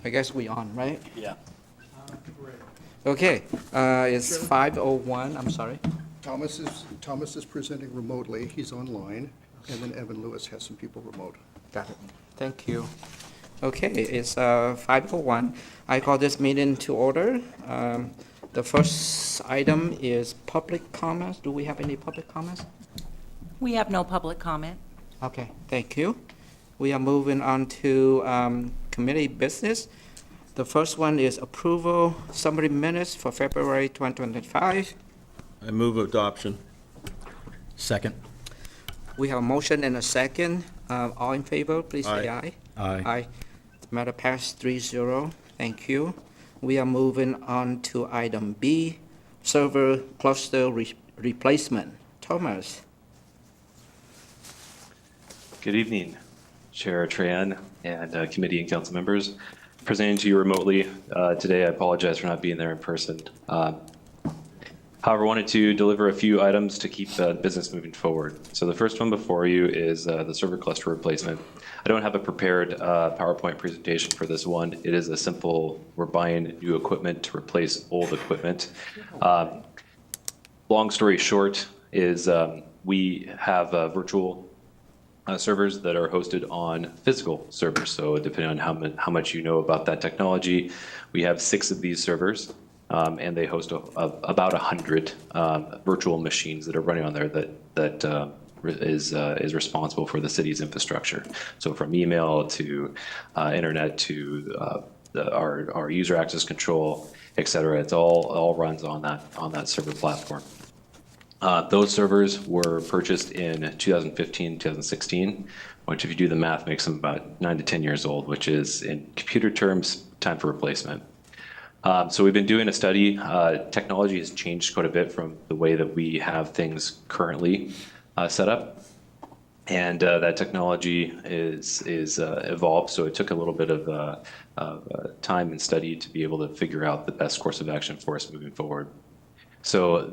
I guess we on, right? Yeah. Okay, it's 5:01, I'm sorry. Thomas is presenting remotely, he's online, and then Evan Lewis has some people remote. Got it. Thank you. Okay, it's 5:01. I call this meeting to order. The first item is public comments. Do we have any public comments? We have no public comment. Okay, thank you. We are moving on to committee business. The first one is approval summary minutes for February 2025. I move adoption. Second. We have a motion and a second. All in favor, please say aye. Aye. Aye. The matter passed 3-0. Thank you. We are moving on to item B, server cluster replacement. Thomas. Good evening, Chair Tran and committee and council members. Presenting to you remotely today. I apologize for not being there in person. However, wanted to deliver a few items to keep the business moving forward. So the first one before you is the server cluster replacement. I don't have a prepared PowerPoint presentation for this one. It is a simple, we're buying new equipment to replace old equipment. Long story short is we have virtual servers that are hosted on physical servers. So depending on how much you know about that technology, we have 6 of these servers, and they host about 100 virtual machines that are running on there that is responsible for the city's infrastructure. So from email to internet to our user access control, et cetera, it's all runs on that server platform. Those servers were purchased in 2015, 2016, which if you do the math makes them about 9 to 10 years old, which is in computer terms, time for replacement. So we've been doing a study. Technology has changed quite a bit from the way that we have things currently set up. And that technology is evolved, so it took a little bit of time and study to be able to figure out the best course of action for us moving forward. So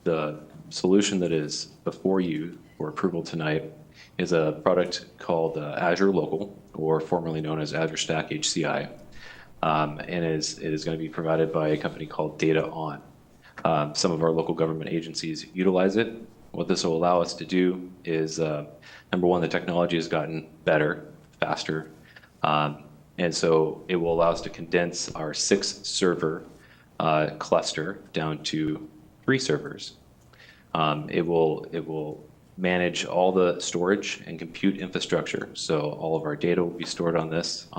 the solution that is before you for approval tonight is a product called Azure Local, or formerly known as Azure Stack HCI, and it is going to be provided by a company called Data On. Some of our local government agencies utilize it. What this will allow us to do is, number one, the technology has gotten better, faster, and so it will allow us to condense our 6-server cluster down to 3 servers. It will manage all the storage and compute infrastructure. So all of our data will be stored on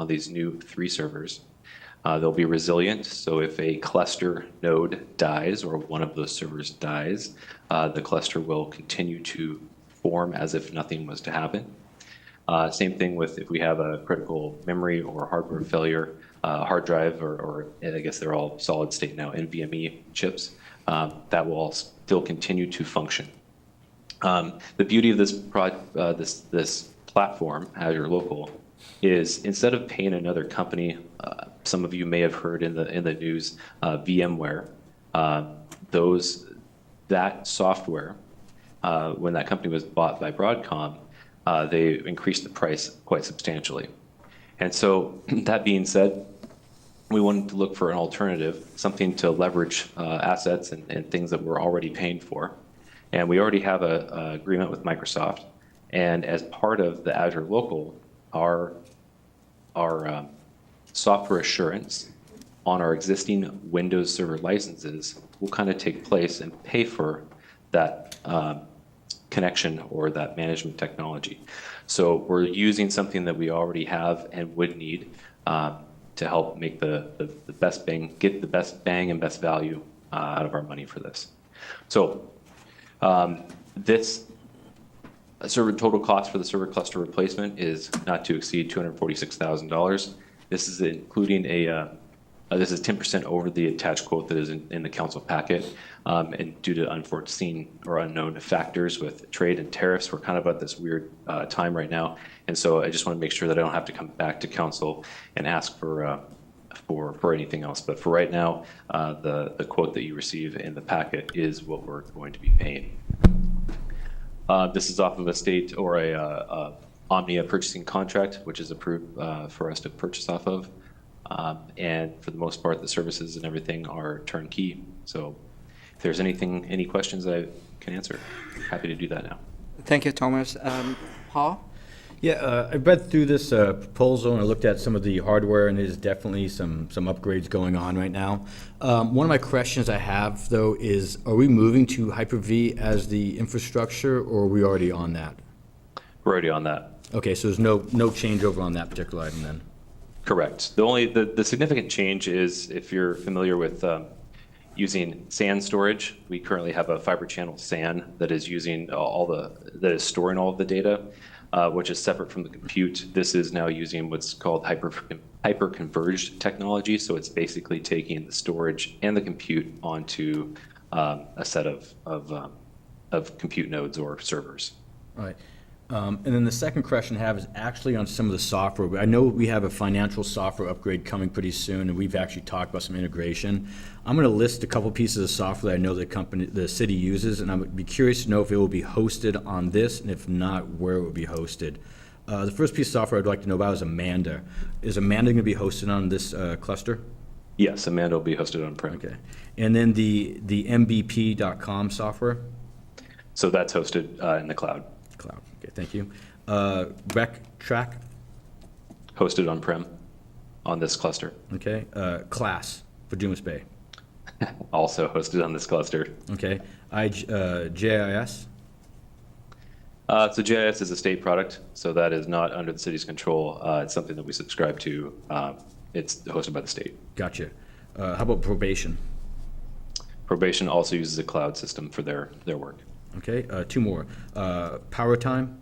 these new 3 servers. They'll be resilient. So if a cluster node dies or one of those servers dies, the cluster will continue to form as if nothing was to happen. Same thing with if we have a critical memory or hardware failure, hard drive, or I guess they're all solid state now, NVMe chips, that will all still continue to function. The beauty of this platform, Azure Local, is instead of paying another company, some of you may have heard in the news, VMware, that software, when that company was bought by Broadcom, they increased the price quite substantially. And so that being said, we wanted to look for an alternative, something to leverage assets and things that we're already paying for. And we already have an agreement with Microsoft. And as part of the Azure Local, our software assurance on our existing Windows Server licenses will kind of take place and pay for that connection or that management technology. So we're using something that we already have and would need to help make the best bang, get the best bang and best value out of our money for this. So this total cost for the server cluster replacement is not to exceed $246,000. This is including this is 10% over the attached quote that is in the council packet. And due to unforeseen or unknown factors with trade and tariffs, we're kind of at this weird time right now. And so I just want to make sure that I don't have to come back to council and ask for anything else. But for right now, the quote that you receive in the packet is what we're going to be paying. This is off of a state or a Omnia purchasing contract, which is approved for us to purchase off of. And for the most part, the services and everything are turnkey. So if there's any questions I can answer, happy to do that now. Thank you, Thomas. Paul? Yeah, I read through this proposal and I looked at some of the hardware, and there's definitely some upgrades going on right now. One of my questions I have, though, is are we moving to Hyper-V as the infrastructure, or are we already on that? We're already on that. Okay, so there's no changeover on that particular item then? Correct. The significant change is if you're familiar with using SAN storage, we currently have a fiber channel SAN that is using that is storing all of the data, which is separate from the compute. This is now using what's called hyper-converged technology. So it's basically taking the storage and the compute onto a set of compute nodes or servers. All right. And then the second question I have is actually on some of the software. I know we have a financial software upgrade coming pretty soon, and we've actually talked about some integration. I'm going to list a couple pieces of software that I know the city uses, and I would be curious to know if it will be hosted on this, and if not, where it would be hosted. The first piece of software I'd like to know about is Amanda. Is Amanda going to be hosted on this cluster? Yes, Amanda will be hosted on-prem. Okay. And then the mbp.com software? So that's hosted in the cloud. Cloud. Okay, thank you. RecTrack? Hosted on-prem on this cluster. Okay. Class for Dumas Bay. Also hosted on this cluster. Okay. JIS? So GIS is a state product, so that is not under the city's control. It's something that we subscribe to. It's hosted by the state. Gotcha. How about probation? Probation also uses a cloud system for their work. Okay. Two more. Power Time?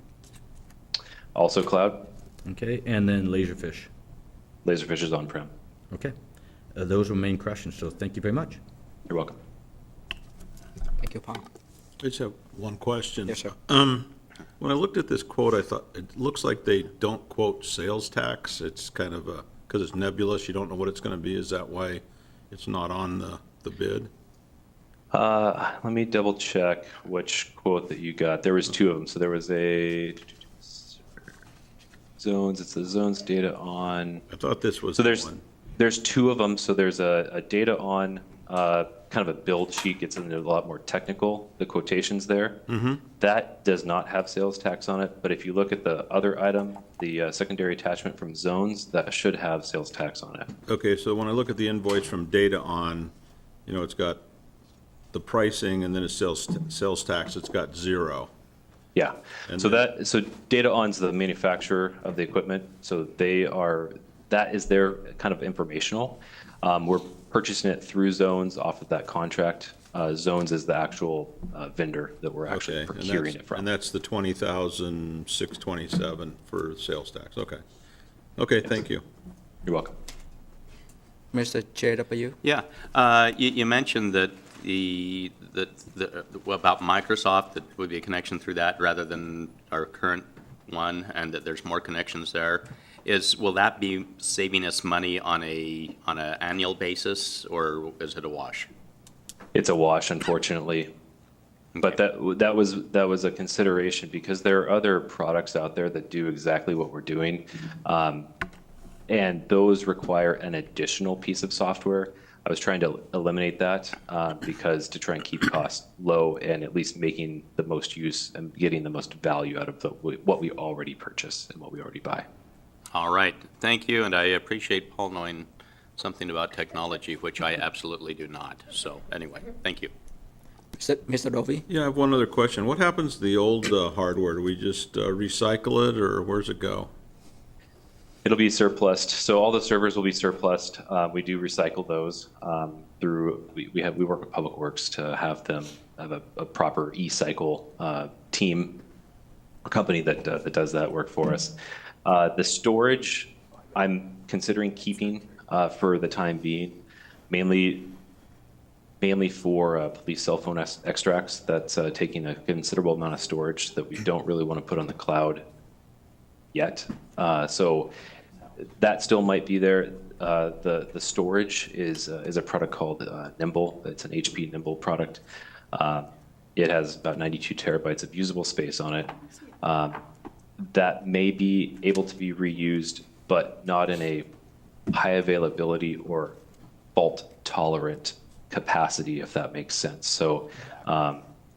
Also cloud. Okay. And then Laserfish. Laserfish is on-prem. Okay. Those were main questions, so thank you very much. You're welcome. Thank you, Paul. I just have one question. Yes, sir. When I looked at this quote, I thought, it looks like they don't quote sales tax. It's kind of because it's nebulous, you don't know what it's going to be. Is that why it's not on the bid? Let me double check which quote that you got. There was two of them. So there was a zones. It's the zones data on. I thought this was So the one. there's two of them. So there's a data on kind of a build sheet, gets into a lot more technical, the quotations there. That does not have sales tax on it. But if you look at the other item, the secondary attachment from zones, that should have sales tax on it. Okay, so when I look at the invoice from data on, it's got the pricing and then it's sales tax, it's got 0. Yeah. And So data on's the manufacturer of the equipment. So that is their kind of informational. We're purchasing it through Zones off of that contract. Zones is the actual vendor that we're actually Okay, procuring it from. and that's the 20,627 for sales tax, okay. Okay, thank you. You're welcome. Mr. JW? Yeah, you mentioned that about Microsoft, that would be a connection through that rather than our current one, and that there's more connections there. Will that be saving us money on an annual basis, or is it a wash? It's a wash, unfortunately. But that was a consideration because there are other products out there that do exactly what we're doing. And those require an additional piece of software. I was trying to eliminate that because to try and keep costs low and at least making the most use and getting the most value out of what we already purchase and what we already buy. All right, thank you, and I appreciate Paul knowing something about technology, which I absolutely do not. So anyway, thank you. Mr. Dovey? Yeah, I have one other question. What happens to the old hardware? Do we just recycle it, or where's it go? It'll be surplused. So all the servers will be surplused. We do recycle those we work with Public Works to have them have a proper e-cycle team, a company that does that work for us. The storage, I'm considering keeping for the time being, mainly for police cell phone extracts. That's taking a considerable amount of storage that we don't really want to put on the cloud yet. So that still might be there. The storage is a product called Nimble. It's an HP Nimble product. It has about 92 terabytes of usable space on it. That may be able to be reused, but not in a high availability or fault tolerant capacity, if that makes sense. So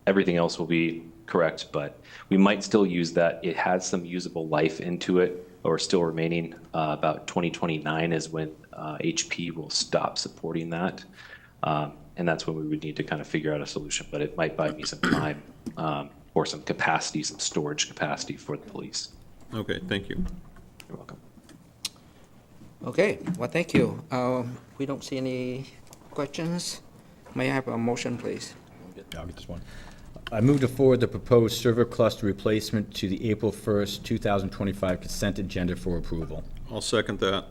everything else will be correct, but we might still use that. It has some usable life into it, or still remaining. About 2029 is when HP will stop supporting that. And that's when we would need to kind of figure out a solution, but it might buy me some time or some capacity, some storage capacity for the police. Okay, thank you. You're welcome. Okay, well, thank you. We don't see any questions. May I have a motion, please? I'll get this one. I move to forward the proposed server cluster replacement to the April 1st, 2025 consent agenda for approval. I'll second that.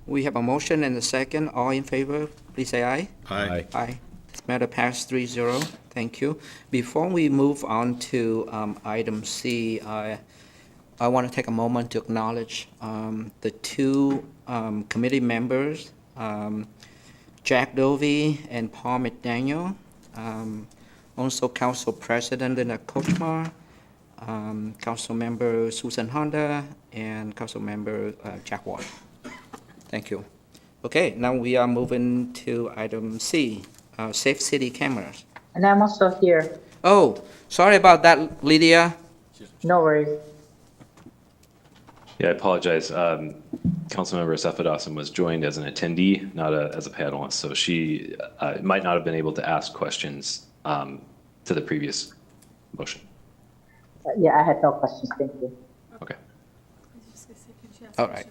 We have a motion and a second. All in favor, please say aye. Aye. Aye. This matter passed 3-0. Thank you. Before we move on to item C, I want to take a moment to acknowledge the two committee members, Jack Dovey and Paul McDaniel, also Council President Linda Kochmar, Council Member Susan Honda, and Council Member Jack Ward. Thank you. Okay, now we are moving to item C, Safe City cameras. And I'm also here. Oh, sorry about that, Lydia. No worries. Yeah, I apologize. Councilmember Sefadossim was joined as an attendee, not as a panelist, so she might not have been able to ask questions to the previous motion. Yeah, I had no questions. Thank you. Okay. All right.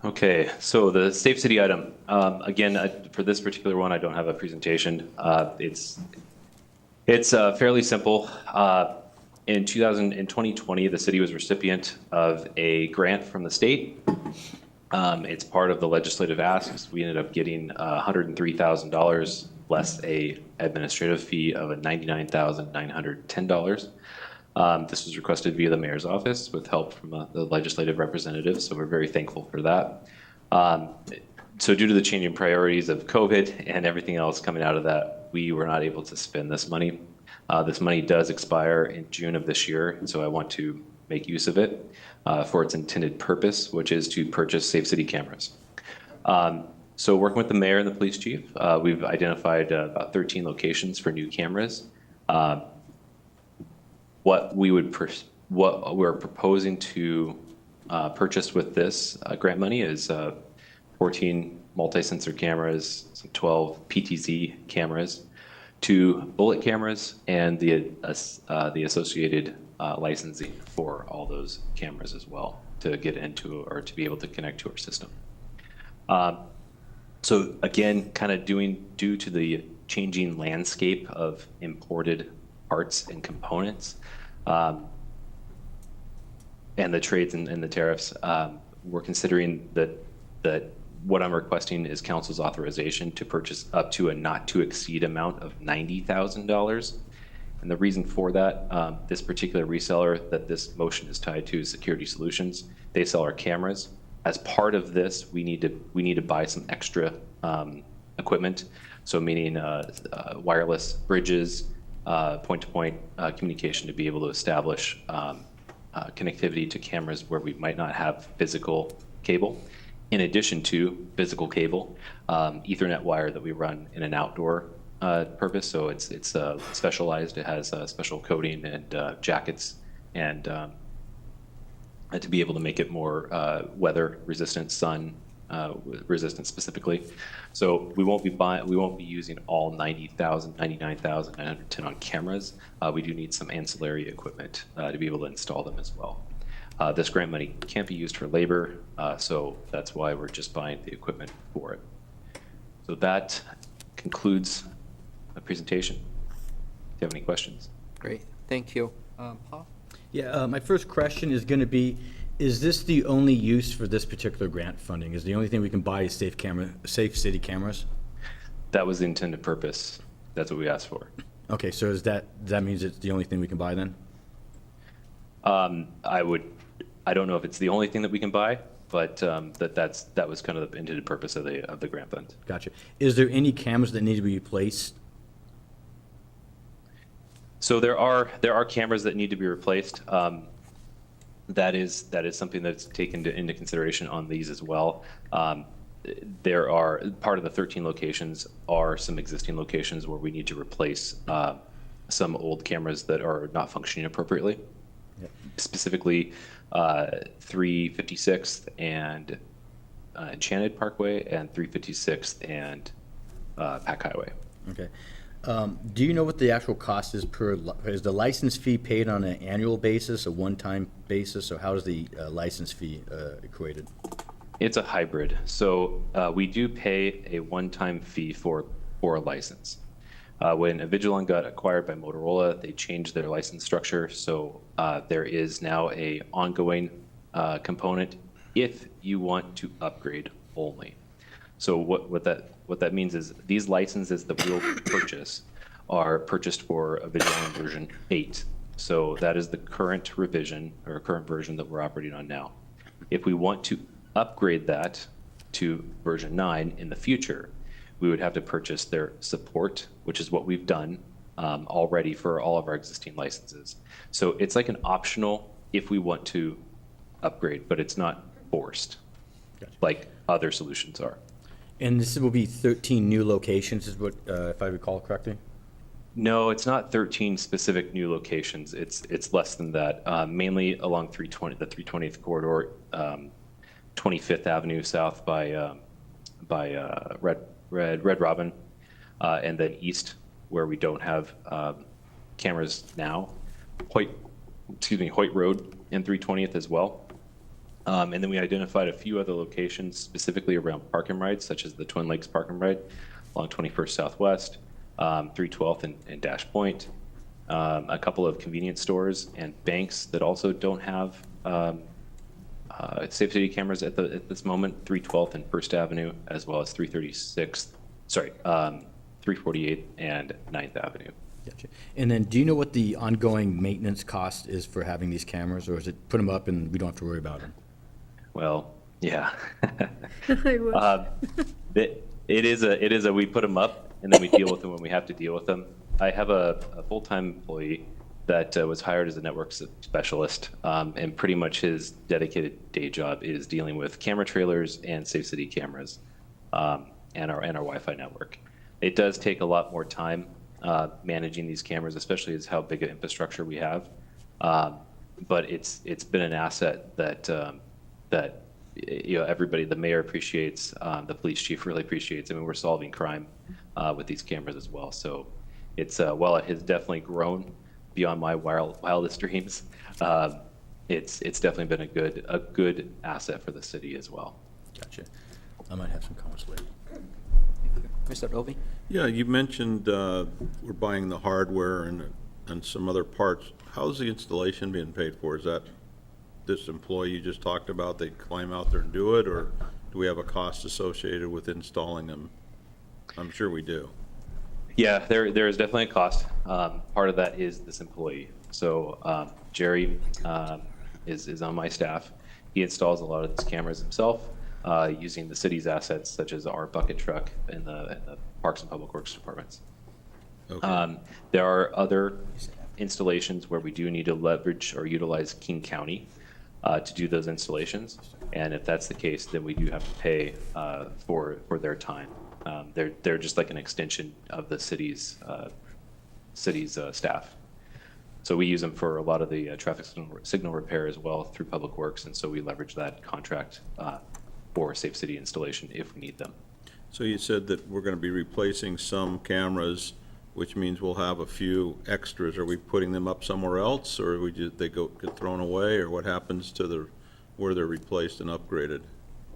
Okay, so the Safe City item, again, for this particular one, I don't have a presentation. It's fairly simple. In 2020, the city was recipient of a grant from the state. It's part of the legislative asks. We ended up getting $103,000 less a administrative fee of $99,910. This was requested via the mayor's office with help from the legislative representatives, so we're very thankful for that. So due to the changing priorities of COVID and everything else coming out of that, we were not able to spend this money. This money does expire in June of this year, and so I want to make use of it for its intended purpose, which is to purchase Safe City cameras. So working with the mayor and the police chief, we've identified about 13 locations for new cameras. What we're proposing to purchase with this grant money is 14 multi-sensor cameras, some 12 PTZ cameras, 2 bullet cameras, and the associated licensing for all those cameras as well to get into or to be able to connect to our system. So again, kind of due to the changing landscape of imported parts and components, and the trades and the tariffs, we're considering that what I'm requesting is council's authorization to purchase up to a not to exceed amount of $90,000. And the reason for that, this particular reseller that this motion is tied to is Security Solutions. They sell our cameras. As part of this, we need to buy some extra equipment. So meaning wireless bridges, point-to-point communication to be able to establish connectivity to cameras where we might not have physical cable. In addition to physical cable, Ethernet wire that we run in an outdoor purpose. So it's specialized. It has special coating and jackets and to be able to make it more weather resistant, sun resistant specifically. So we won't be using all 99,910 on cameras. We do need some ancillary equipment to be able to install them as well. This grant money can't be used for labor, so that's why we're just buying the equipment for it. So that concludes the presentation. Do you have any questions? Great, thank you. Paul? Yeah, my first question is going to be, is this the only use for this particular grant funding? Is the only thing we can buy is Safe City cameras? That was the intended purpose. That's what we asked for. Okay, so that means it's the only thing we can buy then? I don't know if it's the only thing that we can buy, but that was kind of the intended purpose of the grant fund. Gotcha. Is there any cameras that need to be replaced? So there are cameras that need to be replaced. that is something that's taken into consideration on these as well. There are, part of the 13 locations are some existing locations where we need to replace some old cameras that are not functioning appropriately. Specifically, 356th and Enchanted Parkway and 356th and Pack Highway. Okay. Do you know what the actual cost is is the license fee paid on an annual basis, a one-time basis, or how is the license fee equated? It's a hybrid. So we do pay a one-time fee for a license. When Avigilon got acquired by Motorola, they changed their license structure. So there is now a ongoing component if you want to upgrade only. So what that means is these licenses that we'll purchase are purchased for Avigilon version 8. So that is the current revision or current version that we're operating on now. If we want to upgrade that to version 9 in the future, we would have to purchase their support, which is what we've done already for all of our existing licenses. So it's like an optional if we want to upgrade, but it's not forced like other solutions are. And this will be 13 new locations, is what, if I recall correctly? No, it's not 13 specific new locations. It's less than that. Mainly along the 320th corridor, 25th Avenue South by Red Robin, and then east where we don't have cameras now. Hoyt Road and 320th as well. And then we identified a few other locations specifically around park and rides, such as the Twin Lakes Park and Ride along 21st Southwest, 312th and Dash Point, a couple of convenience stores and banks that also don't have Safe City cameras at this moment, 312th and First Avenue, as well as 348th and 9th Avenue. Gotcha. And then, do you know what the ongoing maintenance cost is for having these cameras, or is it put them up and we don't have to worry about them? Well, yeah. It is a we put them up and then we deal with them when we have to deal with them. I have a full-time employee that was hired as a network specialist, and pretty much his dedicated day job is dealing with camera trailers and Safe City cameras, and our Wi-Fi network. It does take a lot more time managing these cameras, especially as how big an infrastructure we have. But it's been an asset that everybody, the mayor appreciates, the police chief really appreciates. I mean, we're solving crime with these cameras as well. So it's while it has definitely grown beyond my wildest dreams, it's definitely been a good asset for the city as well. Gotcha. I might have some comments later. Mr. Roby? Yeah, you mentioned we're buying the hardware and some other parts. How's the installation being paid for? Is that this employee you just talked about, they climb out there and do it, or do we have a cost associated with installing them? I'm sure we do. Yeah, there is definitely a cost. Part of that is this employee. So Jerry is on my staff. He installs a lot of these cameras himself using the city's assets, such as our bucket truck and the Parks and Public Works departments. Okay. There are other installations where we do need to leverage or utilize King County to do those installations. And if that's the case, then we do have to pay for their time. They're just like an extension of the city's staff. So we use them for a lot of the traffic signal repair as well through Public Works, and so we leverage that contract for Safe City installation if we need them. So you said that we're going to be replacing some cameras, which means we'll have a few extras. Are we putting them up somewhere else, or get thrown away, or what happens to where they're replaced and upgraded?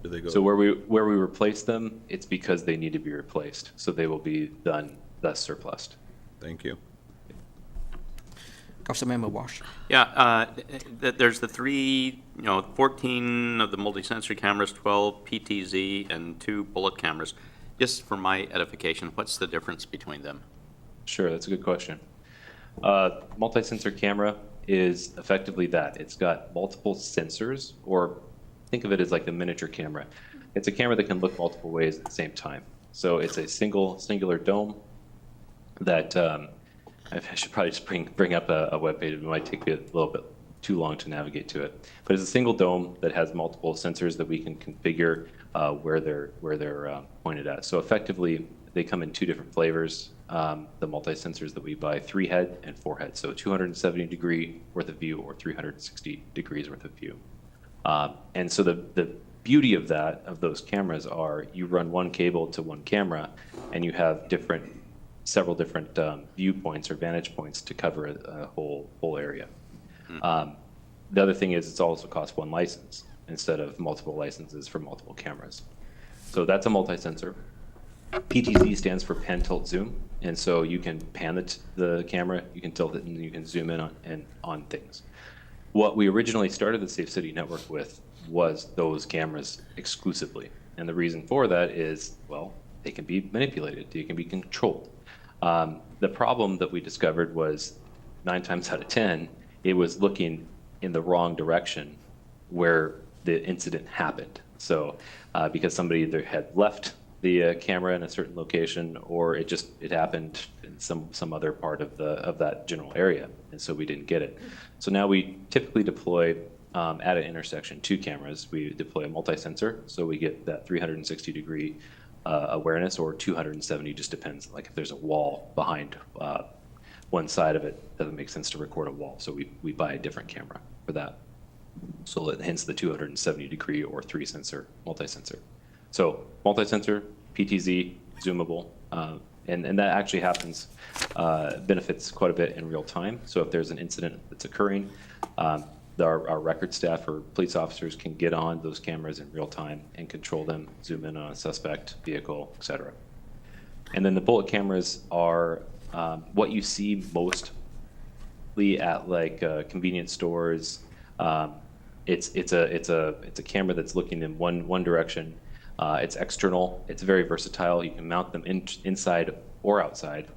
Do they go? So where we replace them, it's because they need to be replaced. So they will be done, thus surplused. Thank you. Councilmember Walsh? Yeah, there's the 14 of the multi-sensory cameras, 12 PTZ, and 2 bullet cameras. Just for my edification, what's the difference between them? Sure, that's a good question. Multi-sensor camera is effectively that. It's got multiple sensors, or think of it as like a miniature camera. It's a camera that can look multiple ways at the same time. So it's a singular dome that I should probably just bring up a web page. It might take me a little bit too long to navigate to it. But it's a single dome that has multiple sensors that we can configure where they're pointed at. So effectively, they come in two different flavors. The multi-sensors that we buy, 3-head and 4-head. So 270 degree worth of view or 360 degrees worth of view. And so the beauty of those cameras are you run one cable to one camera and you have several different viewpoints or vantage points to cover a whole area. The other thing is it's also costs one license instead of multiple licenses for multiple cameras. So that's a multi-sensor. PTZ stands for pan, tilt, zoom. And so you can pan the camera, you can tilt it, and you can zoom in on things. What we originally started the Safe City Network with was those cameras exclusively. And the reason for that is, well, they can be manipulated, they can be controlled. The problem that we discovered was 9 times out of 10, it was looking in the wrong direction where the incident happened. So because somebody either had left the camera in a certain location, or it happened in some other part of that general area, and so we didn't get it. So now we typically deploy at an intersection 2 cameras. We deploy a multi-sensor, so we get that 360 degree awareness, or 270, just depends. Like if there's a wall behind one side of it, doesn't make sense to record a wall, so we buy a different camera for that. So hence the 270 degree or 3-sensor multi-sensor. So multi-sensor, PTZ, zoomable, and that actually benefits quite a bit in real time. So if there's an incident that's occurring, our record staff or police officers can get on those cameras in real time and control them, zoom in on a suspect, vehicle, etc. And then the bullet cameras are what you see mostly at like convenience stores. It's a camera that's looking in one direction. It's external. It's very versatile. You can mount them inside or outside.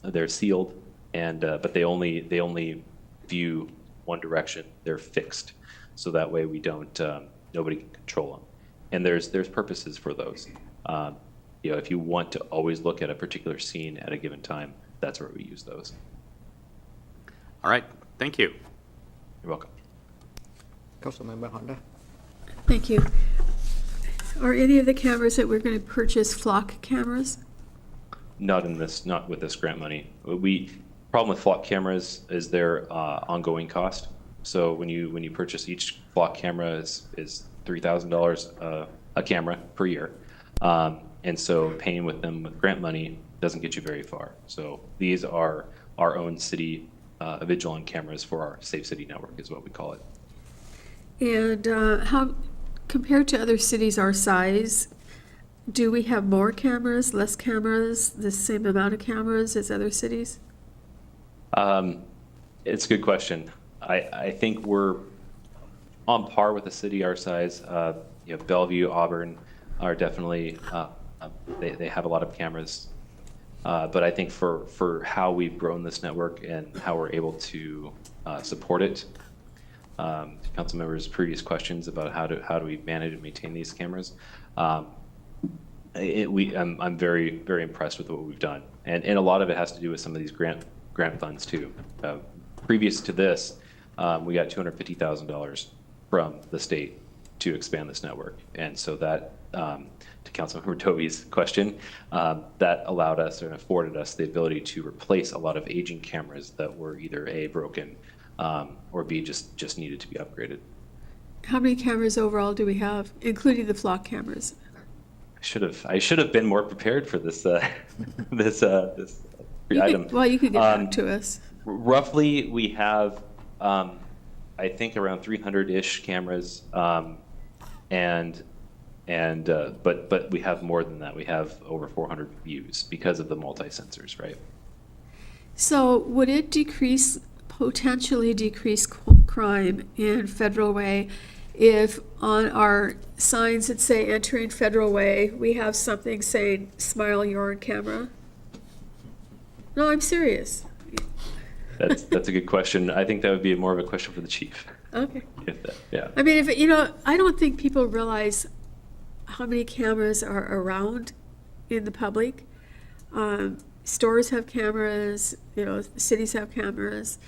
They're sealed, but they only view one direction. They're fixed, so that way we don't nobody can control them. And there's purposes for those. If you want to always look at a particular scene at a given time, that's where we use those. All right, thank you. You're welcome. Councilmember Honda. Thank you. Are any of the cameras that we're going to purchase flock cameras? Not with this grant money. Problem with flock cameras is their ongoing cost. So when you purchase each flock camera is $3,000 a camera per year, and so paying with them with grant money doesn't get you very far. So these are our own city Vigilon cameras for our Safe City Network, is what we call it. And how, compared to other cities our size, do we have more cameras, less cameras, the same amount of cameras as other cities? It's a good question. I think we're on par with a city our size. Bellevue, Auburn are definitely, they have a lot of cameras. But I think for how we've grown this network and how we're able to support it, council members' previous questions about how do we manage and maintain these cameras, I'm very, very impressed with what we've done. And a lot of it has to do with some of these grant funds too. Previous to this, we got $250,000 from the state to expand this network. And so that, to Councilmember Tovey's question, that allowed us and afforded us the ability to replace a lot of aging cameras that were either A, broken, or B, just needed to be upgraded. How many cameras overall do we have, including the flock cameras? I should have been more prepared for this this item. Well, you can get back to us. Roughly, we have I think around 300-ish cameras, but we have more than that. We have over 400 views because of the multi-sensors, right? So would it potentially decrease crime in Federal Way if on our signs that say entering Federal Way, we have something saying smile, you're on camera? No, I'm serious. That's a good question. I think that would be more of a question for the chief. Okay. Yeah. I mean, I don't think people realize how many cameras are around in the public. Stores have cameras, cities have cameras.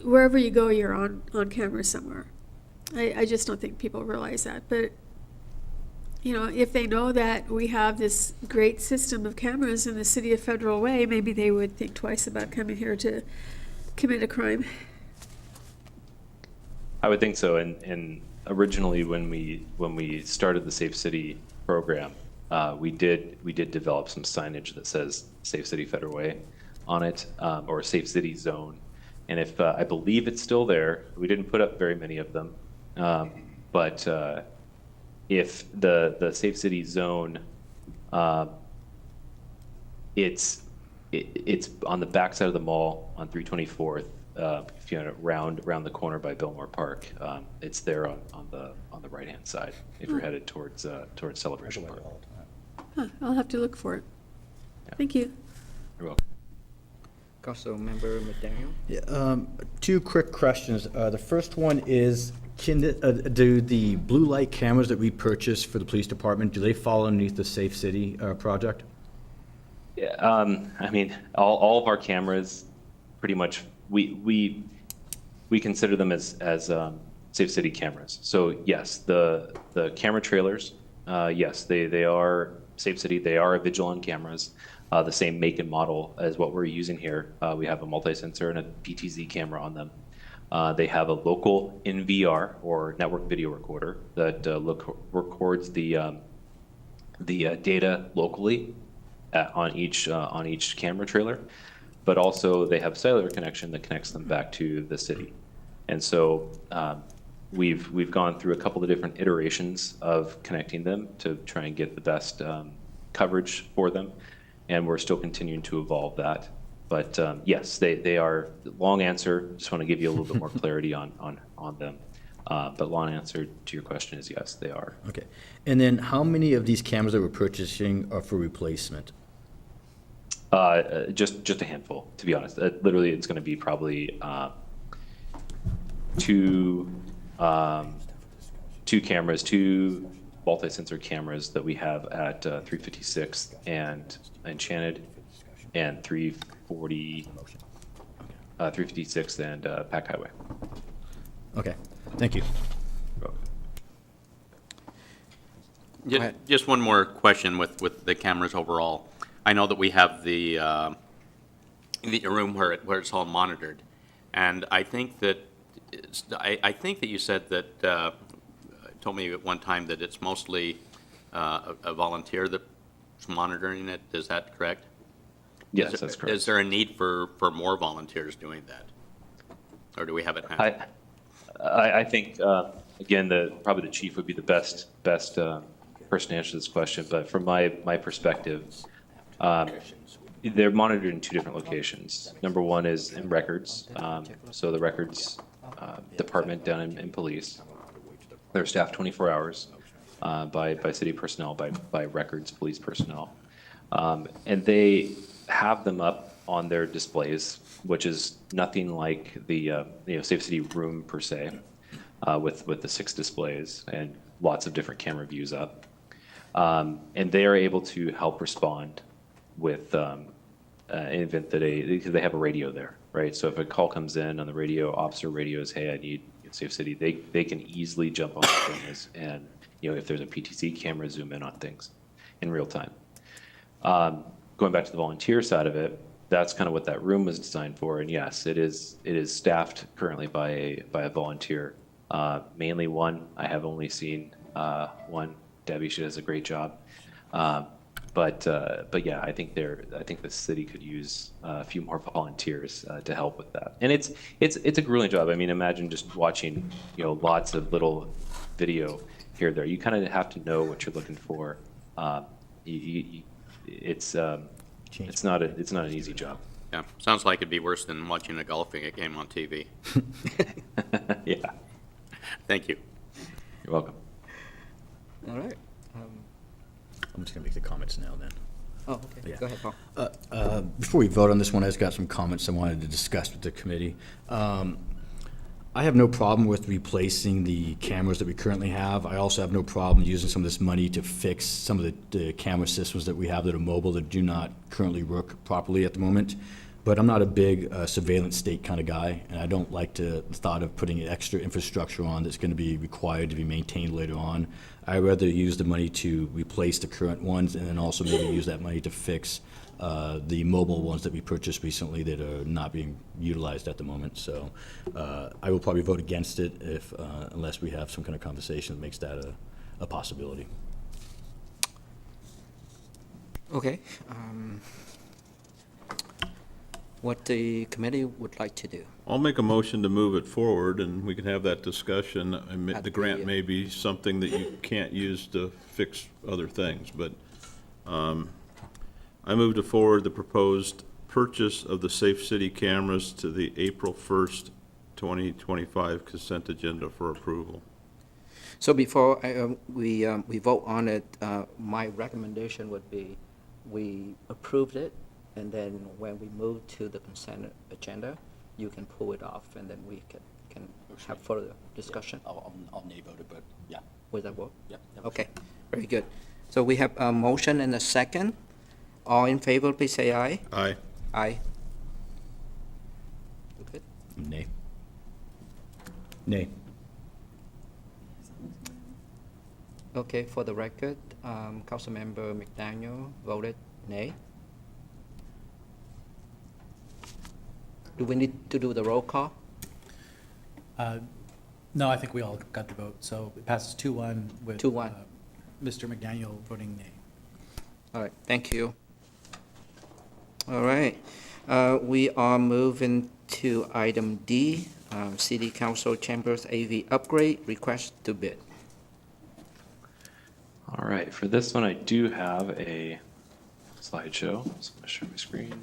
wherever you go, you're on camera somewhere. I just don't think people realize that, but, you know, if they know that we have this great system of cameras in the city of Federal Way, maybe they would think twice about coming here to commit a crime. I would think so. And originally, when we started the Safe City program, we did develop some signage that says Safe City Federal Way on it, or Safe City Zone. And if I believe it's still there, we didn't put up very many of them, but if the Safe City Zone, it's on the backside of the mall on 324th. If you round the corner by Biltmore Park, it's there on the right hand side. If you're headed towards Celebration Park. Huh, I'll have to look for it. Yeah. Thank you. You're welcome. Councilmember McDaniel? Yeah, two quick questions. The first one is, do the blue light cameras that we purchased for the police department, do they fall underneath the Safe City project? Yeah, I mean, all of our cameras, pretty much, we consider them as Safe City cameras. So yes, the camera trailers, yes, they are Safe City. They are Vigilon cameras, the same make and model as what we're using here. We have a multi-sensor and a PTZ camera on them. They have a local NVR, or network video recorder, that records the data locally on each camera trailer, but also they have cellular connection that connects them back to the city. And so we've gone through a couple of different iterations of connecting them to try and get the best coverage for them, and we're still continuing to evolve that. But yes, they are. Long answer. Just want to give you a little bit more clarity on them. But long answer to your question is yes, they are. Okay. And then how many of these cameras that we're purchasing are for replacement? Just a handful, to be honest. Literally, it's going to be probably two cameras, two multi-sensor cameras that we have at 356th and Enchanted, and 356th and Pack Highway. Okay, thank you. Go ahead. Just one more question with the cameras overall. I know that we have the room where it's all monitored, and I think that I think that you said that told me at one time that it's mostly a volunteer that's monitoring it. Is that correct? Yes, that's correct. Is there a need for more volunteers doing that, or do we have it handled? I think again, probably the chief would be the best person to answer this question. But from my perspective, they're monitored in two different locations. Number one is in records. So the records department down in police, they're staffed 24 hours by city personnel, by records police personnel, and they have them up on their displays, which is nothing like the Safe City room per se, with the 6 displays and lots of different camera views up, and they are able to help respond with an event because they have a radio there, right? So if a call comes in on the radio, officer radios, "Hey, I need Safe City," they can easily jump on the cameras and, if there's a PTC camera, zoom in on things in real time. Going back to the volunteer side of it, that's kind of what that room was designed for. And yes, it is staffed currently by a volunteer, mainly one. I have only seen one. Debbie, she does a great job. But yeah, I think the city could use a few more volunteers to help with that. And it's a grueling job. I mean, imagine just watching lots of little video here or there. You kind of have to know what you're looking for. It's not an easy job. Yeah, sounds like it'd be worse than watching a golfing game on TV. Yeah. Thank you. You're welcome. All right. I'm just gonna make the comments now then. Oh, okay. Yeah. Go ahead, Paul. Before we vote on this one, I just got some comments I wanted to discuss with the committee. I have no problem with replacing the cameras that we currently have. I also have no problem using some of this money to fix some of the camera systems that we have that are mobile that do not currently work properly at the moment. But I'm not a big surveillance state kind of guy, and I don't like the thought of putting extra infrastructure on that's going to be required to be maintained later on. I'd rather use the money to replace the current ones and then also maybe use that money to fix the mobile ones that we purchased recently that are not being utilized at the moment. So I will probably vote against it if, unless we have some kind of conversation that makes that a possibility. Okay. What the committee would like to do? I'll make a motion to move it forward, and we can have that discussion. At The grant the- may be something that you can't use to fix other things, but I move to forward the proposed purchase of the Safe City cameras to the April 1st, 2025 consent agenda for approval. So before we vote on it, my recommendation would be we approved it, and then when we move to the consent agenda, you can pull it off, and then we can have further discussion. I'll nay vote it, but yeah. Would that work? Yep. Okay, very good. So we have a motion and a second. All in favor, please say aye. Aye. Aye. Good. Nay. Nay. Okay, for the record, Councilmember McDaniel voted nay. Do we need to do the roll call? No, I think we all got the vote, so it passes 2-1 with 2-1. Mr. McDaniel voting nay. All right, thank you. All right, we are moving to item D, City Council Chambers AV upgrade request to bid. All right, for this one, I do have a slideshow, so I'm gonna share my screen.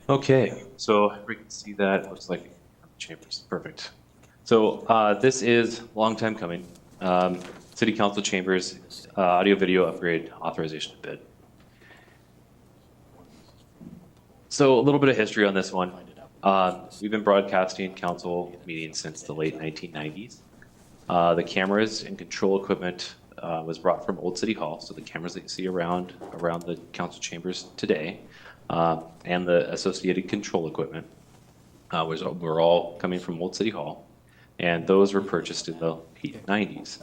Okay, so we can see that, looks like chambers, perfect. So this is a long time coming. City Council Chambers audio video upgrade authorization to bid. So a little bit of history on this one. We've been broadcasting council meetings since the late 1990s. The cameras and control equipment was brought from Old City Hall, so the cameras that you see around the council chambers today, and the associated control equipment were all coming from Old City Hall, and those were purchased in the late 90s.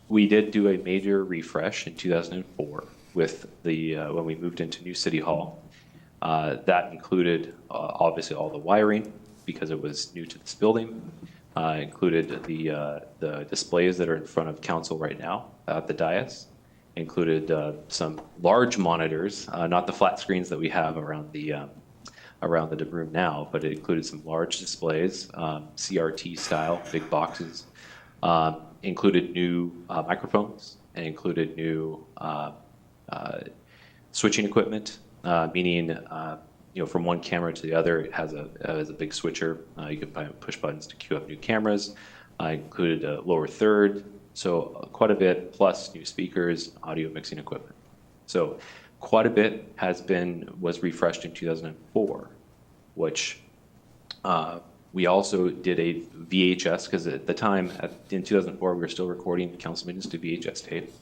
We did do a major refresh in 2004 with the when we moved into new City Hall. That included obviously all the wiring because it was new to this building. Included the displays that are in front of council right now at the dais. Included some large monitors, not the flat screens that we have around the room now, but it included some large displays, CRT style, big boxes. Included new microphones and included new switching equipment, meaning from one camera to the other, it has a big switcher. You can push buttons to queue up new cameras. Included a lower third, so quite a bit, plus new speakers, audio mixing equipment. So quite a bit was refreshed in 2004, which we also did a VHS, because at the time, in 2004, we were still recording council meetings to VHS tape.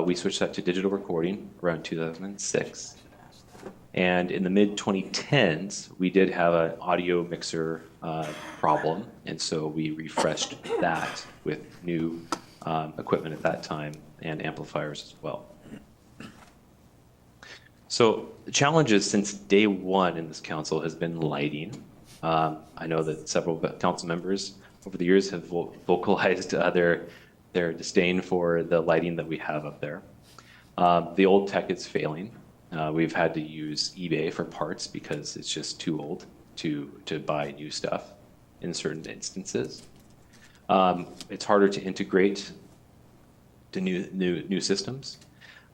We switched that to digital recording around 2006. And in the mid-2010s, we did have an audio mixer problem, and so we refreshed that with new equipment at that time and amplifiers as well. So the challenges since day one in this council has been lighting. I know that several council members over the years have vocalized their disdain for the lighting that we have up there. The old tech is failing. We've had to use eBay for parts because it's just too old to buy new stuff in certain instances. It's harder to integrate to new systems.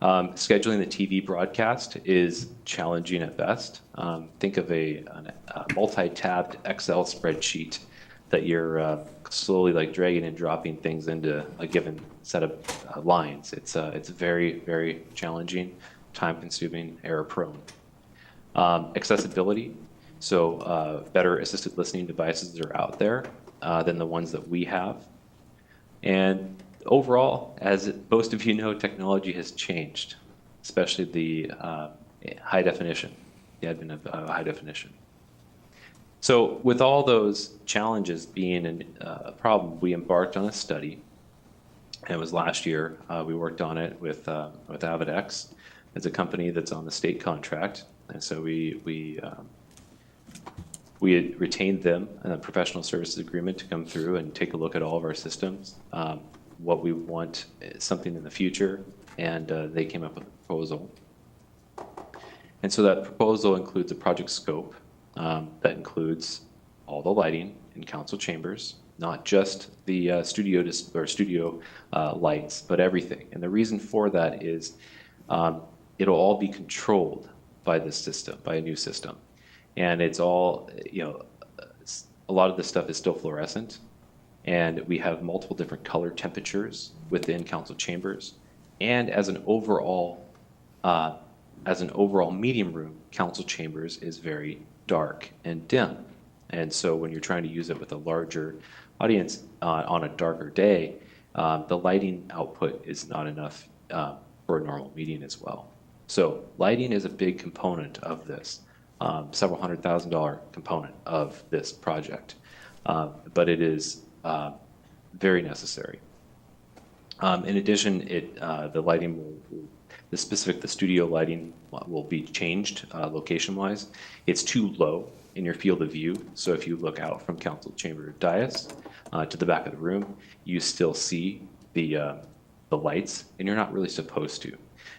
Scheduling the TV broadcast is challenging at best. Think of a multi-tabbed Excel spreadsheet that you're slowly dragging and dropping things into a given set of lines. It's very, very challenging, time-consuming, error-prone. Accessibility, so better assisted listening devices that are out there than the ones that we have. And Overall, as most of you know, technology has changed, especially the high definition, the advent of high definition. So with all those challenges being a problem, we embarked on a study. And it was last year. We worked on it with AvidX. It's a company that's on the state contract. And so we had retained them in a professional services agreement to come through and take a look at all of our systems. What we want is something in the future, and they came up with a proposal. And so that proposal includes a project scope that includes all the lighting in council chambers, not just the studio lights, but everything. And the reason for that is it'll all be controlled by this system, by a new system. And it's all, a lot of this stuff is still fluorescent. And we have multiple different color temperatures within council chambers. And as an overall medium room, council chambers is very dark and dim. And so when you're trying to use it with a larger audience on a darker day, the lighting output is not enough for a normal meeting as well. So lighting is a big component of this, several $100,000 component of this project. But it is very necessary. In addition, the lighting the studio lighting will be changed location-wise. It's too low in your field of view, so if you look out from council chamber dais to the back of the room, you still see the lights, and you're not really supposed to.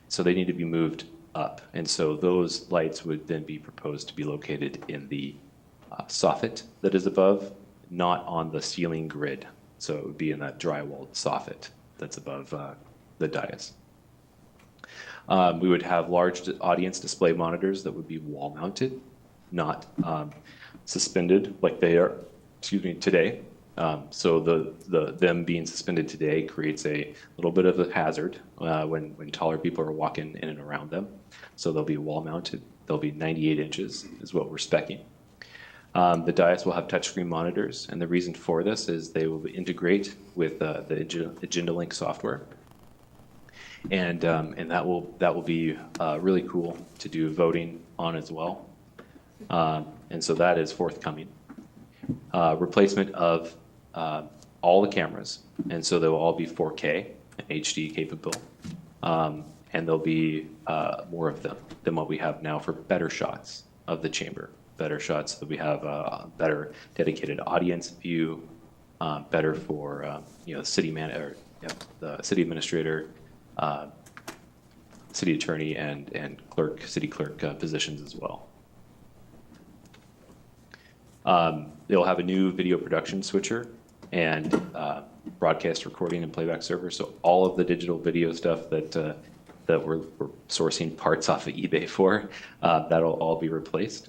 So they need to be moved up, and so those lights would then be proposed to be located in the soffit that is above, not on the ceiling grid. So it would be in that drywalled soffit that's above the dais. We would have large audience display monitors that would be wall mounted, not suspended like they are, today. So them being suspended today creates a little bit of a hazard when taller people are walking in and around them. So they'll be wall mounted. They'll be 98 inches is what we're specing. The dais will have touchscreen monitors, and the reason for this is they will integrate with the AgendaLink software. And that will be really cool to do voting on as well. And so that is forthcoming. Replacement of all the cameras, and so they will all be 4K and HD capable. And there'll be more of them than what we have now for better shots of the chamber. Better shots that we have a better dedicated audience view, better for the city administrator, city attorney, and city clerk positions as well. They'll have a new video production switcher and broadcast recording and playback server. So all of the digital video stuff that we're sourcing parts off of eBay for, that'll all be replaced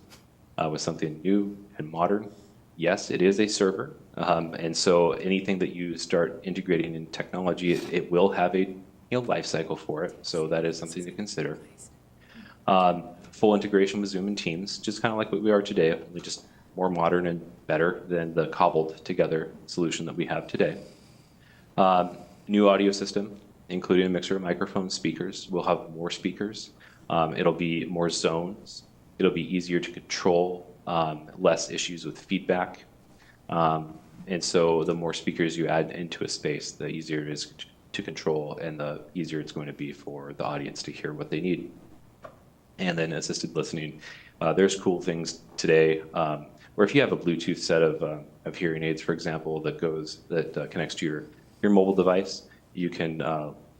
with something new and modern. Yes, it is a server. And so anything that you start integrating in technology, it will have a life cycle for it. So that is something to consider. Full integration with Zoom and Teams, just kind of like what we are today, only just more modern and better than the cobbled together solution that we have today. New audio system, including a mixer of microphone speakers. We'll have more speakers. It'll be more zones. It'll be easier to control, less issues with feedback. And so the more speakers you add into a space, the easier it is to control, and the easier it's going to be for the audience to hear what they need. And then assisted listening. There's cool things today where if you have a Bluetooth set of hearing aids, for example, that connects to your mobile device, you can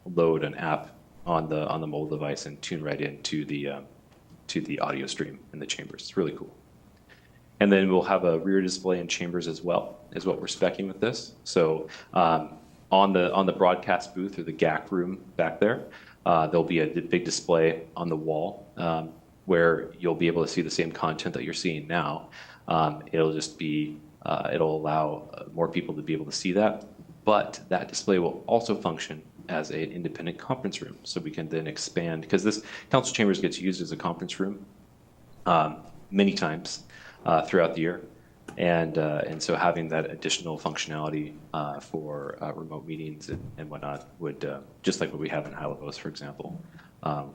load an app on the mobile device and tune right into the audio stream in the chambers. It's really cool. And then we'll have a rear display in chambers as well, is what we're speccing with this. So on the broadcast booth or the GAC room back there, there'll be a big display on the wall where you'll be able to see the same content that you're seeing now. It'll just be, it'll allow more people to be able to see that. But that display will also function as an independent conference room. So we can then expand, because this council chambers gets used as a conference room many times throughout the year. And so having that additional functionality for remote meetings and whatnot would, just like what we have in Hylabos, for example,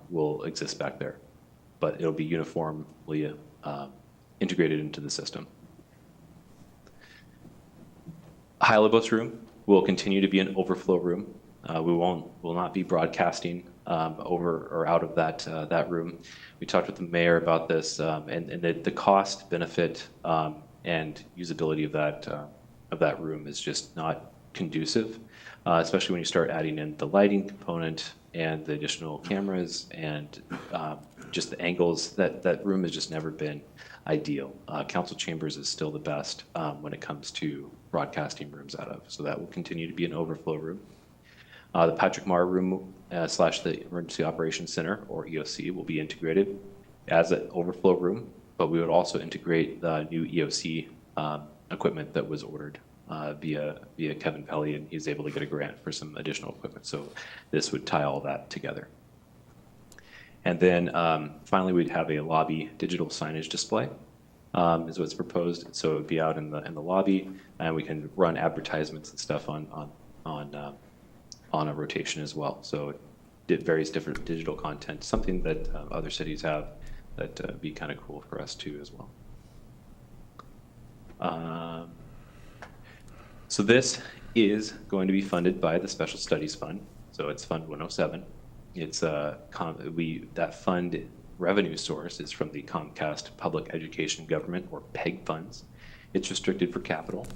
will exist back there. But it'll be uniformly integrated into the system. Hylabos room will continue to be an overflow room. Will not be broadcasting over or out of that room. We talked with the mayor about this, and the cost, benefit, and usability of that room is just not conducive, especially when you start adding in the lighting component and the additional cameras and just the angles. That room has just never been ideal. Council chambers is still the best when it comes to broadcasting rooms out of. So that will continue to be an overflow room. The Patrick Marr room / the Emergency Operations Center, or EOC, will be integrated as an overflow room, but we would also integrate the new EOC equipment that was ordered via Kevin Pelly, and he's able to get a grant for some additional equipment. So this would tie all that together. And then finally, we'd have a lobby digital signage display, is what's proposed. So it would be out in the lobby, and we can run advertisements and stuff on a rotation as well. So it various different digital content, something that other cities have that would be kind of cool for us too as well. So this is going to be funded by the Special Studies Fund. So it's Fund 107. It's that fund revenue source is from the Comcast Public Education Government, or PEG funds. It's restricted for capital.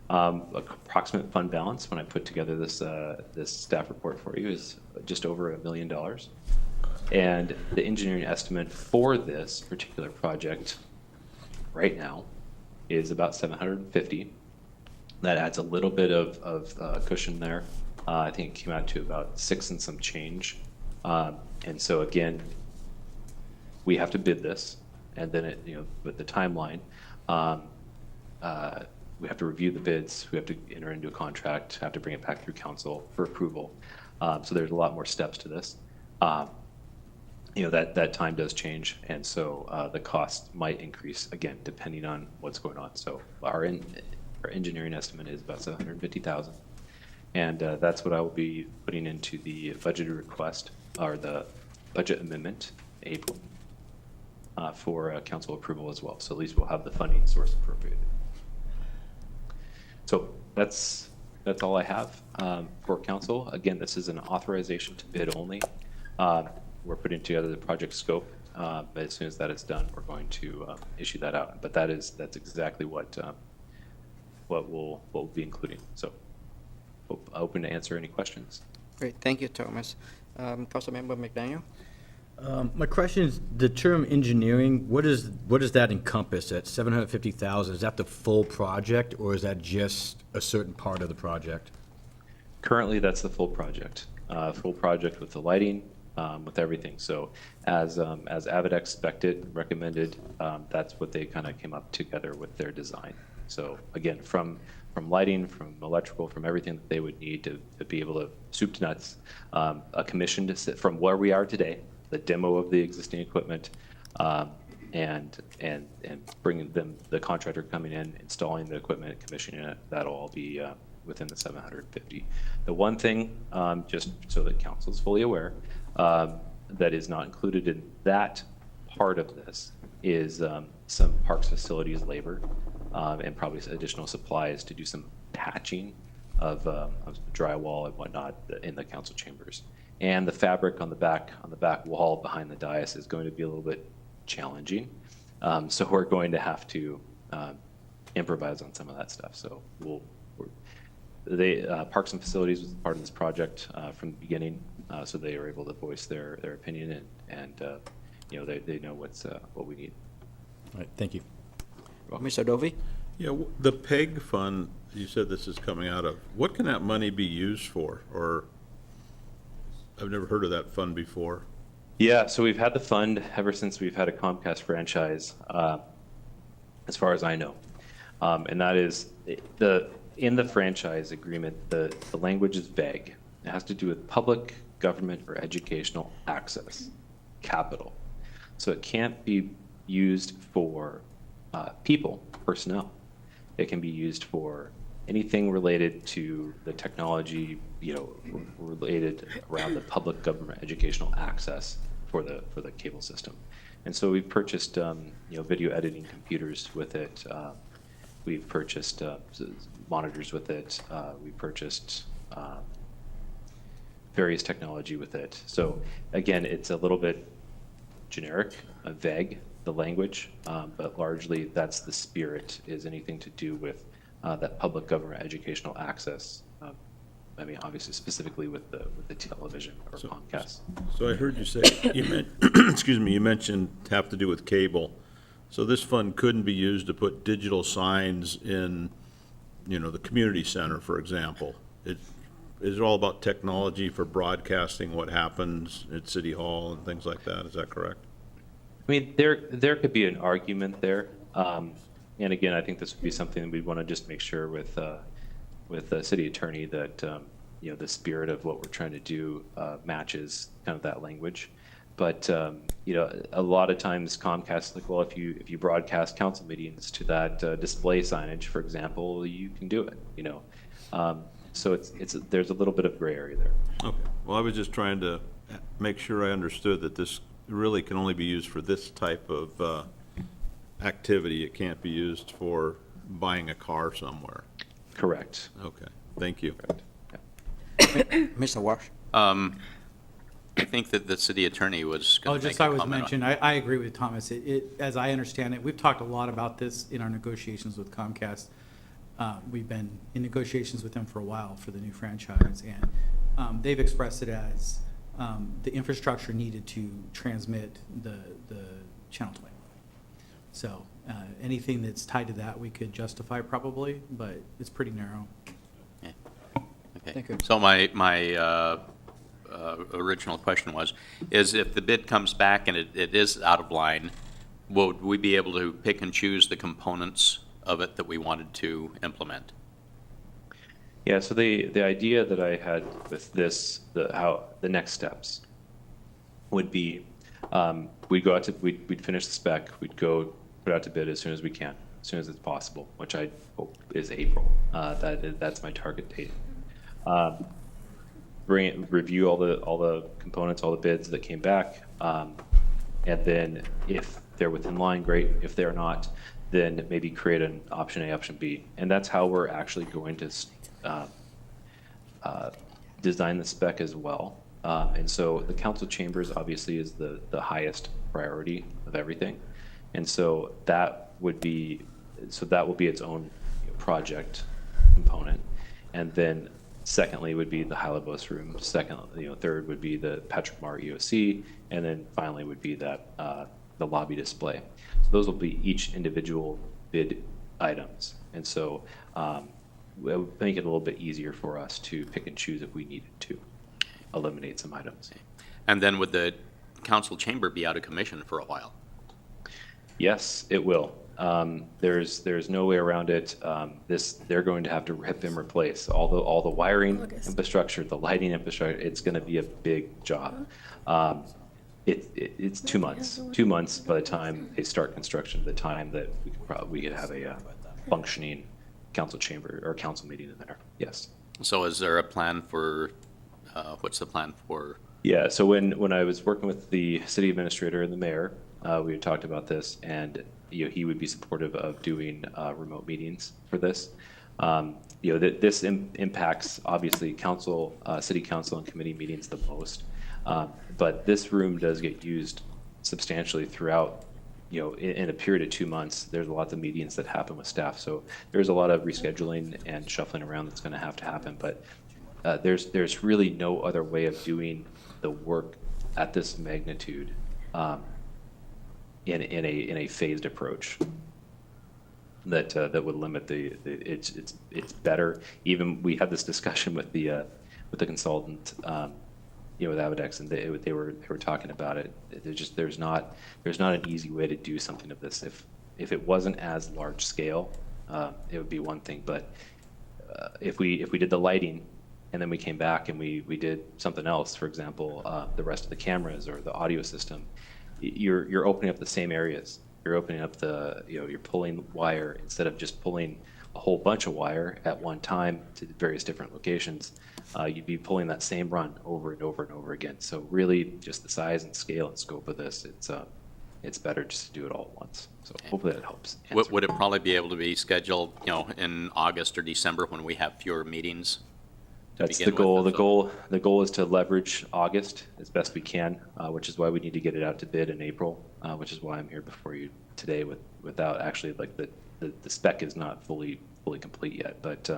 Approximate fund balance when I put together this staff report for you is just over $1 million. And the engineering estimate for this particular project right now is about $750. That adds a little bit of cushion there. I think it came out to about 6 and some change. And so again, we have to bid this, and then with the timeline, we have to review the bids, we have to enter into a contract, have to bring it back through council for approval. So there's a lot more steps to this. That time does change, and so the cost might increase again depending on what's going on. So our engineering estimate is about $750,000, and that's what I will be putting into the budget request, or the budget amendment in April, for council approval as well. So at least we'll have the funding source appropriated. So that's all I have for council. Again, this is an authorization to bid only. We're putting together the project scope, but as soon as that is done, we're going to issue that out. But that's exactly what we'll be including. So open to answer any questions. Great, thank you, Thomas. Councilmember McDaniel? My question is, the term engineering, what does that encompass? That $750,000, is that the full project, or is that just a certain part of the project? Currently, that's the full project with the lighting, with everything. So as Avidex expected, recommended, that's what they kind of came up together with their design. So again, from lighting, from electrical, from everything that they would need to be able to soup to nuts, a commission to sit from where we are today, the demo of the existing equipment, and bringing them, the contractor coming in, installing the equipment, commissioning it. That'll all be within the 750. The one thing, just so that council's fully aware, that is not included in that part of this is some parks facilities labor, and probably some additional supplies to do some patching of drywall and whatnot in the council chambers. And the fabric on the back wall behind the dais is going to be a little bit challenging. So we're going to have to improvise on some of that stuff. So Parks and Facilities was part of this project from the beginning, so they were able to voice their opinion, and they know what we need. All right, thank you. Mr. Dovey? Yeah, the PEG fund, you said this is coming out of, what can that money be used for? Or, I've never heard of that fund before. Yeah, so we've had the fund ever since we've had a Comcast franchise, as far as I know. And that is, in the franchise agreement, the language is vague. It has to do with public, government, or educational access, capital. So it can't be used for personnel. It can be used for anything related to the technology, related around the public government educational access for the cable system. And so we've purchased, video editing computers with it. We've purchased monitors with it. We purchased various technology with it. So again, it's a little bit generic, vague, the language, but largely that's the spirit, is anything to do with that public government educational access. Obviously specifically with the television or Comcast. So I heard you say, excuse me, you mentioned have to do with cable. So this fund couldn't be used to put digital signs in, the community center, for example. Is it all about technology for broadcasting what happens at City Hall and things like that? Is that correct? I mean, there could be an argument there. And again, I think this would be something that we'd want to just make sure with the city attorney that, the spirit of what we're trying to do matches kind of that language. But, a lot of times Comcast is like, well, if you broadcast council meetings to that display signage, for example, you can do it, So there's a little bit of gray area there. Okay. Well, I was just trying to make sure I understood that this really can only be used for this type of activity. It can't be used for buying a car somewhere. Correct. Okay, thank you. Mr. Walsh? I think that the city attorney was Oh, going to make just a I was comment on. mentioned, I agree with Thomas. As I understand it, we've talked a lot about this in our negotiations with Comcast. We've been in negotiations with them for a while for the new franchise, and they've expressed it as the infrastructure needed to transmit the channel 20. So anything that's tied to that, we could justify probably, but it's pretty narrow. Okay. Thank you. So my original question is if the bid comes back and it is out of line, would we be able to pick and choose the components of it that we wanted to implement? Yeah, so the idea that I had with this, the next steps would be, we'd finish the spec, we'd go put out to bid as soon as we can, as soon as it's possible, which I hope is April. That's my target date. Review all the components, all the bids that came back, and then if they're within line, great. If they're not, then maybe create an option A, option B, and that's how we're actually going to design the spec as well. And so the council chambers obviously is the highest priority of everything, and so that will be its own project component, and then secondly would be the Hylabos room. Third would be the Patrick Mar EOC, and then finally would be that the lobby display. So those will be each individual bid items, and so it would make it a little bit easier for us to pick and choose if we needed to eliminate some items. And then would the council chamber be out of commission for a while? Yes, it will. There's no way around it. They're going to have to rip and replace all the wiring infrastructure, the lighting infrastructure. It's going to be a big job. It's 2 months. 2 months by the time they start construction, the time that we could have a functioning council chamber or council meeting in there. Yes. So is there a plan for, what's the plan for? Yeah, so when I was working with the city administrator and the mayor, we had talked about this, and he would be supportive of doing remote meetings for this. This impacts obviously council, city council, and committee meetings the most. But this room does get used substantially throughout. In a period of 2 months, there's lots of meetings that happen with staff. So there's a lot of rescheduling and shuffling around that's going to have to happen. But there's really no other way of doing the work at this magnitude in a phased approach that would limit it's better. Even we had this discussion with the consultant, with Avadex, and they were talking about it. There's not an easy way to do something of this. If it wasn't as large scale, it would be one thing. But if we did the lighting, and then we came back and we did something else, for example, the rest of the cameras or the audio system, you're opening up the same areas. You're opening up you're pulling wire instead of just pulling a whole bunch of wire at one time to various different locations, you'd be pulling that same run over and over and over again. So really, just the size and scale and scope of this, it's better just to do it all at once. So hopefully that helps. answer. Would it probably be able to be scheduled, in August or December when we have fewer meetings? That's the begin goal. with, The goal is to leverage August as best we can, which is why we need to get it out to bid in April, which is why I'm here before you today without actually, like, the spec is not fully complete yet. But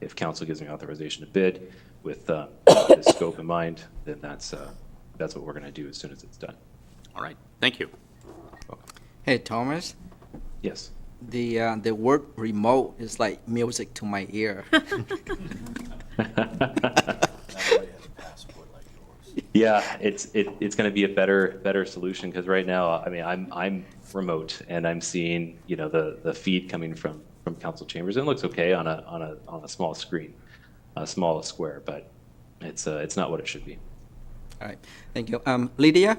if council gives me authorization to bid with the scope in mind, then that's what we're going to do as soon as it's done. All right, thank you. Hey, Thomas, Yes. the word remote is like music to my ear. Yeah, it's going to be a better solution, because right now, I mean, I'm remote and I'm seeing, the feed coming from council chambers. And it looks okay on a small screen, a small square, but it's not what it should be. All right, thank you. Lydia?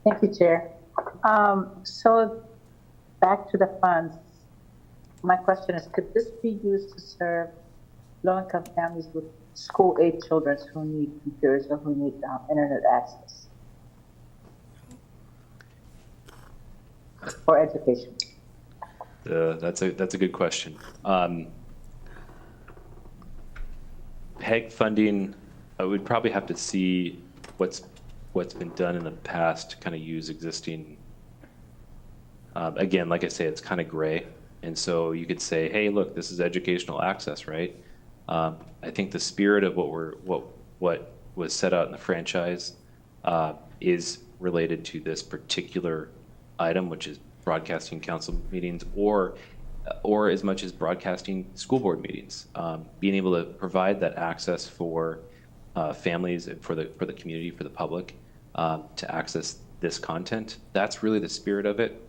Thank you, Chair. So back to the funds. My question is, could this be used to serve low-income families with school-age children who need computers or who need internet access for education? That's a good question. PEG funding, I would probably have to see what's been done in the past to kind of use existing. Again, like I say, it's kind of gray, and so you could say, hey, look, this is educational access, right? I think the spirit of what was set out in the franchise is related to this particular item, which is broadcasting council meetings, or as much as broadcasting school board meetings, being able to provide that access for families, for the community, for the public, to access this content. That's really the spirit of it.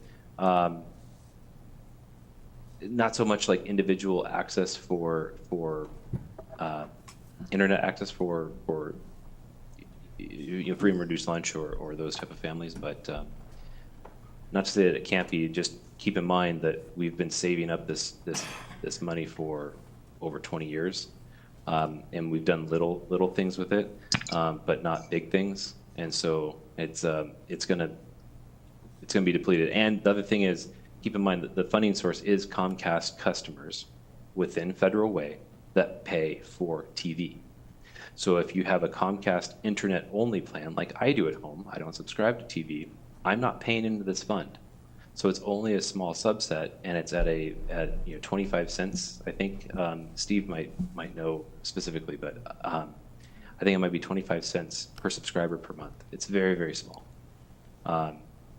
Not so much like individual access for internet access for free and reduced lunch or those type of families, but not to say that it can't be. Just keep in mind that we've been saving up this money for over 20 years, and we've done little things with it, but not big things, and so it's gonna be depleted. And the other thing is, keep in mind that the funding source is Comcast customers within Federal Way that pay for TV. So if you have a Comcast internet only plan like I do at home, I don't subscribe to TV, I'm not paying into this fund. So it's only a small subset, and it's at 25 cents, I think. Steve might know specifically, but I think it might be 25 cents per subscriber per month. It's very, very small.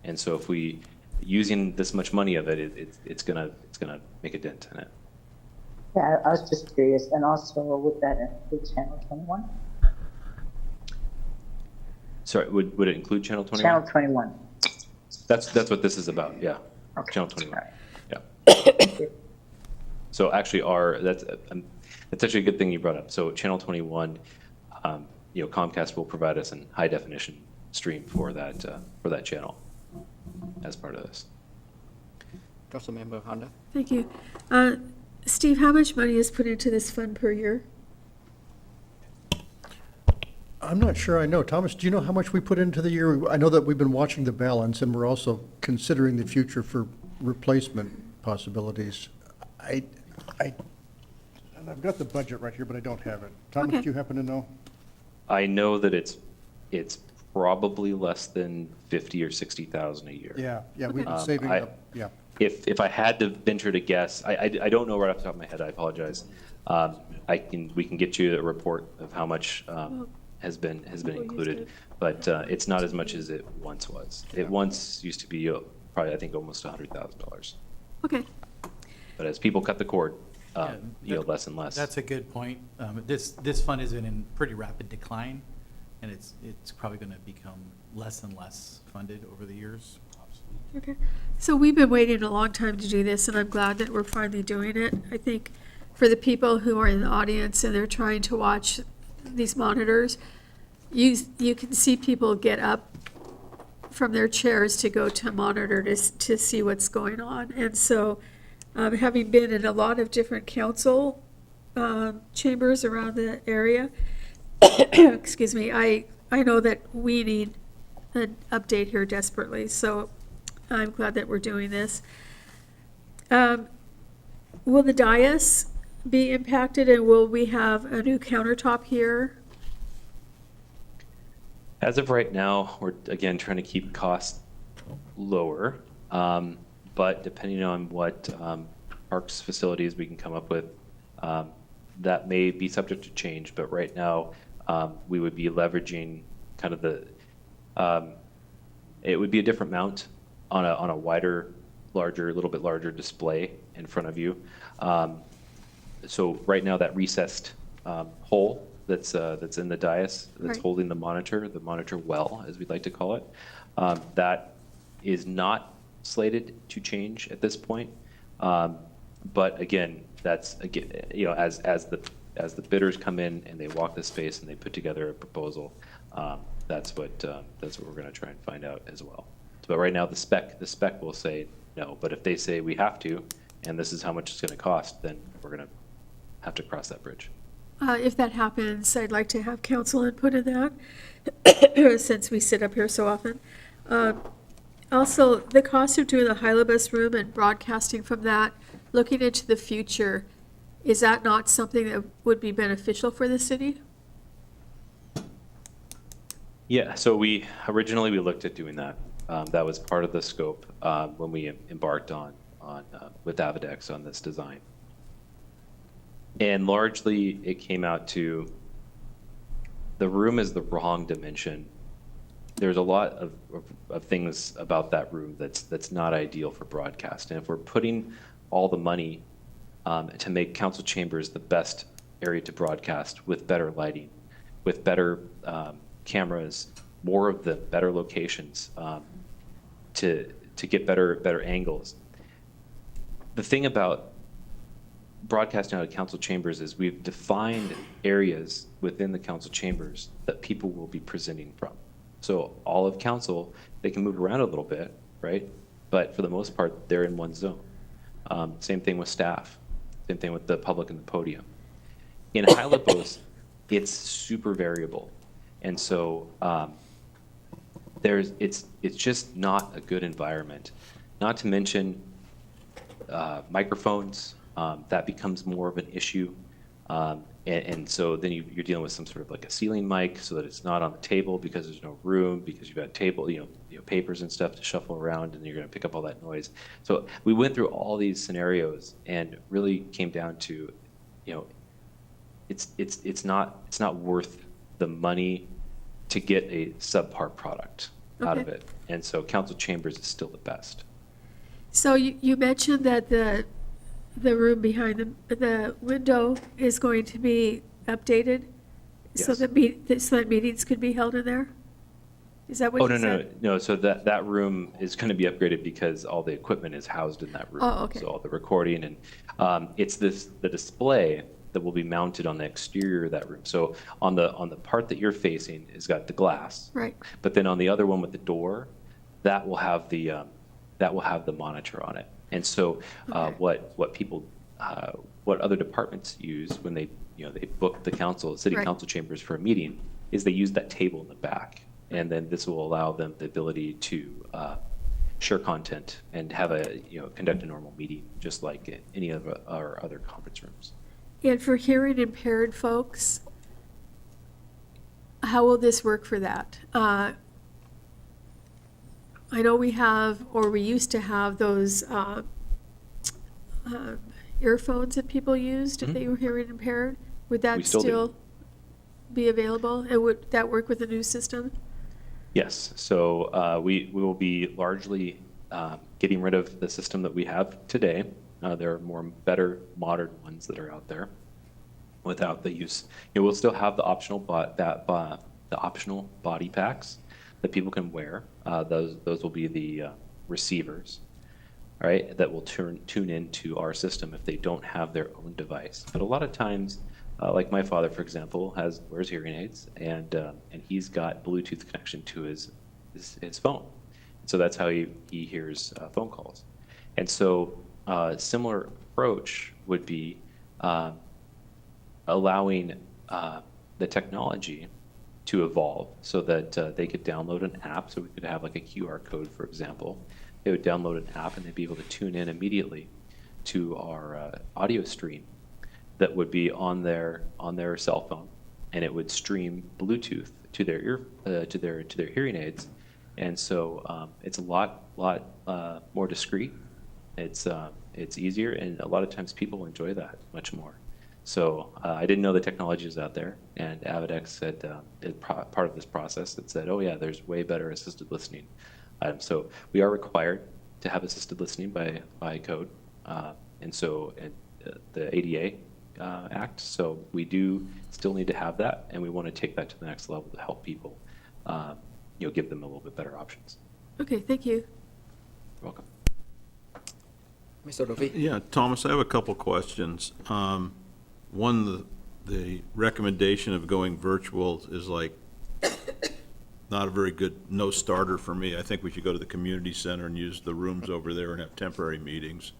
And so if we using this much money of it, it's gonna make a dent in it. Yeah, I was just curious. And also, would that include Channel 21? Sorry, would it include Channel 21? Channel 21. That's what this is about, yeah. Okay. Channel 21, All right. yeah. Thank you. So actually that's actually a good thing you brought up. So Channel 21, Comcast will provide us a high definition stream for that channel as part of this. Councilmember Honda? Thank you. Steve, how much money is put into this fund per year? I'm not sure I know. Thomas, do you know how much we put into the year? I know that we've been watching the balance, and we're also considering the future for replacement possibilities. And I've got the budget right here, but I don't have it. Thomas, Okay. do you happen to know? I know that it's probably less than 50 or 60,000 a year. Yeah, we've been saving up, yeah. If I had to venture to guess, I don't know right off the top of my head. I apologize. We can get you a report of how much has been included, but it's not as much as it once was. It once used to be probably, I think, almost $100,000. Okay. But as people cut the cord, Yeah, yield less and less. That's a good point. This fund has been in pretty rapid decline, and it's probably going to become less and less funded over the years. Okay. So we've been waiting a long time to do this, and I'm glad that we're finally doing it. I think for the people who are in the audience and they're trying to watch these monitors, you can see people get up from their chairs to go to monitor to see what's going on. And so, having been in a lot of different council chambers around the area, excuse me, I know that we need an update here desperately, so I'm glad that we're doing this. Will the dais be impacted, and will we have a new countertop here? As of right now, we're again trying to keep costs lower, but depending on what parks facilities we can come up with, that may be subject to change. But right now, we would be leveraging kind of it would be a different mount on a wider, larger, a little bit larger display in front of you. So right now, that recessed hole that's in the dais that's Right. holding the monitor well, as we'd like to call it, that is not slated to change at this point. But again, that's again, as the bidders come in and they walk the space and they put together a proposal, that's what we're going to try and find out as well. But right now, the spec will say no. But if they say we have to, and this is how much it's going to cost, then we're going to have to cross that bridge. If that happens, I'd like to have council input in that, since we sit up here so often. Also, the cost of doing the Hylobus room and broadcasting from that, looking into the future, is that not something that would be beneficial for the city? Yeah, so we originally looked at doing that. That was part of the scope when we embarked on with Avadex on this design. And largely, it came out to the room is the wrong dimension. There's a lot of things about that room that's not ideal for broadcast. And if we're putting all the money to make council chambers the best area to broadcast with better lighting, with better cameras, more of the better locations to get better angles. The thing about broadcasting out of council chambers is we've defined areas within the council chambers that people will be presenting from. So all of council, they can move around a little bit, right? But for the most part, they're in one zone. Same thing with staff. Same thing with the public and the podium. In Hylobos, it's super variable. And so it's just not a good environment. Not to mention microphones, that becomes more of an issue. And so then you're dealing with some sort of like a ceiling mic so that it's not on the table because there's no room, because you've got table, papers and stuff to shuffle around, and you're going to pick up all that noise. So we went through all these scenarios and really came down to, it's not worth the money to get a subpar product out of Okay. it. And so council chambers is still the best. So you mentioned that the room behind the window is going to be updated? So Yes. so that meetings could be held in there? Is that what Oh, you no, said? no. So that room is going to be upgraded because all the equipment is housed in that room. Oh, okay. So all the recording and it's the display that will be mounted on the exterior of that room. So on the part that you're facing is got the glass. Right. But then on the other one with the door, that will have the monitor on it. And so Okay. what other departments use when they book the city Right. council chambers for a meeting is they use that table in the back. And then this will allow them the ability to share content and have conduct a normal meeting just like any of our other conference rooms. And for hearing impaired folks, how will this work for that? I know we have, or we used to have those earphones that people used if they were hearing impaired. Would that We still do. still be available? And would that work with the new system? Yes, so we will be largely getting rid of the system that we have today. There are better modern ones that are out there without the use. We'll still have the optional optional body packs that people can wear. Those will be the receivers, all right, that will tune into our system if they don't have their own device. But a lot of times, like my father, for example, wears hearing aids, and he's got Bluetooth connection to his phone, So that's how he hears phone calls. And so similar approach would be allowing the technology to evolve so that they could download an app. So we could have like a QR code, for example. They would download an app and they'd be able to tune in immediately to our audio stream that would be on their cell phone, and it would stream Bluetooth to their to their hearing aids. And so it's a lot more discreet. It's easier, and a lot of times people enjoy that much more. So I didn't know the technology was out there, and Avidex said part of this process that said, oh yeah, there's way better assisted listening. So we are required to have assisted listening by code, and so the ADA Act. So we do still need to have that, and we want to take that to the next level to help people, give them a little bit better options. Okay, thank you. You're welcome. Mr. Duffy? Yeah, Thomas, I have a couple questions. One, the recommendation of going virtual is like not a very good no starter for me. I think we should go to the community center and use the rooms over there and have temporary meetings.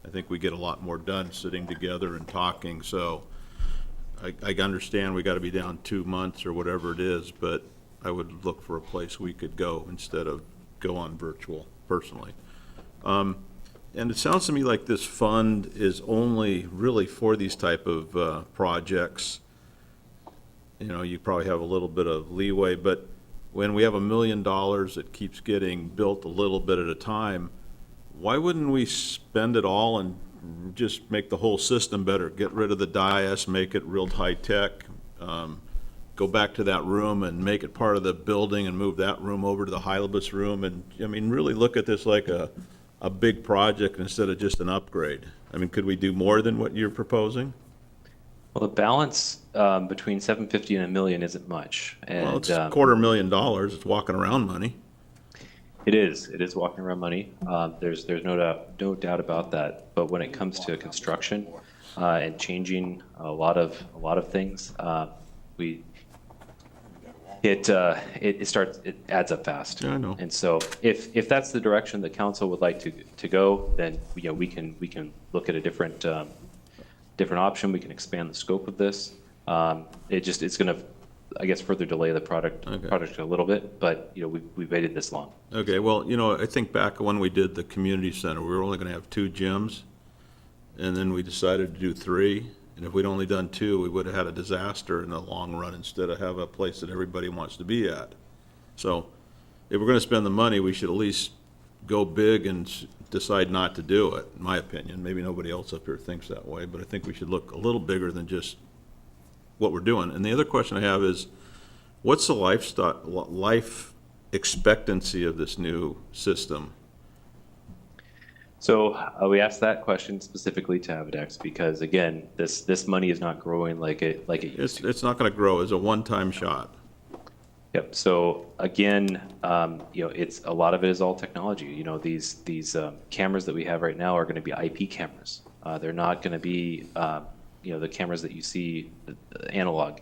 I think we get a lot more done sitting together and talking. So I understand we got to be down 2 months or whatever it is, but I would look for a place we could go instead of go on virtual personally. And it sounds to me like this fund is only really for these type of projects. You know, you probably have a little bit of leeway, but when we have $1 million that keeps getting built a little bit at a time, why wouldn't we spend it all and just make the whole system better? Get rid of the dais, make it real high-tech, go back to that room and make it part of the building and move that room over to the Hylibus room, and, I mean, really look at this like a big project instead of just an upgrade. I mean, could we do more than what you're proposing? Well, the balance between 750 and $1 million isn't much. And, Well, it's $250,000, it's walking around money. It is walking around money. There's no doubt about that. But when it comes to construction and changing a lot of things, it adds up fast. Yeah, I know. And so if that's the direction the council would like to go, then we can look at a different option. We can expand the scope of this. It's going to, I guess, further delay the project a little bit, but we've waited this long. Okay, well, I think back when we did the community center, we were only gonna have 2 gyms, and then we decided to do 3, and if we'd only done 2, we would have had a disaster in the long run instead of have a place that everybody wants to be at. So, if we're gonna spend the money, we should at least go big and decide not to do it, in my opinion. Maybe nobody else up here thinks that way, but I think we should look a little bigger than just what we're doing. And the other question I have is, what's the life expectancy of this new system? So we asked that question specifically to Avidex because, again, this money is not growing like it used to. It's not going to grow. It's a one-time shot. Yep. So again, it's a lot of it is all technology. These cameras that we have right now are going to be IP cameras. They're not going to be the cameras that you see analog.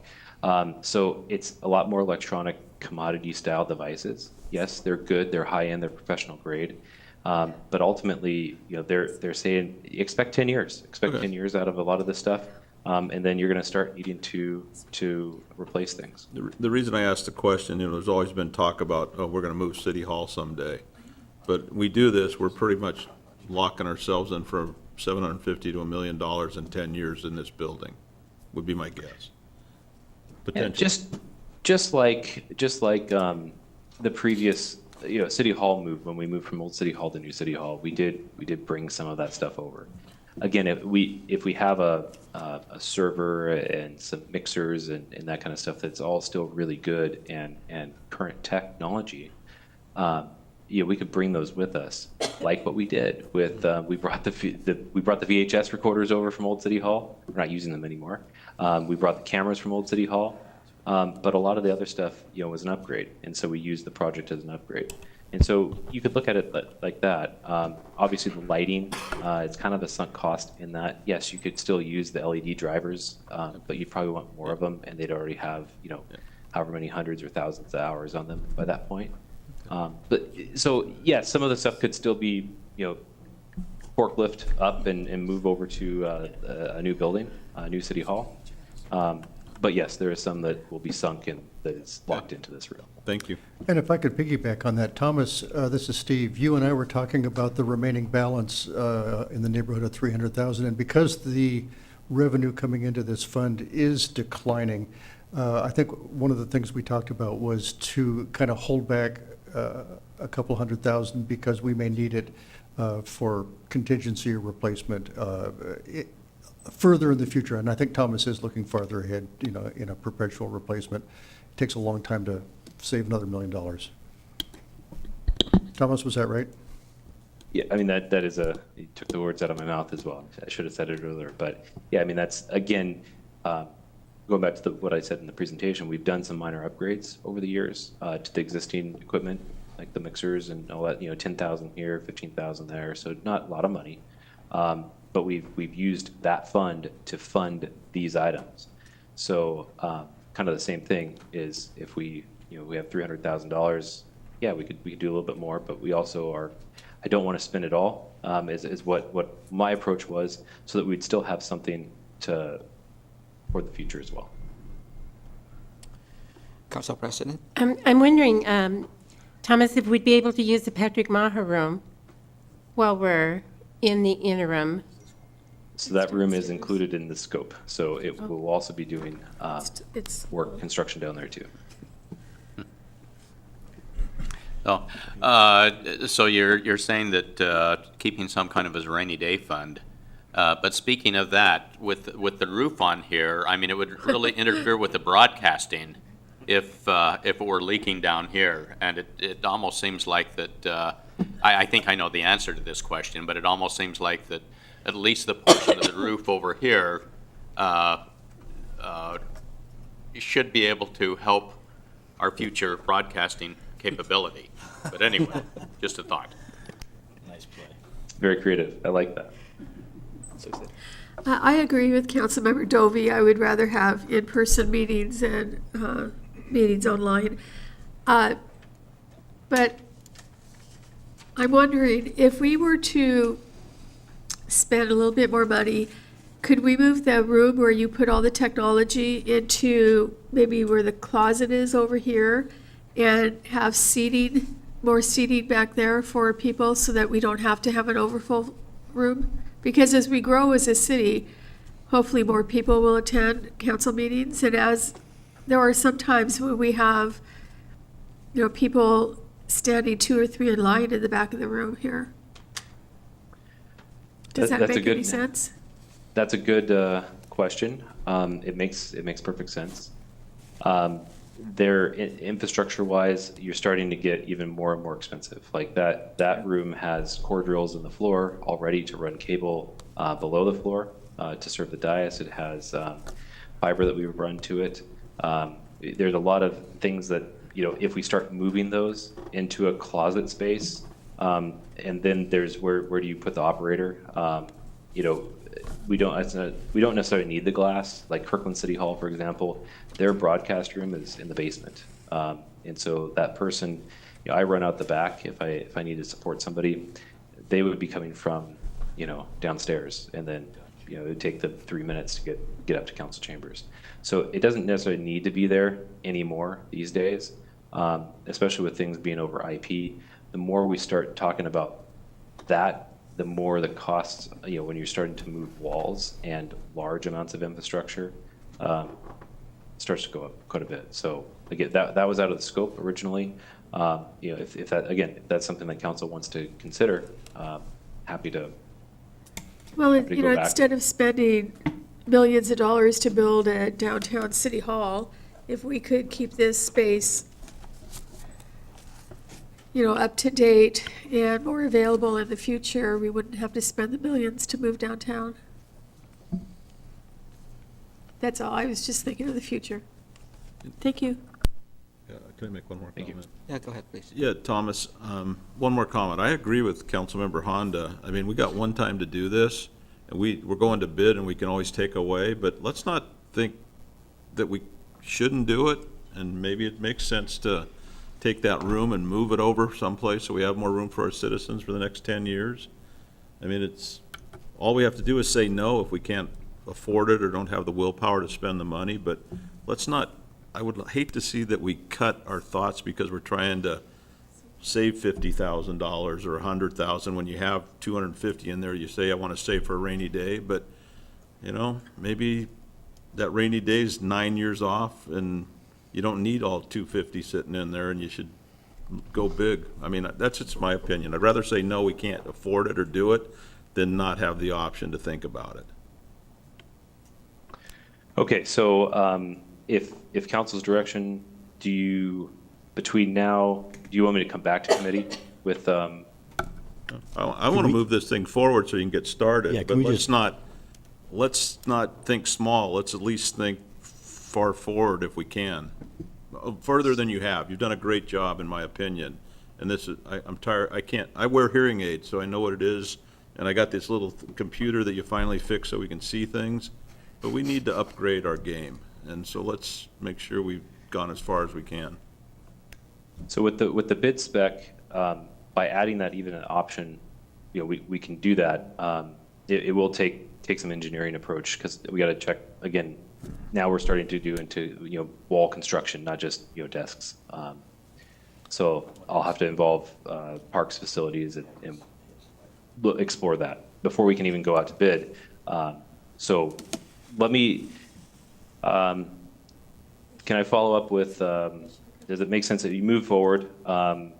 So it's a lot more electronic commodity style devices. Yes, they're good, they're high end, they're professional grade. But ultimately, they're saying expect 10 years. Expect Okay. 10 years out of a lot of this stuff. And then you're going to start needing to replace things. The reason I asked the question, there's always been talk about, oh, we're going to move City Hall someday. But we do this, we're pretty much locking ourselves in for $750 to $1 million in 10 years in this building, would be my guess. And Potentially. just like the previous City Hall move, when we moved from old City Hall to new City Hall, we did bring some of that stuff over. Again, if we have a server and some mixers and that kind of stuff, that's all still really good and current technology. We could bring those with us, like what we did with we brought the VHS recorders over from Old City Hall. We're not using them anymore. We brought the cameras from Old City Hall, but a lot of the other stuff, was an upgrade, and so we used the project as an upgrade. And so you could look at it like that. Obviously, the lighting, it's kind of a sunk cost in that. Yes, you could still use the LED drivers, but you'd probably want more of them, and they'd already have however many hundreds or thousands of hours on them by that point. So yeah, some of the stuff could still be, forklift up and move over to a new building, a new city hall. But yes, there is some that will be sunk and that is locked into this room. Thank you. And if I could piggyback on that, Thomas, this is Steve. You and I were talking about the remaining balance in the neighborhood of 300,000. And because the revenue coming into this fund is declining, I think one of the things we talked about was to kind of hold back a couple $100,000 because we may need it for contingency or replacement further in the future. And I think Thomas is looking farther ahead, in a perpetual replacement. It takes a long time to save another $1 million. Thomas, was that right? Yeah, I mean, that is you took the words out of my mouth as well. I should have said it earlier, but yeah, I mean, that's, again, going back to what I said in the presentation, we've done some minor upgrades over the years to the existing equipment, like the mixers and all that, 10,000 here, 15,000 there, so not a lot of money. But we've used that fund to fund these items. So kind of the same thing is if we have $300,000, yeah, we could do a little bit more, but we also are, I don't want to spend it all, is what my approach was, so that we'd still have something for the future as well. Council President? I'm wondering, Thomas, if we'd be able to use the Patrick Maher room while we're in the interim. So that room is included in the scope. So it will also be doing It's work, construction down there too. Oh, so you're saying that keeping some kind of a rainy day fund. But speaking of that, with the roof on here, I mean, it would really interfere with the broadcasting if it were leaking down here. And it almost seems like that, I think I know the answer to this question, but it almost seems like that at least the portion of the roof over here should be able to help our future broadcasting capability. But anyway, just a thought. Nice play. Very creative. I like that. I agree with Councilmember Dovey. I would rather have in-person meetings than meetings online. But I'm wondering, if we were to spend a little bit more money, could we move the room where you put all the technology into maybe where the closet is over here and have seating, more seating back there for people so that we don't have to have an overfull room? Because as we grow as a city, hopefully more people will attend council meetings. And as there are some times when we have, people standing 2 or 3 in line in the back of the room here. Does that make any sense? That's a good question. It makes perfect sense. Infrastructure-wise, you're starting to get even more and more expensive. Like that room has core drills in the floor already to run cable below the floor to serve the dais. It has fiber that we run to it. There's a lot of things that, if we start moving those into a closet space, and then there's where do you put the operator? We don't necessarily need the glass. Like Kirkland City Hall, for example, their broadcast room is in the basement, and so that person, I run out the back if I need to support somebody. They would be coming from, downstairs, and then it would take them 3 minutes to get up to council chambers. So it doesn't necessarily need to be there anymore these days, especially with things being over IP. The more we start talking about that, the more the costs, when you're starting to move walls and large amounts of infrastructure, starts to go up quite a bit. So again, that was out of the scope originally. If that, again, if that's something that council wants to consider, happy to. Well, happy to go back. instead of spending millions of dollars to build a downtown city hall, if we could keep this space up to date and more available in the future, we wouldn't have to spend the millions to move downtown. That's all. I was just thinking of the future. Thank you. Yeah, can I make one more Thank you. comment? Yeah, go ahead, please. Yeah, Thomas, one more comment. I agree with Councilmember Honda. I mean, we got one time to do this, and we're going to bid, and we can always take away, but let's not think that we shouldn't do it, and maybe it makes sense to take that room and move it over someplace so we have more room for our citizens for the next 10 years? I mean, all we have to do is say no if we can't afford it or don't have the willpower to spend the money, but let's not, I would hate to see that we cut our thoughts because we're trying to save $50,000 or $100,000 when you have 250 in there. You say, I want to save for a rainy day, but, maybe that rainy day is 9 years off and you don't need all 250 sitting in there and you should go big. I mean, that's just my opinion. I'd rather say, no, we can't afford it or do it than not have the option to think about it. Okay, so if council's direction, between now, do you want me to come back to committee with, I want to move this thing forward so you can get started, Yeah, but can we let's not think small. Let's at least think far forward if we can, further than you have. You've done a great job, in my opinion. And this is, I'm tired, I wear hearing aids, so I know what it is. And I got this little computer that you finally fix so we can see things. But we need to upgrade our game. And so let's make sure we've gone as far as we can. so with the bid spec, by adding that even an option, we can do that. It will take some engineering approach because we got to check, again, now we're starting to do into, wall construction, not just, desks. So I'll have to involve parks facilities and explore that before we can even go out to bid. So let me, can I follow up with, does it make sense that you move forward? I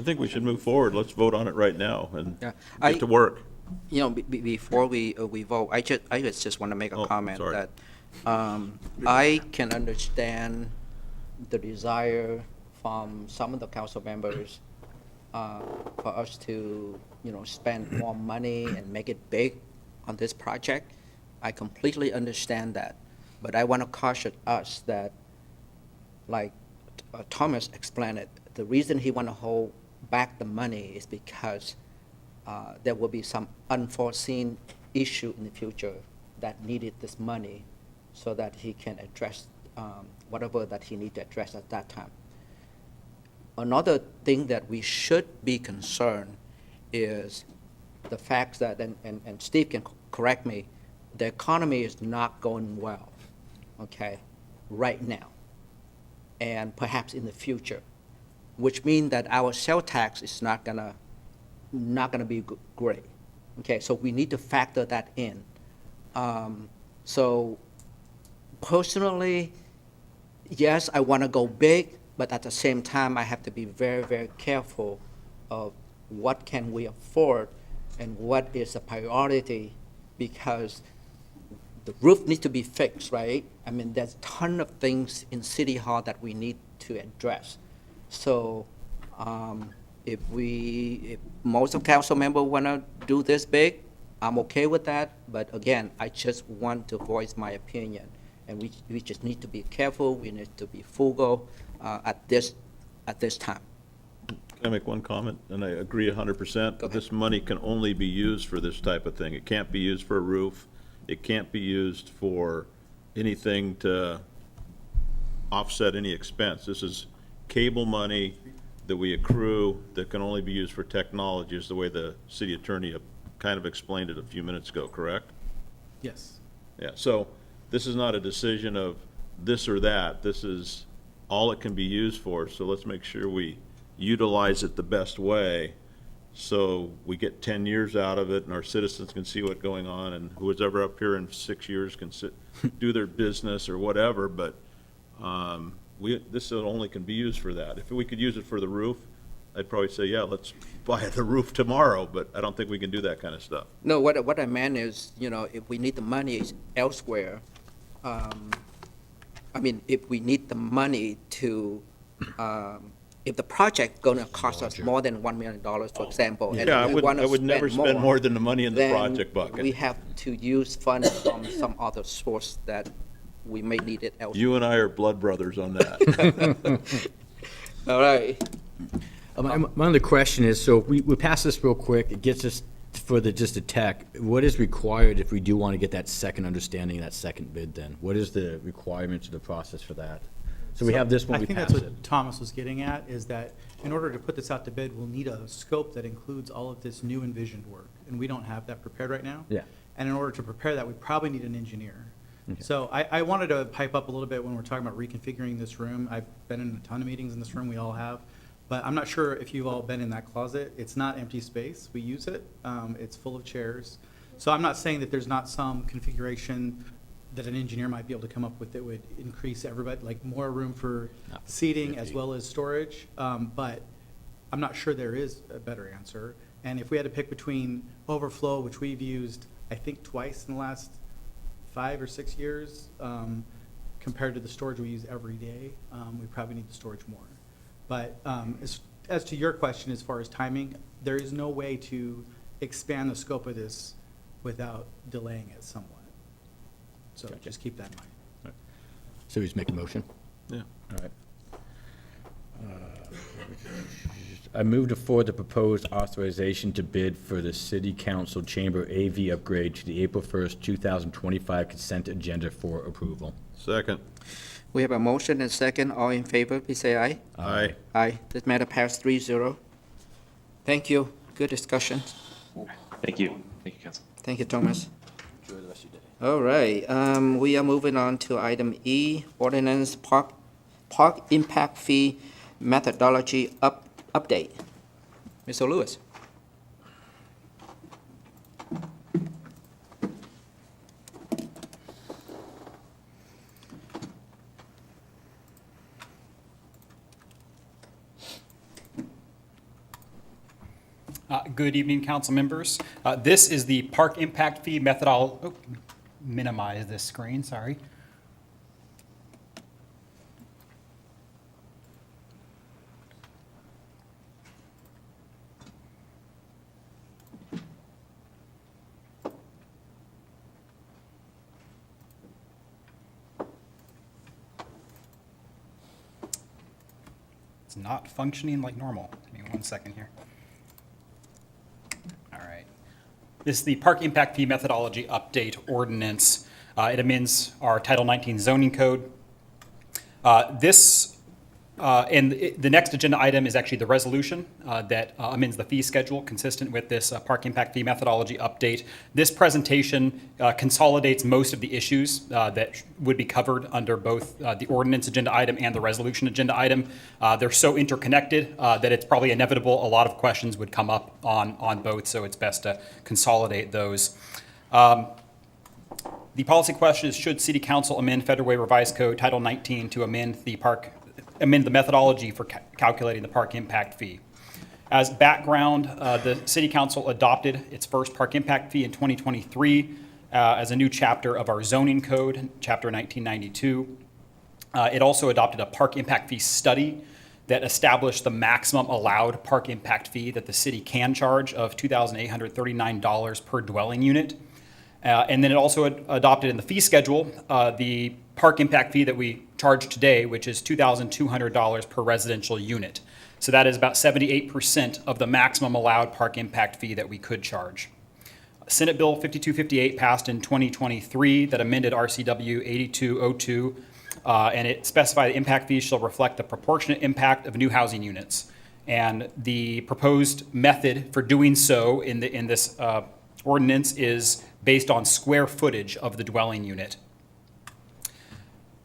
think we should move forward. Let's vote on it right now and Yeah, get to work. Before we vote, I just want to make a Oh, comment sorry. that I can understand the desire from some of the council members for us to, spend more money and make it big on this project. I completely understand that, but I want to caution us that, like Thomas explained it, the reason he want to hold back the money is because there will be some unforeseen issue in the future that needed this money so that he can address whatever that he need to address at that time. Another thing that we should be concerned is the fact that, and Steve can correct me, the economy is not going well, okay, right now, and perhaps in the future, which means that our sales tax is not gonna be great. Okay, so we need to factor that in. So personally, yes, I want to go big, but at the same time, I have to be very, very careful of what can we afford and what is a priority, because the roof needs to be fixed, right? I mean, there's a ton of things in City Hall that we need to address. So if most of council members want to do this big, I'm okay with that. But again, I just want to voice my opinion. And we just need to be careful. We need to be frugal at this time. Can I make one comment? And I agree 100%. ahead. This money can only be used for this type of thing. It can't be used for a roof. It can't be used for anything to offset any expense. This is cable money that we accrue that can only be used for technology, is the way the city attorney kind of explained it a few minutes ago, correct? Yes. Yeah, so this is not a decision of this or that. This is all it can be used for, so let's make sure we utilize it the best way so we get 10 years out of it and our citizens can see what's going on, and who's ever up here in 6 years can do their business or whatever, but this only can be used for that. If we could use it for the roof, I'd probably say, yeah, let's buy the roof tomorrow, but I don't think we can do that kind of stuff. No, what I meant is, if we need the money elsewhere, if we need the money to, if the project gonna cost us more than $1 million, for example, and Yeah, we wanna I would never spend more than the money in the then project bucket. we have to use funds from some other source that we may need it elsewhere. You and I are blood brothers on that. All right. My other question is, so if we pass this real quick, it gets us for just the tech. What is required if we do want to get that second understanding, that second bid then? What is the requirements of the process for that? So we have this one, I we think pass that's it. what Thomas was getting at, is that in order to put this out to bid, we'll need a scope that includes all of this new envisioned work, and we don't have that prepared right now. Yeah. And in order to prepare that, we probably need an engineer. Okay. So I wanted to pipe up a little bit when we're talking about reconfiguring this room. I've been in a ton of meetings in this room, we all have, but I'm not sure if you've all been in that closet. It's not empty space, we use it, it's full of chairs. So I'm not saying that there's not some configuration that an engineer might be able to come up with that would increase everybody, like more room for seating as well as storage, but I'm not sure there is a better answer. And if we had to pick between overflow, which we've used, I think twice in the last 5 or 6 years, compared to the storage we use every day, we probably need the storage more. But as to your question, as far as timing, there is no way to expand the scope of this without delaying it somewhat. So just keep that in mind. So we just make a motion? Yeah. All right. I move to forward the proposed authorization to bid for the City Council Chamber AV upgrade to the April 1st, 2025 consent agenda for approval. Second. We have a motion and second. All in favor, please say aye. Aye. Aye. This matter passed 3-0. Thank you. Good discussion. Thank you. Thank you, Council. Thank you, Thomas. Enjoy the rest of your day. All right, we are moving on to item E, ordinance park impact fee methodology update. Mr. Lewis. Good evening, council members. This is the park impact fee methodology. Minimize this screen, sorry. It's not functioning like normal. Give me 1 second here. All right. This is the Park Impact Fee Methodology Update Ordinance. It amends our Title 19 zoning code. The next agenda item is actually the resolution that amends the fee schedule consistent with this Park Impact Fee Methodology Update. This presentation consolidates most of the issues that would be covered under both the ordinance agenda item and the resolution agenda item. They're so interconnected that it's probably inevitable a lot of questions would come up on both, so it's best to consolidate those. The policy question is, should City Council amend Federal Way Revised Code Title 19 to amend the methodology for calculating the park impact fee? As background, the City Council adopted its first park impact fee in 2023 as a new chapter of our zoning code, Chapter 1992. It also adopted a park impact fee study that established the maximum allowed park impact fee that the city can charge of $2,839 per dwelling unit. And then it also adopted in the fee schedule the park impact fee that we charge today, which is $2,200 per residential unit. So that is about 78% of the maximum allowed park impact fee that we could charge. Senate Bill 5258 passed in 2023 that amended RCW 8202, and it specified the impact fees shall reflect the proportionate impact of new housing units. And the proposed method for doing so in this ordinance is based on square footage of the dwelling unit.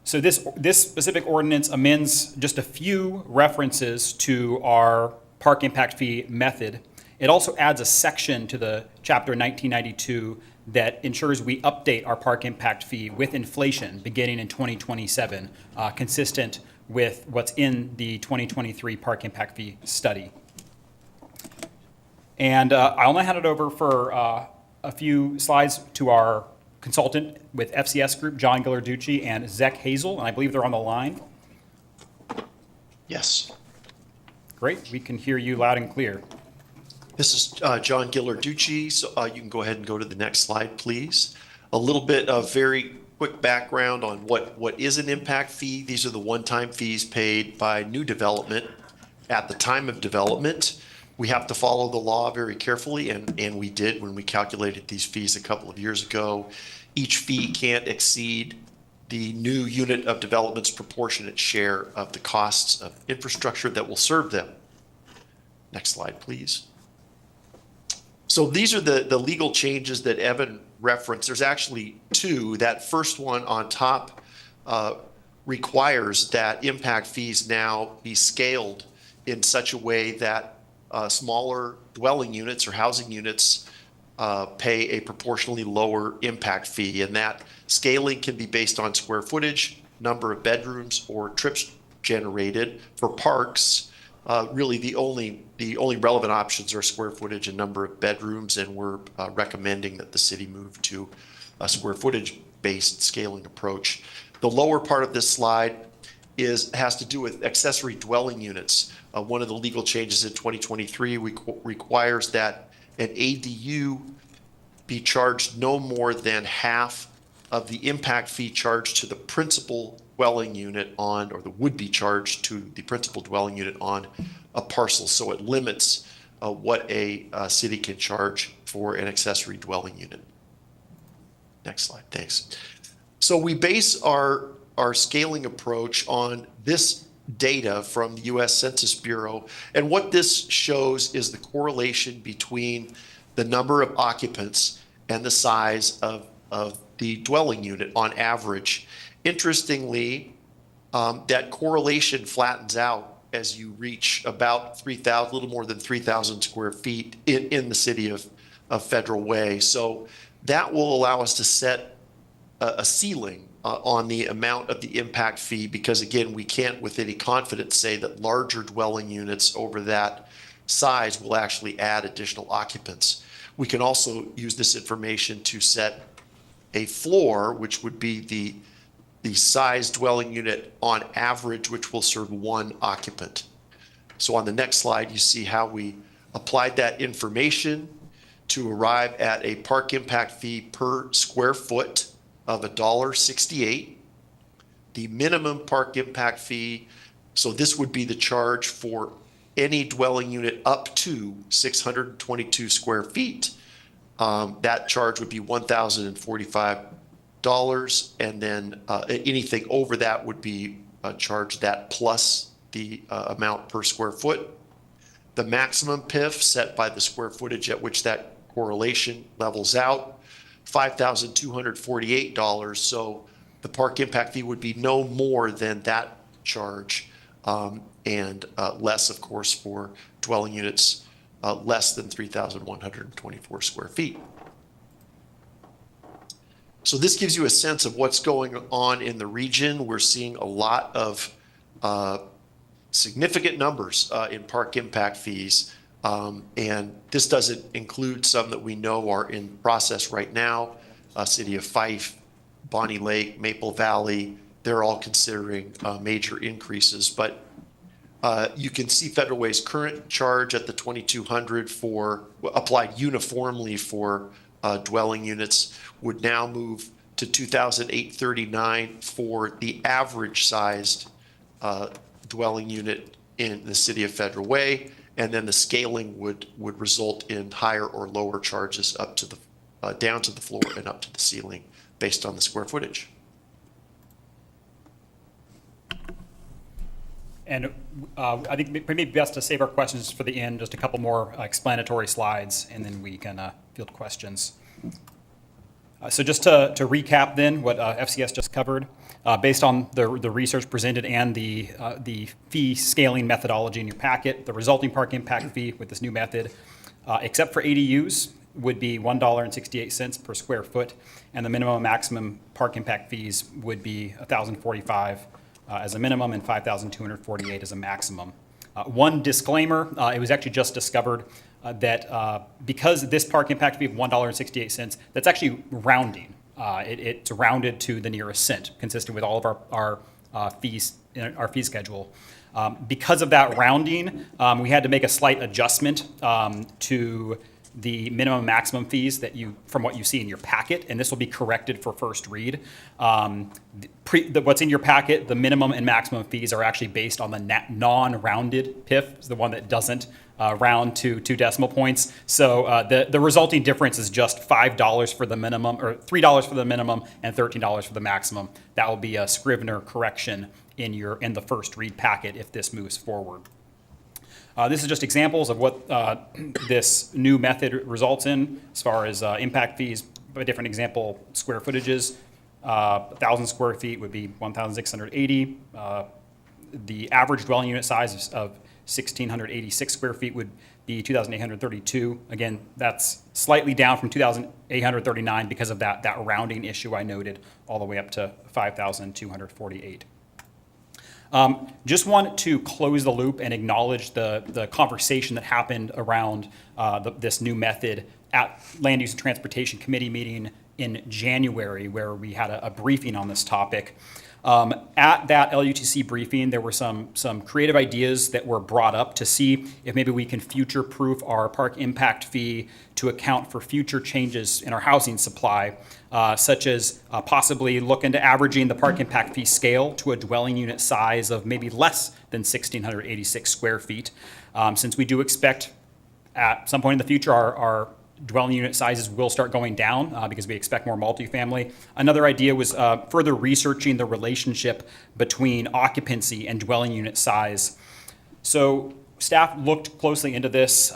So this specific ordinance amends just a few references to our park impact fee method. It also adds a section to the Chapter 1992 that ensures we update our park impact fee with inflation beginning in 2027, consistent with what's in the 2023 park impact fee study. And I'll now hand it over for a few slides to our consultant with FCS Group, John Ghilarducci, and Zach Hazel, and I believe they're on the line. Yes. Great, we can hear you loud and clear. This is John Ghilarducci, so you can go ahead and go to the next slide, please. A little bit of very quick background on what is an impact fee. These are the one-time fees paid by new development at the time of development. We have to follow the law very carefully, and we did when we calculated these fees a couple of years ago. Each fee can't exceed the new unit of development's proportionate share of the costs of infrastructure that will serve them. Next slide, please. So these are the legal changes that Evan referenced. There's actually two. That first one on top requires that impact fees now be scaled in such a way that smaller dwelling units or housing units pay a proportionally lower impact fee. And that scaling can be based on square footage, number of bedrooms, or trips generated. For parks, really the only relevant options are square footage and number of bedrooms, and we're recommending that the city move to a square footage based scaling approach. The lower part of this slide has to do with accessory dwelling units. One of the legal changes in 2023 requires that an ADU be charged no more than half of the impact fee charged to the principal dwelling unit on, or the would be charged to the principal dwelling unit on a parcel. So it limits what a city can charge for an accessory dwelling unit. Next slide, thanks. So we base our scaling approach on this data from the US Census Bureau. And what this shows is the correlation between the number of occupants and the size of the dwelling unit on average. Interestingly, that correlation flattens out as you reach about 3,000, a little more than 3,000 square feet in the city of Federal Way. So that will allow us to set a ceiling on the amount of the impact fee, because again, we can't with any confidence say that larger dwelling units over that size will actually add additional occupants. We can also use this information to set a floor, which would be the size dwelling unit on average, which will serve one occupant. So on the next slide, you see how we applied that information to arrive at a park impact fee per square foot of $1.68. The minimum park impact fee, so this would be the charge for any dwelling unit up to 622 square feet. That charge would be $1,045, and then anything over that would be charged that plus the amount per square foot. The maximum PIF set by the square footage at which that correlation levels out, $5,248. So the park impact fee would be no more than that charge, and less, of course, for dwelling units less than 3,124 square feet. So this gives you a sense of what's going on in the region. We're seeing a lot of significant numbers in park impact fees. And this doesn't include some that we know are in process right now. City of Fife, Bonnie Lake, Maple Valley, they're all considering major increases. But you can see Federal Way's current charge at the $2,200 for applied uniformly for dwelling units would now move to $2,839 for the average sized dwelling unit in the city of Federal Way. And then the scaling would result in higher or lower charges up to the down to the floor and up to the ceiling based on the square footage. And I think it may be best to save our questions for the end, just a couple more explanatory slides, and then we can field questions. So just to recap then what FCS just covered, based on the research presented and the fee scaling methodology in your packet, the resulting park impact fee with this new method, except for ADUs, would be $1.68 per square foot, and the minimum and maximum park impact fees would be $1,045 as a minimum and $5,248 as a maximum. One disclaimer, it was actually just discovered that because this park impact fee of $1.68, that's actually rounding. It's rounded to the nearest cent, consistent with all of our fees, our fee schedule. Because of that rounding, we had to make a slight adjustment to the minimum and maximum fees from what you see in your packet, and this will be corrected for first read. What's in your packet, the minimum and maximum fees are actually based on the non-rounded PIF, the one that doesn't round to 2 decimal points. So the resulting difference is just $5 for the minimum, or $3 for the minimum and $13 for the maximum. That will be a Scrivener correction in the first read packet if this moves forward. This is just examples of what this new method results in as far as impact fees. A different example, square footages. 1,000 square feet would be 1,680. The average dwelling unit size of 1,686 square feet would be 2,832. Again, that's slightly down from 2,839 because of that rounding issue I noted, all the way up to 5,248. Just want to close the loop and acknowledge the conversation that happened around this new method at Land Use and Transportation Committee meeting in January, where we had a briefing on this topic. At that LUTC briefing, there were some creative ideas that were brought up to see if maybe we can future-proof our park impact fee to account for future changes in our housing supply, such as possibly look into averaging the park impact fee scale to a dwelling unit size of maybe less than 1,686 square feet, since we do expect at some point in the future our dwelling unit sizes will start going down because we expect more multifamily. Another idea was further researching the relationship between occupancy and dwelling unit size. So staff looked closely into this.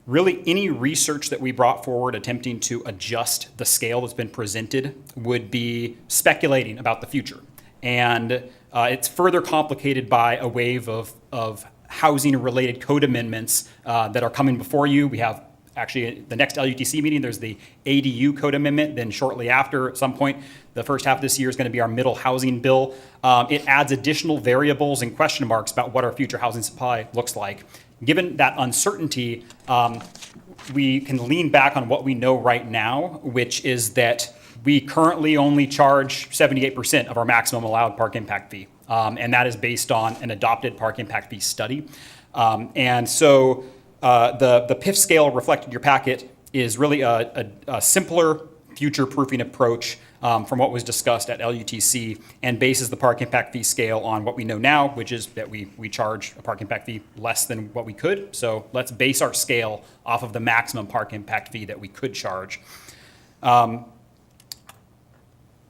Really, any research that we brought forward attempting to adjust the scale that's been presented would be speculating about the future. And it's further complicated by a wave of housing-related code amendments that are coming before you. We have actually, the next LUTC meeting, there's the ADU code amendment. Then shortly after, at some point, the first half of this year is going to be our middle housing bill. It adds additional variables and question marks about what our future housing supply looks like. Given that uncertainty, we can lean back on what we know right now, which is that we currently only charge 78% of our maximum allowed park impact fee. And that is based on an adopted park impact fee study. And so the PIF scale reflected in your packet is really a simpler future-proofing approach from what was discussed at LUTC and bases the park impact fee scale on what we know now, which is that we charge a park impact fee less than what we could. So let's base our scale off of the maximum park impact fee that we could charge.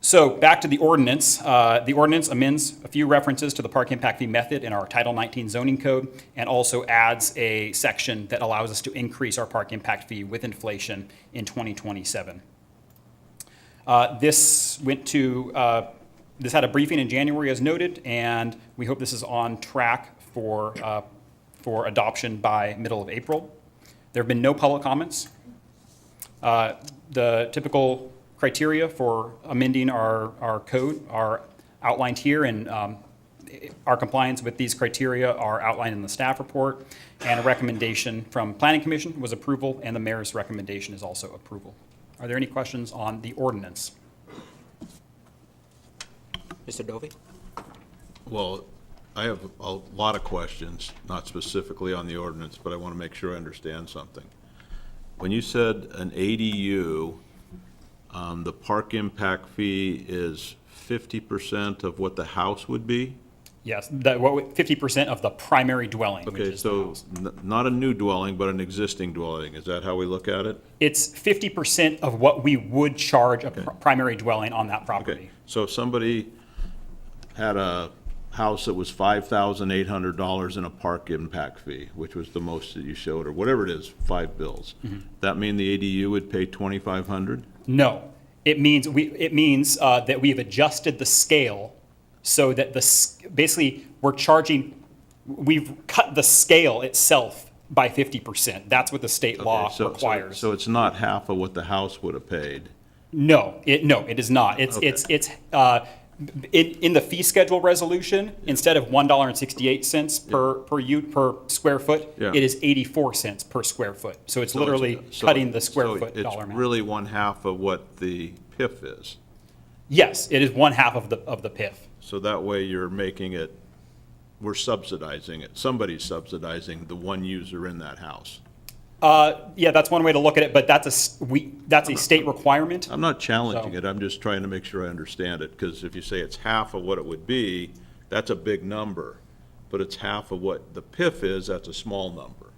So back to the ordinance. The ordinance amends a few references to the park impact fee method in our Title 19 zoning code and also adds a section that allows us to increase our park impact fee with inflation in 2027. This had a briefing in January as noted, and we hope this is on track for adoption by middle of April. There have been no public comments. The typical criteria for amending our code are outlined here, and our compliance with these criteria are outlined in the staff report, and a recommendation from Planning Commission was approval, and the mayor's recommendation is also approval. Are there any questions on the ordinance? Mr. Dovey? Well, I have a lot of questions, not specifically on the ordinance, but I want to make sure I understand something. When you said an ADU, the park impact fee is 50% of what the house would be? Yes, 50% of the primary dwelling, which Okay, is the so house. not a new dwelling, but an existing dwelling. Is that how we look at it? It's 50% of what we would charge a primary dwelling on that property. Okay, so if somebody had a house that was $5,800 in a park impact fee, which was the most that you showed, or whatever it is, 5 bills, that mean the ADU would pay $2,500? No, it means that we've adjusted the scale so that basically we've cut the scale itself by 50%. That's what the state law requires. So it's not half of what the house would have paid? No, it is not. It's in the fee schedule resolution, instead of $1.68 per square foot, Yeah. it is 84 cents per square foot. So it's literally cutting the square foot dollar amount. It's really one half of what the PIF is. Yes, it is one half of the PIF. So that way you're making it, we're subsidizing it. Somebody's subsidizing the one user in that house. Yeah, that's one way to look at it, but that's a state requirement. I'm not challenging So- it, I'm just trying to make sure I understand it, because if you say it's half of what it would be, that's a big number. But it's half of what the PIF is, that's a small number.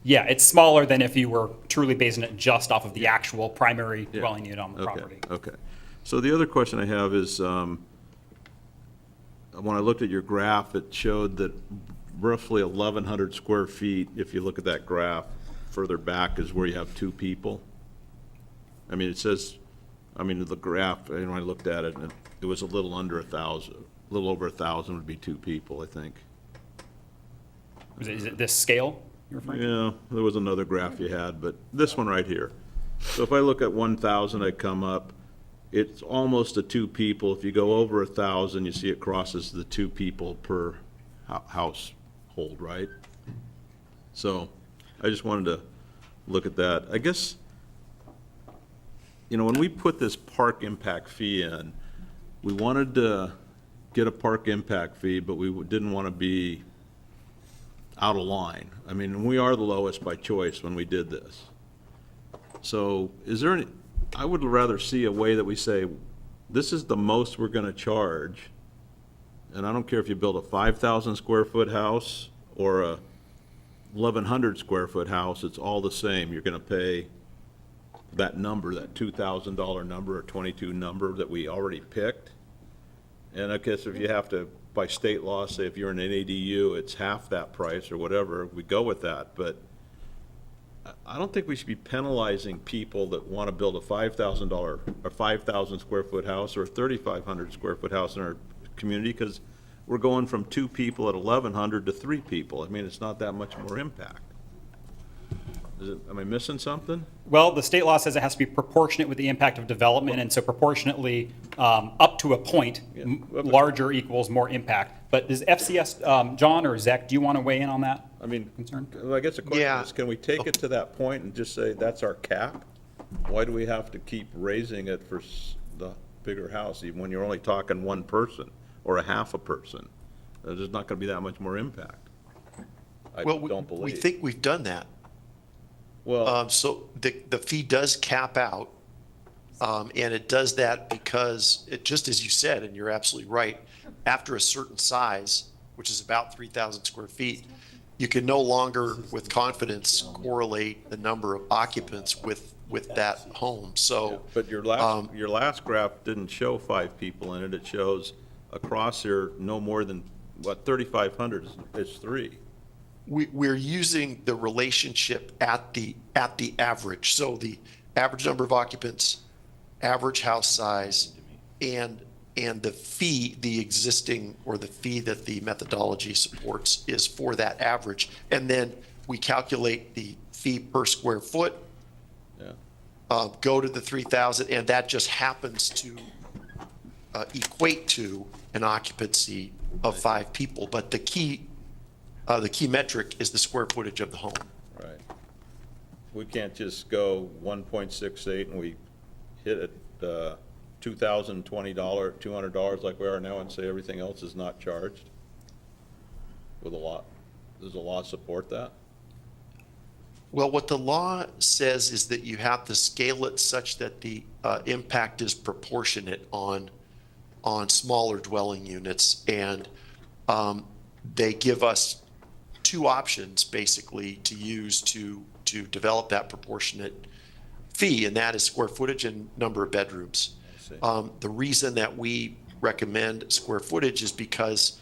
Yeah, it's smaller than if you were truly basing it just off of the actual primary Yeah. dwelling unit on the Okay, property. okay. So the other question I have is, when I looked at your graph, it showed that roughly 1,100 square feet, if you look at that graph, further back is where you have two people. I mean, it says, the graph, when I looked at it, and it was a little under 1,000, a little over 1,000 would be two people, I think. Is it this scale you're referring to? Yeah, there was another graph you had, but this one right here. So if I look at 1,000, I come up, it's almost a two people. If you go over 1,000, you see it crosses the two people per household, right? So I just wanted to look at that. I guess, when we put this park impact fee in, we wanted to get a park impact fee, but we didn't want to be out of line. I mean, we are the lowest by choice when we did this. So is there any, I would rather see a way that we say, this is the most we're gonna charge. And I don't care if you build a 5,000 square foot house or a 1,100 square foot house, it's all the same. You're gonna pay that number, that $2,000 number or 22 number that we already picked. And I guess if you have to, by state law, say if you're in an ADU, it's half that price or whatever, we go with that. But I don't think we should be penalizing people that want to build a $5,000 or 5,000 square foot house or a 3,500 square foot house in our community, because we're going from two people at 1,100 to three people. I mean, it's not that much more impact. Am I missing something? Well, the state law says it has to be proportionate with the impact of development, and so proportionately, up to a point, larger equals more impact. But does FCS, John or Zach, do you want to weigh in on that? I mean, concern? I guess the question Yeah. is, can we take it to that point and just say that's our cap? Why do we have to keep raising it for the bigger house, even when you're only talking one person or a half a person? There's not going to be that much more impact. I Well, don't believe. we think we've done that. Well, So the fee does cap out, and it does that because, just as you said, and you're absolutely right, after a certain size, which is about 3,000 square feet, you can no longer, with confidence, correlate the number of occupants with that home. So, but your last graph didn't show five people in it. It shows across here, no more than, 3,500 is three. we're using the relationship at the average. So the average number of occupants, average house size, and the fee, the existing, or the fee that the methodology supports is for that average. And then we calculate the fee per square foot, Yeah. go to the 3,000, and that just happens to equate to an occupancy of 5 people. But the key metric is the square footage of the home. Right. We can't just go 1.68 and we hit it, $2,020, $200 like we are now, and say everything else is not charged with a law. Does the law support that? Well, what the law says is that you have to scale it such that the impact is proportionate on smaller dwelling units. And they give us 2 options basically to use to develop that proportionate fee, and that is square footage and number of bedrooms. The reason that we recommend square footage is because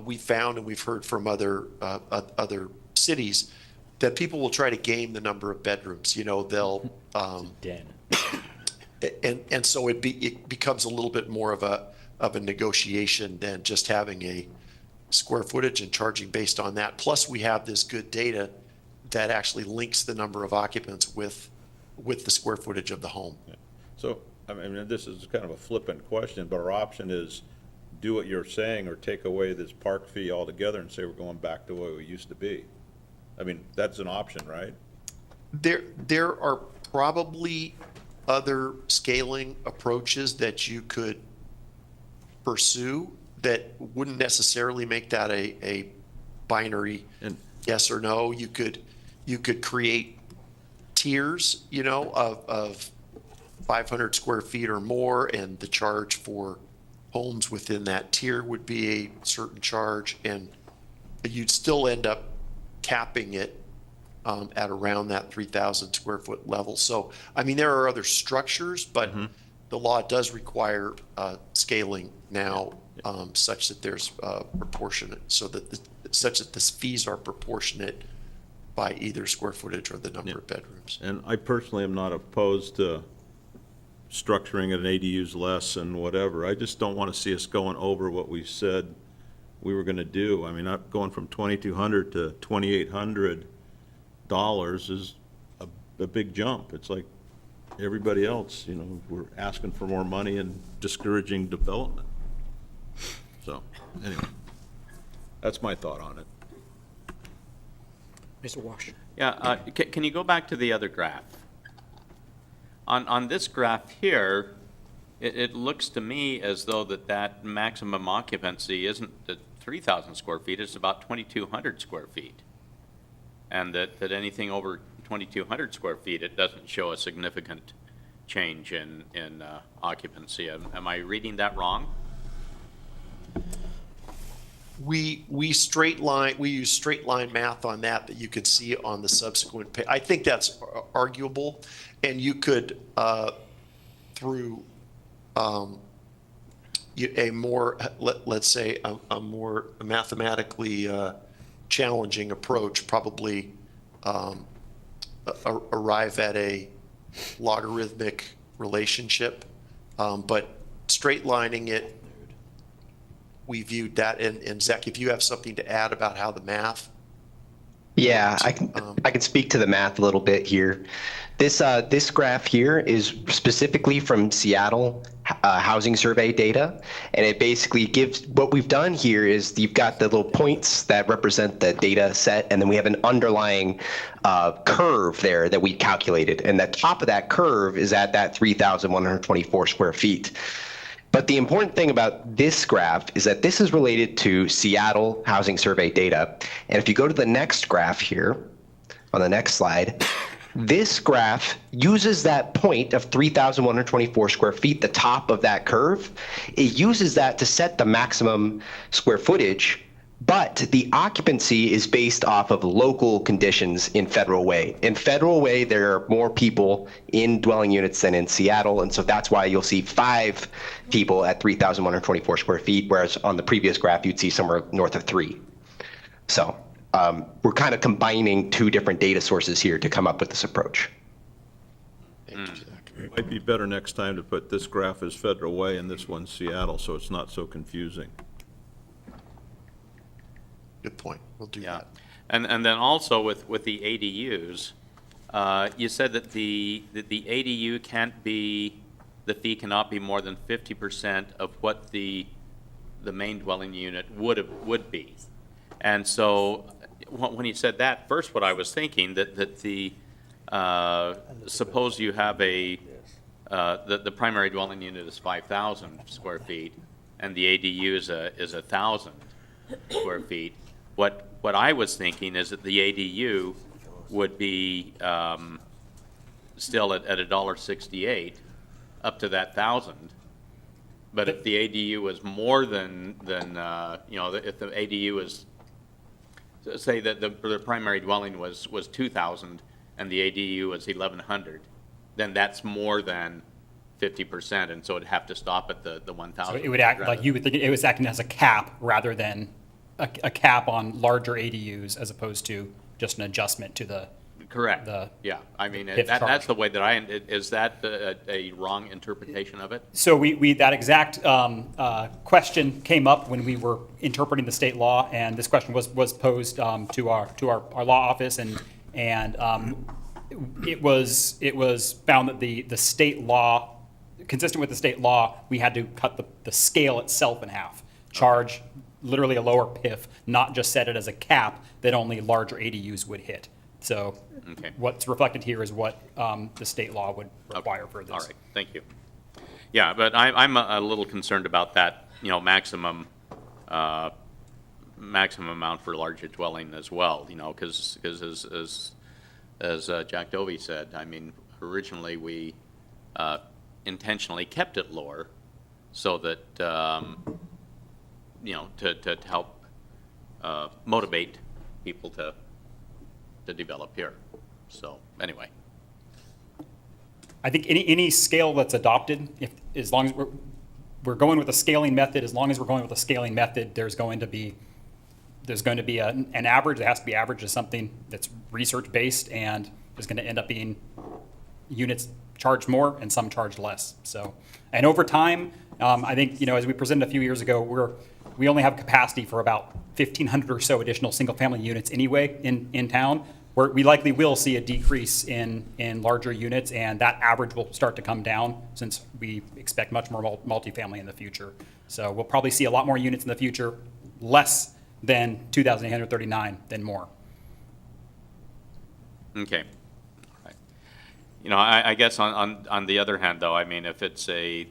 we found, and we've heard from other cities, that people will try to game the number of bedrooms. They'll Den. and so it becomes a little bit more of a negotiation than just having a square footage and charging based on that. Plus, we have this good data that actually links the number of occupants with the square footage of the home. So, I mean, this is kind of a flippant question, but our option is do what you're saying or take away this park fee altogether and say we're going back to what we used to be. I mean, that's an option, right? There are probably other scaling approaches that you could pursue that wouldn't necessarily make that a binary And yes or no. You could create tiers, of 500 square feet or more, and the charge for homes within that tier would be a certain charge, and you'd still end up capping it at around that 3,000 square foot level. So, I mean, there are other structures, but the law does require scaling now, such that there's proportionate, such that the fees are proportionate by either square footage or the number of bedrooms. And I personally am not opposed to structuring an ADUs less and whatever. I just don't want to see us going over what we said we were going to do. I mean, not going from $2,200 to $2,800 is a big jump. It's like everybody else, you know, we're asking for more money and discouraging development. So, anyway, that's my thought on it. Mr. Walsh? Yeah, can you go back to the other graph? On this graph here, it looks to me as though that maximum occupancy isn't at 3,000 square feet, it's about 2,200 square feet. And that anything over 2,200 square feet, it doesn't show a significant change in occupancy. Am I reading that wrong? We use straight line math on that you could see on the subsequent page. I think that's arguable, and you could through a more, let's say, a more mathematically challenging approach, probably arrive at a logarithmic relationship, but straight lining it, we viewed that. And Zach, if you have something to add about how the math. Yeah, I can speak to the math a little bit here. This graph here is specifically from Seattle housing survey data, and it basically gives, what we've done here is you've got the little points that represent the data set, and then we have an underlying curve there that we calculated, and the top of that curve is at that 3,124 square feet. But the important thing about this graph is that this is related to Seattle housing survey data. And if you go to the next graph here, on the next slide, this graph uses that point of 3,124 square feet, the top of that curve. It uses that to set the maximum square footage, but the occupancy is based off of local conditions in Federal Way. In Federal Way, there are more people in dwelling units than in Seattle, and so that's why you'll see 5 people at 3,124 square feet, whereas on the previous graph, you'd see somewhere north of 3. So we're kind of combining 2 different data sources here to come up with this approach. Thank you, Zach. It might be better next time to put this graph as Federal Way and this one Seattle, so it's not so confusing. Good point. We'll do that. And then also with the ADUs, you said that the ADU can't be, the fee cannot be more than 50% of what the main dwelling unit would be. And so when you said that, first what I was thinking that the suppose you have the primary dwelling unit is 5,000 square feet and the ADU is 1,000 square feet. What I was thinking is that the ADU would be still at $1.68 up to that 1,000. But if the ADU was more than you know, if the ADU is, say that the primary dwelling was 2,000 and the ADU was 1,100, then that's more than 50%, and so it'd have to stop at the 1,000. So it would act like you would think it was acting as a cap rather than a cap on larger ADUs as opposed to just an adjustment to the. Correct. Yeah, I mean, that's the way that is that a wrong interpretation of it? So that exact question came up when we were interpreting the state law, and this question was posed to our law office, and it was found that the state law, consistent with the state law, we had to cut the scale itself in half, charge literally a lower PIF, not just set it as a cap that only larger ADUs would hit. So what's reflected here is what the state law would require for this. All right, thank you. Yeah, but I'm a little concerned about that, you know, maximum amount for larger dwelling as well, you know, because as Jack Dovey said, I mean, originally we intentionally kept it lower so that, you know, to help motivate people to to develop here. So, anyway. I think any scale that's adopted, as long as we're going with a scaling method, as long as we're going with a scaling method, there's going to be an average. It has to be averaged as something that's research-based, and there's going to end up being units charged more and some charged less. So, and over time, I think, as we presented a few years ago, we only have capacity for about 1,500 or so additional single-family units anyway in town, where we likely will see a decrease in larger units, and that average will start to come down since we expect much more multifamily in the future. So we'll probably see a lot more units in the future, less than 2,839 than more. Okay. I guess on the other hand, though, I mean, if it's a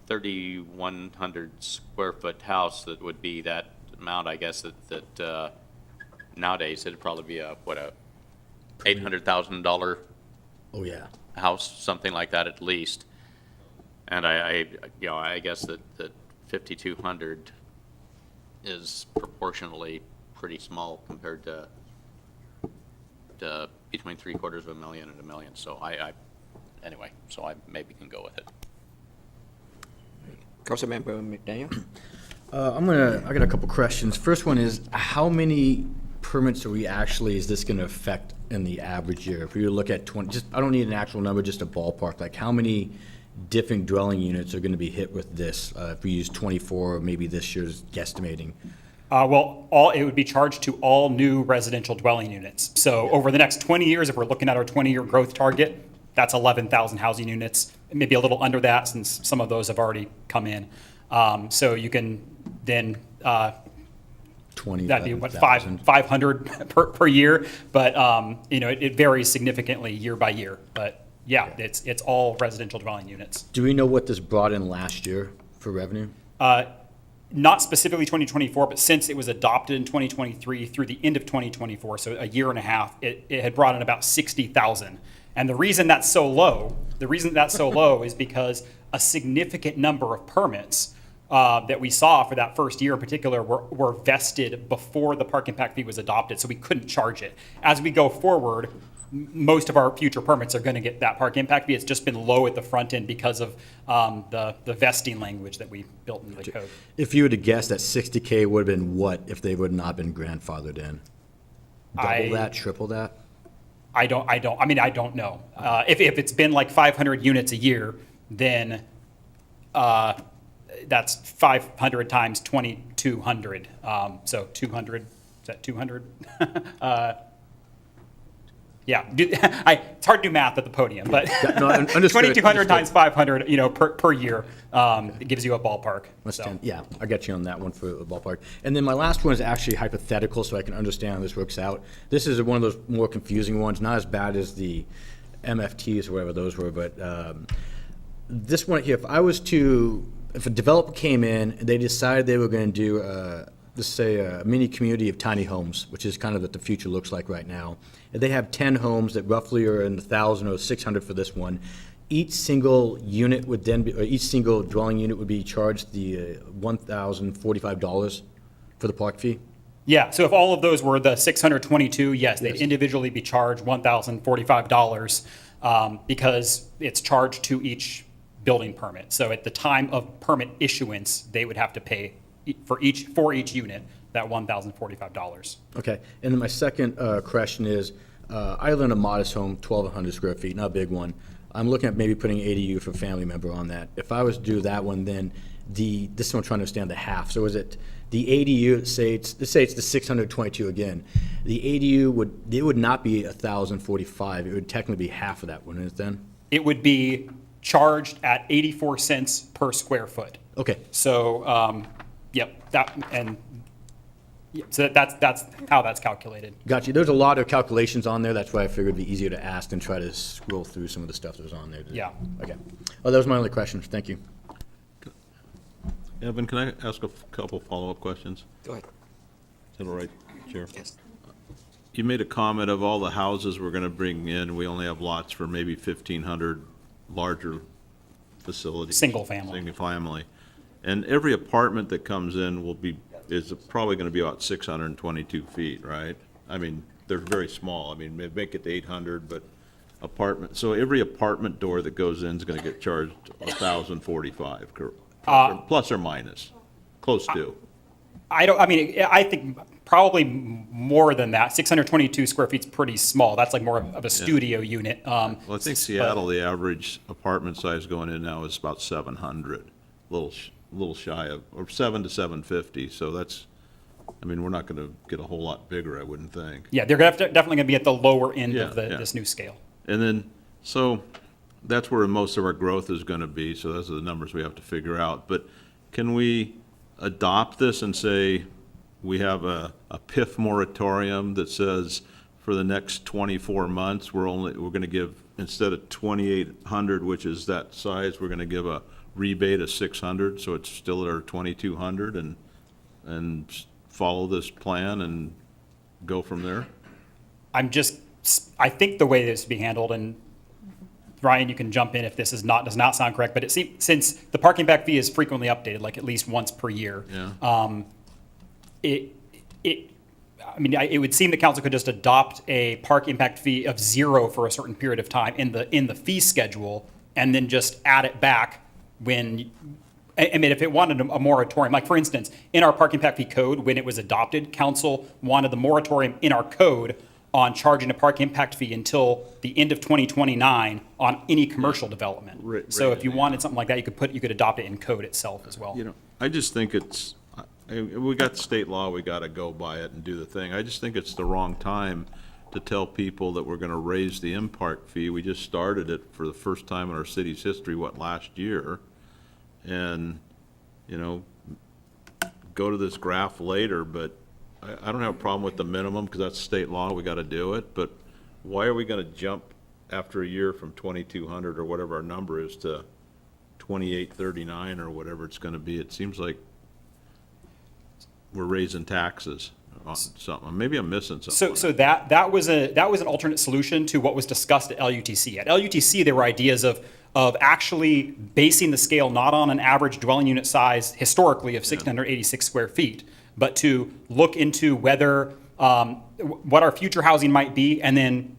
3,100 square foot house, that would be that amount, I guess, that nowadays it'd probably be a $800,000 Oh, yeah. house, something like that at least. And I guess that 5,200 is proportionally pretty small compared to between $750,000 and $1 million. So anyway, so I maybe can go with it. Councilmember McDaniel? I got a couple questions. First one is, how many permits is this going to affect in the average year? If we look at 20, I don't need an actual number, just a ballpark, like how many different dwelling units are going to be hit with this? If we use 24, maybe this year's guesstimating. It would be charged to all new residential dwelling units. So over the next 20 years, if we're looking at our 20-year growth target, that's 11,000 housing units, maybe a little under that since some of those have already come in. So you can then, that'd be what, 500 per year, but it varies significantly year by year. But yeah, it's all residential dwelling units. Do we know what this brought in last year for revenue? Not specifically 2024, but since it was adopted in 2023 through the end of 2024, so a year and a half, it had brought in about 60,000. And the reason that's so low is because a significant number of permits that we saw for that first year in particular were vested before the park impact fee was adopted, so we couldn't charge it. As we go forward, most of our future permits are going to get that park impact fee. It's just been low at the front end because of the vesting language that we built into the code. If you were to guess, that 60K would have been what if they would not been grandfathered in? Double that, triple that? I don't know. If it's been like 500 units a year, then that's 500 times 2,200. So 200, is that 200? Yeah, it's hard to do math at the podium, but 2,200 times 500, per year, it gives you a ballpark. Yeah, I got you on that one for the ballpark. And then my last one is actually hypothetical, so I can understand how this works out. This is one of those more confusing ones, not as bad as the MFTs or whatever those were, but this one here, if a developer came in and they decided they were going to do, let's say, a mini community of tiny homes, which is kind of what the future looks like right now. And they have 10 homes that roughly are in 1,000 or 600 for this one. Each single unit would then be, or each single dwelling unit would be charged the $1,045 for the park fee? Yeah, so if all of those were the 622, yes, they'd individually be charged $1,045 because it's charged to each building permit. So at the time of permit issuance, they would have to pay for each unit that $1,045. Okay, and then my second question is, I live in a modest home, 1,200 square feet, not a big one. I'm looking at maybe putting ADU for a family member on that. If I was to do that one, then this is what I'm trying to understand, the half. So is it the ADU, let's say it's the 622 again. The ADU would not be $1,045. It would technically be half of that, wouldn't it then? It would be charged at 84 cents per square foot. Okay. So, so that's how that's calculated. Got you. There's a lot of calculations on there. That's why I figured it'd be easier to ask than try to scroll through some of the stuff that was on there. Yeah. Okay. Oh, that was my only question. Thank you. Evan, can I ask a couple follow-up questions? Go ahead. Is that all right, Chair? Yes. You made a comment of all the houses we're going to bring in, we only have lots for maybe 1,500 larger facilities. Single family. Single family. And every apartment that comes in will be is probably gonna be about 622 feet, right? I mean, they're very small. I mean, they make it to 800, but so every apartment door that goes in is gonna get charged 1,045, plus or minus, close to. I think probably more than that. 622 square feet's pretty small. That's like more of a studio unit. Well, I think Seattle, the average apartment size going in now is about 700, little shy of, or 7 to 750, so that's, I mean, we're not gonna get a whole lot bigger, I wouldn't think. Yeah, they're definitely going to be at the lower end Yeah, of yeah. this new scale. And then, so that's where most of our growth is gonna be, so those are the numbers we have to figure out. But can we adopt this and say, we have a PIF moratorium that says for the next 24 months, we're gonna give, instead of 2,800, which is that size, we're gonna give a rebate of 600, so it's still at our 2,200, and follow this plan and go from there? I think the way this is being handled, and Ryan, you can jump in if this does not sound correct, but it seems, since the parking impact fee is frequently updated, like at least once per year. Yeah. It would seem the council could just adopt a park impact fee of 0 for a certain period of time in the fee schedule, and then just add it back when, I mean, if it wanted a moratorium, like for instance, in our park impact fee code, when it was adopted, council wanted the moratorium in our code on charging a park impact fee until the end of 2029 on any commercial development. So if you wanted something like that, you could adopt it in code itself as well. You know, I just think we got the state law, we gotta go by it and do the thing. I just think it's the wrong time to tell people that we're gonna raise the impact fee. We just started it for the first time in our city's history, last year? And, you know, go to this graph later, but I don't have a problem with the minimum, because that's state law, we gotta do it, but why are we gonna jump after a year from 2,200 or whatever our number is to 2,839 or whatever it's gonna be? It seems like we're raising taxes on something. Maybe I'm missing something. So that was an alternate solution to what was discussed at LUTC. At LUTC, there were ideas of actually basing the scale not on an average dwelling unit size historically of 686 square feet, but to look into whether what our future housing might be, and then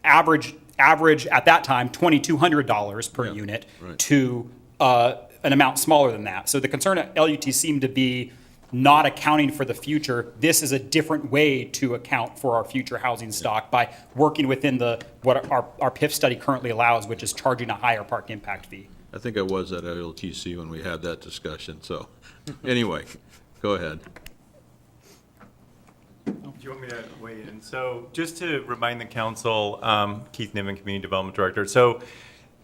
average at that time $2,200 per unit to an amount smaller than that. So the concern at LUT seemed to be not accounting for the future. This is a different way to account for our future housing stock by working within what our PIF study currently allows, which is charging a higher park impact fee. I think I was at LTC when we had that discussion, so, anyway, go ahead. Do you want me to weigh in? So just to remind the council, Keith Niven, Community Development Director. So,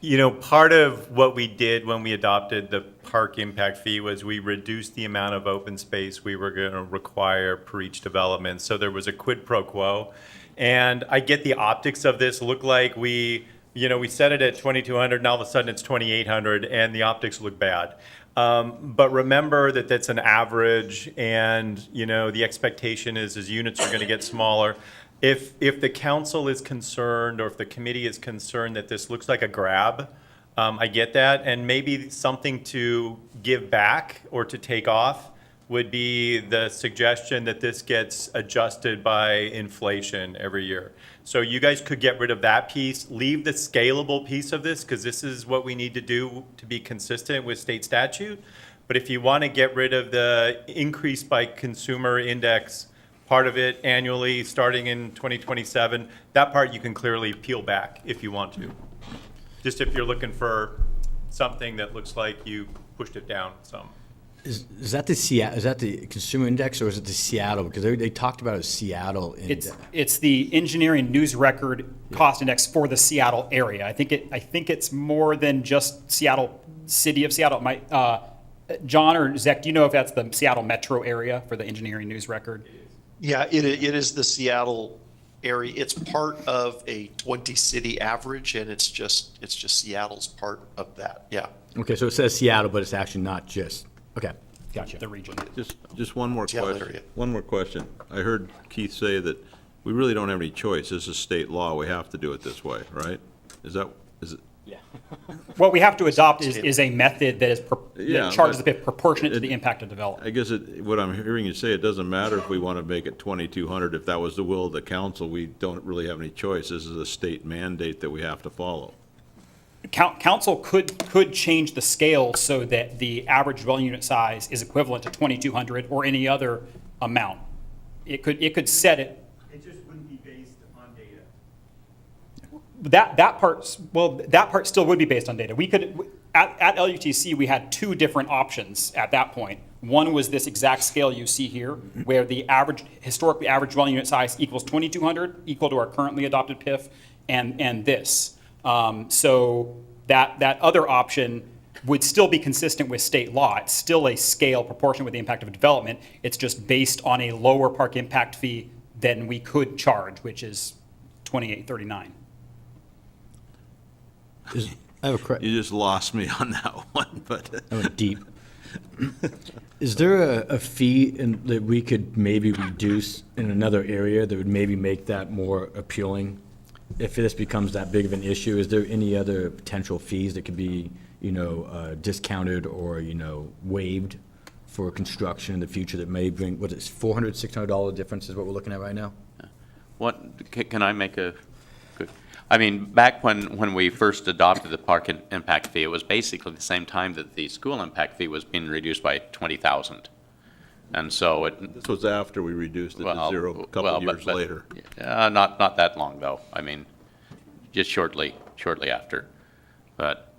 you know, part of what we did when we adopted the park impact fee was we reduced the amount of open space we were going to require per each development. So there was a quid pro quo. And I get the optics of this look like we set it at 2,200, and all of a sudden it's 2,800, and the optics look bad. But remember that that's an average, and you know the expectation is units are going to get smaller. If the council is concerned, or if the committee is concerned that this looks like a grab, I get that, and maybe something to give back or to take off would be the suggestion that this gets adjusted by inflation every year. So you guys could get rid of that piece, leave the scalable piece of this, because this is what we need to do to be consistent with state statute. But if you want to get rid of the increase by consumer index, part of it annually starting in 2027, that part you can clearly peel back if you want to. Just if you're looking for something that looks like you pushed it down some. Is that the consumer index, or is it the Seattle? Because they talked about it as Seattle index. It's the engineering news record cost index for the Seattle area. I think it's more than just Seattle, city of Seattle. It might, John or Zach, do you know if that's the Seattle metro area for the engineering news record? Yeah, it is the Seattle area. It's part of a 20-city average, and it's just Seattle's part of that. Yeah. Okay, so it says Seattle, but it's actually not just. Okay, gotcha. The region. Just one more question. One more question. I heard Keith say that we really don't have any choice. This is state law. We have to do it this way, right? What we have to adopt is a method that Yeah, that charges the but PIF proportionate to the impact of development. I guess what I'm hearing you say, it doesn't matter if we want to make it 2,200. If that was the will of the council, we don't really have any choice. This is a state mandate that we have to follow. Council could change the scale so that the average dwelling unit size is equivalent to 2,200 or any other amount. It could set it. It just wouldn't be based on data. That part still would be based on data. We could, at LUTC, we had two different options at that point. One was this exact scale you see here, where the historically average dwelling unit size equals 2,200, equal to our currently adopted PIF, and this. So that other option would still be consistent with state law. It's still a scale proportionate with the impact of development. It's just based on a lower park impact fee than we could charge, which is $28.39. I have a correct. You just lost me on that one, but. I went deep. Is there a fee that we could maybe reduce in another area that would maybe make that more appealing? If this becomes that big of an issue, is there any other potential fees that could be, discounted or, waived for construction in the future that may bring, what is $400, $600 difference is what we're looking at right now? Can I make a good, I mean, back when we first adopted the park impact fee, it was basically the same time that the school impact fee was being reduced by 20,000. And so This was after we reduced it to zero a couple of years later. Not that long, though. I mean, just shortly after. But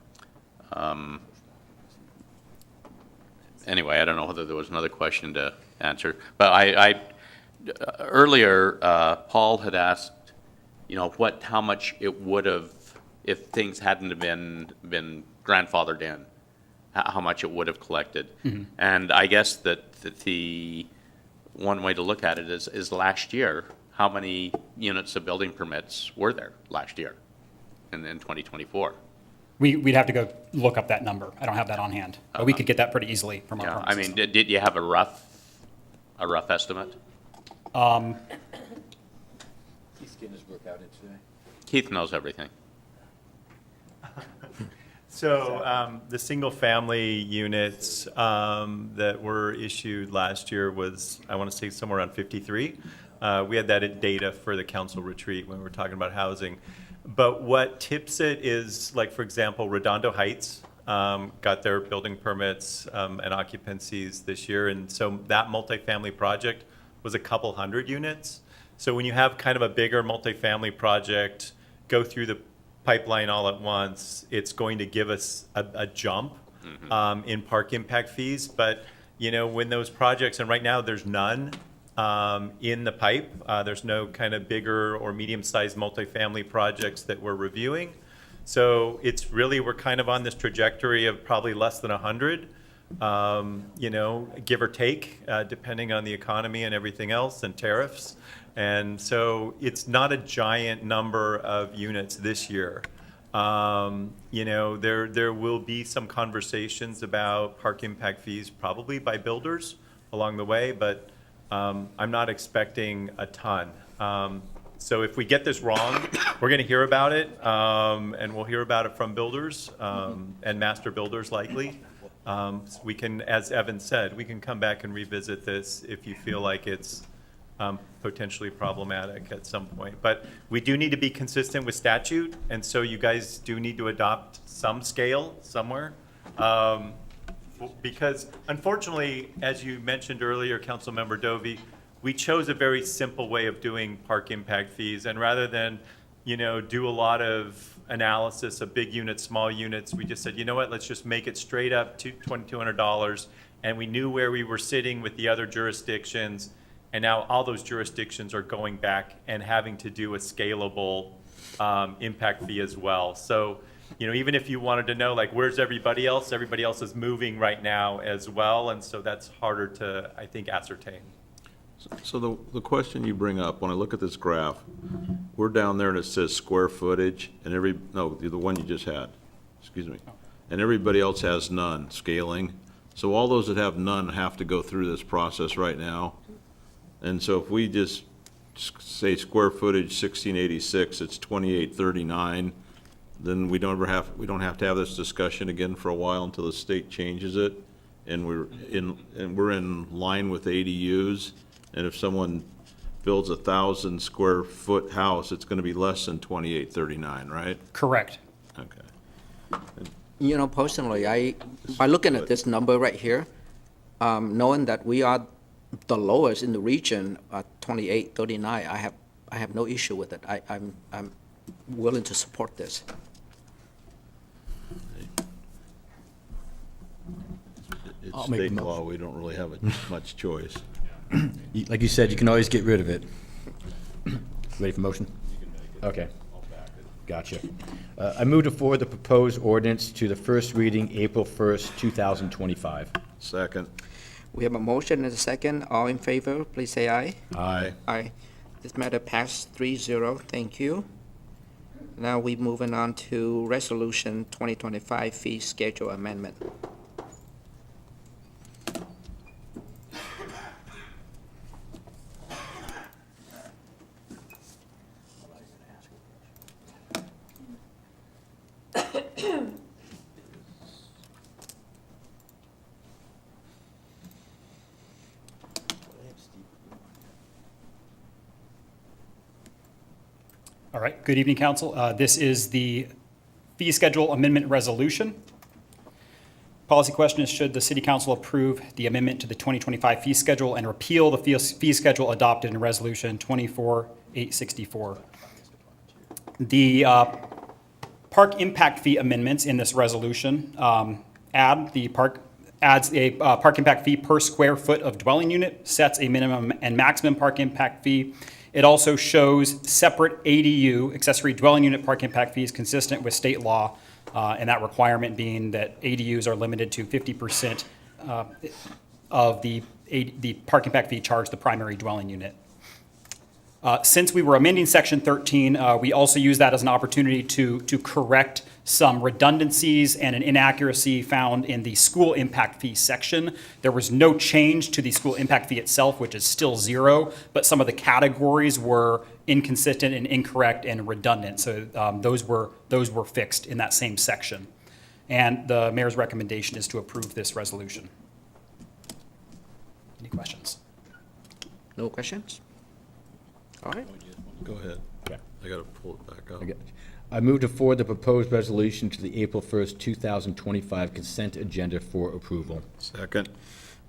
anyway, I don't know whether there was another question to answer. But earlier, Paul had asked, how much it would have, if things hadn't been grandfathered in, how much it would have collected. Mm-hmm. And I guess that the one way to look at it is last year, how many units of building permits were there last year in 2024? We'd have to go look up that number. I don't have that on hand. But we could get that pretty easily from our Yeah, permit I mean, system. did you have a rough estimate? He's getting his work out today. Keith knows everything. So the single-family units that were issued last year was, I want to say, somewhere around 53. We had that data for the council retreat when we were talking about housing. But what tips it is, like, for example, Redondo Heights got their building permits and occupancies this year. And so that multifamily project was a couple hundred units. So when you have kind of a bigger multifamily project go through the pipeline all at once, it's going to give us a jump in park impact fees. But, when those projects, and right now there's none in the pipe, there's no kind of bigger or medium-sized multifamily projects that we're reviewing. So it's really, we're kind of on this trajectory of probably less than 100, give or take, depending on the economy and everything else and tariffs. And so it's not a giant number of units this year. There will be some conversations about park impact fees probably by builders along the way, but I'm not expecting a ton. So if we get this wrong, we're going to hear about it, and we'll hear about it from builders and master builders likely. We can, as Evan said, we can come back and revisit this if you feel like it's potentially problematic at some point. But we do need to be consistent with statute, and so you guys do need to adopt some scale somewhere. Because unfortunately, as you mentioned earlier, Councilmember Dovey, we chose a very simple way of doing park impact fees. And rather than, do a lot of analysis of big units, small units, we just said, you know what, let's just make it straight up to $2,200. And we knew where we were sitting with the other jurisdictions. And now all those jurisdictions are going back and having to do a scalable impact fee as well. So, even if you wanted to know, like, where's everybody else is moving right now as well. And so that's harder to, I think, ascertain. So the question you bring up, when I look at this graph, we're down there and it says square footage, and the one you just had, excuse me, and everybody else has none, scaling. So all those that have none have to go through this process right now. And so if we just say square footage 1686, it's 2839. then we don't have to have this discussion again for a while until the state changes it, and we're in line with ADUs, and if someone builds a 1,000 square foot house, it's gonna be less than 2839, right? Correct. Okay. You know, personally, by looking at this number right here, knowing that we are the lowest in the region at 2839, I have no issue with it. I'm willing to support this. It's make the state motion. law, we don't really have much choice. Like you said, you can always get rid of it. Ready for motion? Okay. Gotcha. I move to forward the proposed ordinance to the first reading, April 1st, 2025. Second. We have a motion and a second. All in favor, please say aye. Aye. Aye. This matter passed 3-0. Thank you. Now we moving on to Resolution 2025 Fee Schedule Amendment. All right, good evening, council. This is the fee schedule amendment resolution. Policy question is, should the city council approve the amendment to the 2025 fee schedule and repeal the fee schedule adopted in resolution 24-864? The park impact fee amendments in this resolution adds a park impact fee per square foot of dwelling unit, sets a minimum and maximum park impact fee. It also shows separate ADU, accessory dwelling unit park impact fees consistent with state law, and that requirement being that ADUs are limited to 50% of the park impact fee charged the primary dwelling unit. Since we were amending Section 13, we also use that as an opportunity to correct some redundancies and an inaccuracy found in the school impact fee section. There was no change to the school impact fee itself, which is still 0, but some of the categories were inconsistent and incorrect and redundant. So those were fixed in that same section. And the mayor's recommendation is to approve this resolution. Any questions? No questions? All right. Go ahead. Okay. I gotta pull it back up. I move to forward the proposed resolution to the April 1st, 2025 consent agenda for approval. Second.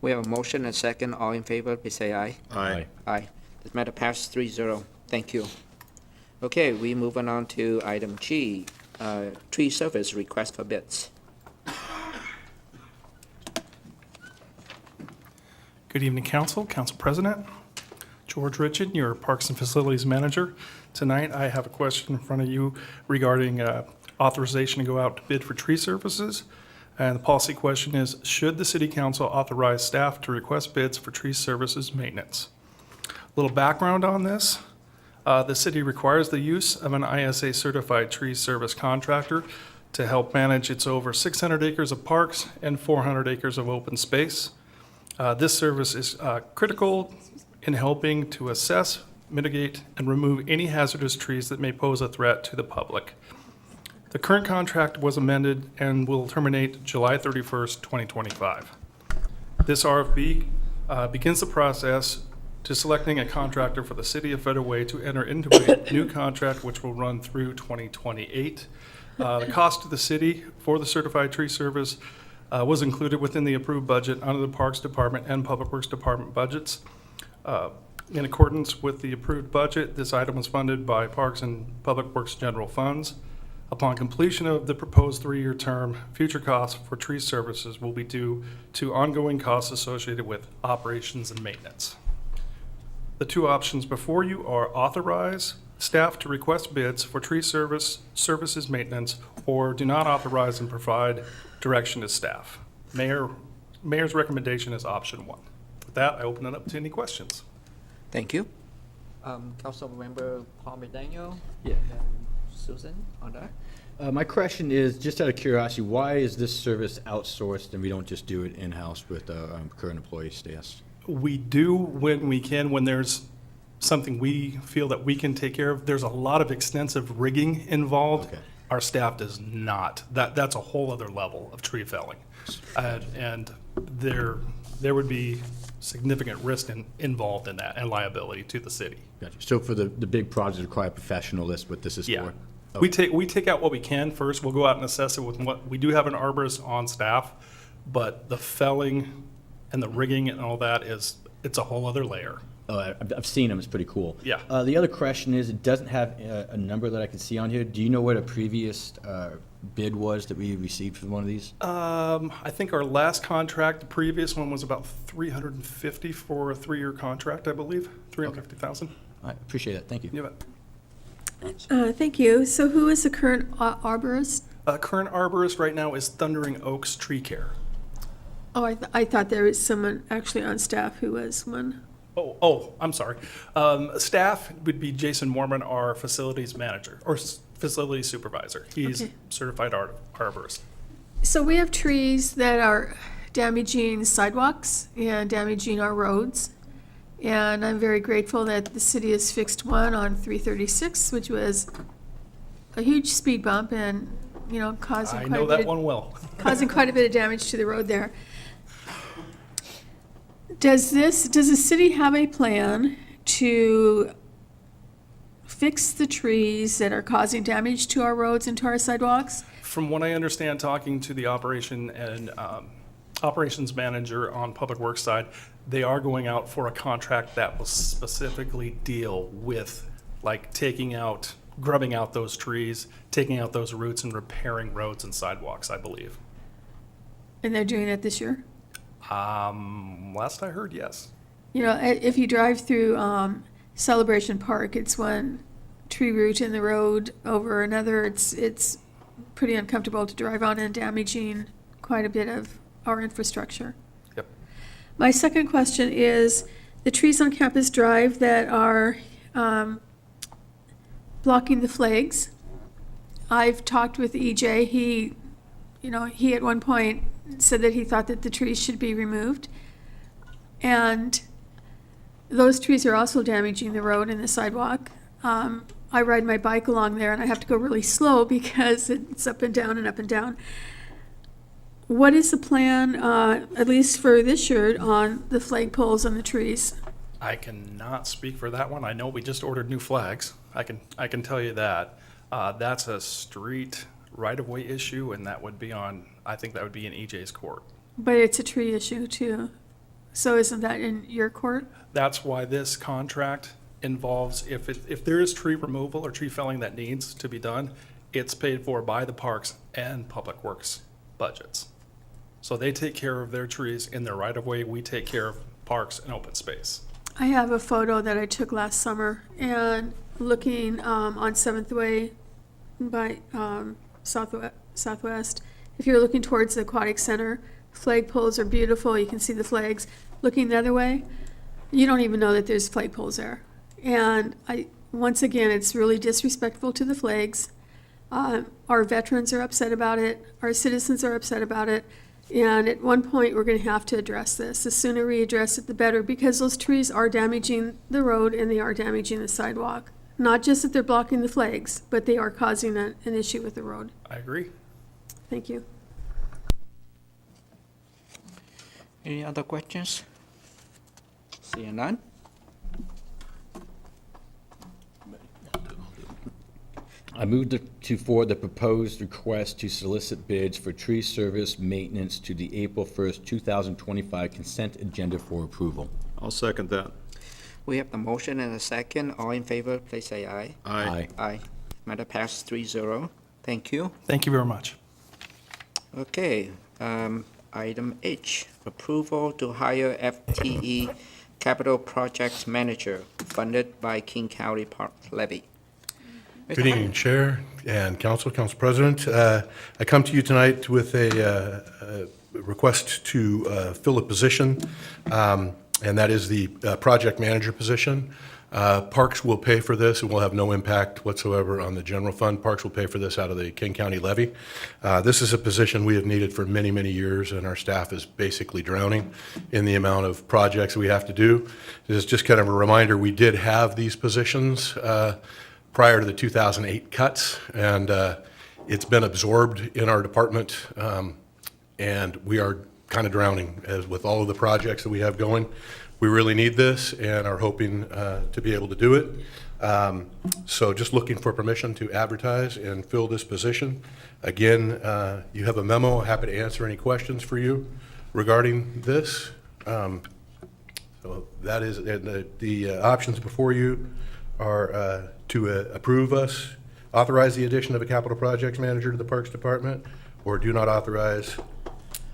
We have a motion and a second. All in favor, please say aye. Aye. Aye. This matter passed 3-0. Thank you. Okay, we moving on to item G, tree service request for bids. Good evening, Council, Council President. George Richard, your Parks and Facilities Manager. Tonight, I have a question in front of you regarding authorization to go out to bid for tree services. And the policy question is, should the City Council authorize staff to request bids for tree services maintenance? A little background on this. The city requires the use of an ISA certified tree service contractor to help manage its over 600 acres of parks and 400 acres of open space. This service is critical in helping to assess, mitigate, and remove any hazardous trees that may pose a threat to the public. The current contract was amended and will terminate July 31st, 2025. This RFP begins the process to selecting a contractor for the City of Federal Way to enter into a new contract which will run through 2028. The cost to the city for the certified tree service was included within the approved budget under the Parks Department and Public Works Department budgets. In accordance with the approved budget, this item was funded by Parks and Public Works General Funds. Upon completion of the proposed 3-year term, future costs for tree services will be due to ongoing costs associated with operations and maintenance. The two options before you are authorize staff to request bids for tree services maintenance, or do not authorize and provide direction to staff. Mayor's recommendation is option 1. With that, I open it up to any questions. Thank you. Councilmember Paul McDaniel? Yeah. And then Susan on that? My question is, just out of curiosity, why is this service outsourced and we don't just do it in-house with current employee staff? We do when we can, when there's something we feel that we can take care of. There's a lot of extensive rigging involved. Okay. Our staff does not. That's a whole other level of tree felling. And there would be significant risk involved in that and liability to the city. Gotcha. So for the big projects require a professional, that's what this is Yeah. for? We take out what we can first. We'll go out and assess it with what, we do have an arborist on staff, but the felling and the rigging and all that it's a whole other layer. Oh, I've seen them, it's pretty cool. Yeah. The other question is, it doesn't have a number that I can see on here. Do you know what a previous bid was that we received for one of these? I think our last contract, the previous one was about 350 for a 3-year contract, I believe, 350,000. I appreciate that, thank you. You bet. Thank you. So who is the current arborist? Current arborist right now is Thundering Oaks Tree Care. Oh, I thought there was someone actually on staff who was one. Oh, I'm sorry. Staff would be Jason Mormon, our facilities manager, or facilities supervisor. He's Okay. certified arborist. So we have trees that are damaging sidewalks and damaging our roads. And I'm very grateful that the city has fixed one on 336, which was a huge speed bump and, you know, causing I quite know a bit that one well. causing quite a bit of damage to the road there. Does the city have a plan to fix the trees that are causing damage to our roads and to our sidewalks? From what I understand, talking to the operations manager on Public Works side, they are going out for a contract that will specifically deal with, like, grubbing out those trees, taking out those roots and repairing roads and sidewalks, I believe. And they're doing that this year? Last I heard, yes. You know, if you drive through Celebration Park, it's one tree root in the road over another. It's pretty uncomfortable to drive on and damaging quite a bit of our infrastructure. Yep. My second question is the trees on Campus Drive that are blocking the flags. I've talked with EJ. He at one point said that he thought that the trees should be removed. And those trees are also damaging the road and the sidewalk. I ride my bike along there and I have to go really slow because it's up and down and up and down. What is the plan, at least for this year, on the flagpoles and the trees? I cannot speak for that one. I know we just ordered new flags. I can tell you that. That's a street right-of-way issue, and that would be I think that would be in EJ's court. But it's a tree issue too. So isn't that in your court? That's why this contract involves, if there is tree removal or tree felling that needs to be done, it's paid for by the Parks and Public Works budgets. So they take care of their trees in their right-of-way. We take care of parks and open space. I have a photo that I took last summer and looking on 7th Way by Southwest. If you're looking towards the Aquatic Center, flagpoles are beautiful. You can see the flags. Looking the other way, you don't even know that there's flagpoles there. And once again, it's really disrespectful to the flags. Our veterans are upset about it. Our citizens are upset about it. And at one point, we're going to have to address this. The sooner we address it, the better, because those trees are damaging the road and they are damaging the sidewalk. Not just that they're blocking the flags, but they are causing an issue with the road. I agree. Thank you. Any other questions? Seeing none? I move to forward the proposed request to solicit bids for tree service maintenance to the April 1st, 2025 consent agenda for approval. I'll second that. We have the motion and a second. All in favor, please say aye. Aye. Aye. Matter passed 3-0. Thank you. Thank you very much. Okay, item H, approval to hire FTE Capital Project Manager funded by King County Park Levy. Good evening, Chair and Council President. I come to you tonight with a request to fill a position, and that is the project manager position. Parks will pay for this. It will have no impact whatsoever on the general fund. Parks will pay for this out of the King County levy. This is a position we have needed for many, many years, and our staff is basically drowning in the amount of projects we have to do. This is just kind of a reminder, we did have these positions prior to the 2008 cuts, and It's been absorbed in our department, and we are kind of drowning as with all of the projects that we have going. We really need this and are hoping to be able to do it. So just looking for permission to advertise and fill this position. Again, you have a memo. Happy to answer any questions for you regarding this. So that is, and the options before you are to approve us, authorize the addition of a capital projects manager to the Parks Department, or do not authorize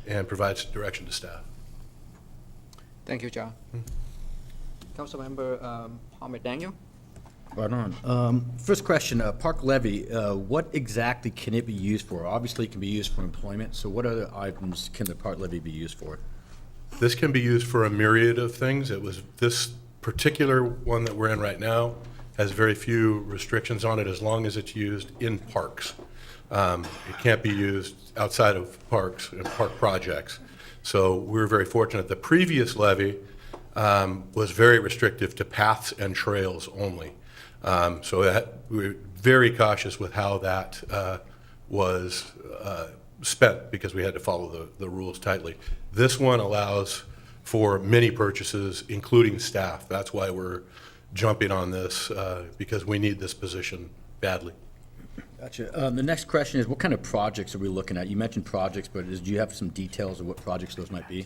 and provide direction to staff. Thank you, John. Councilmember Paul McDaniel. Right on. First question, park levy, what exactly can it be used for? Obviously, it can be used for employment, so what other items can the park levy be used for? This can be used for a myriad of things. It was, this particular one that we're in right now has very few restrictions on it as long as it's used in parks. It can't be used outside of parks and park projects. So we're very fortunate. The previous levy was very restrictive to paths and trails only. So we're very cautious with how that was spent because we had to follow the rules tightly. This one allows for many purchases, including staff. That's why we're jumping on this, because we need this position badly. Gotcha. The next question is, what kind of projects are we looking at? You mentioned projects, but do you have some details of what projects those might be?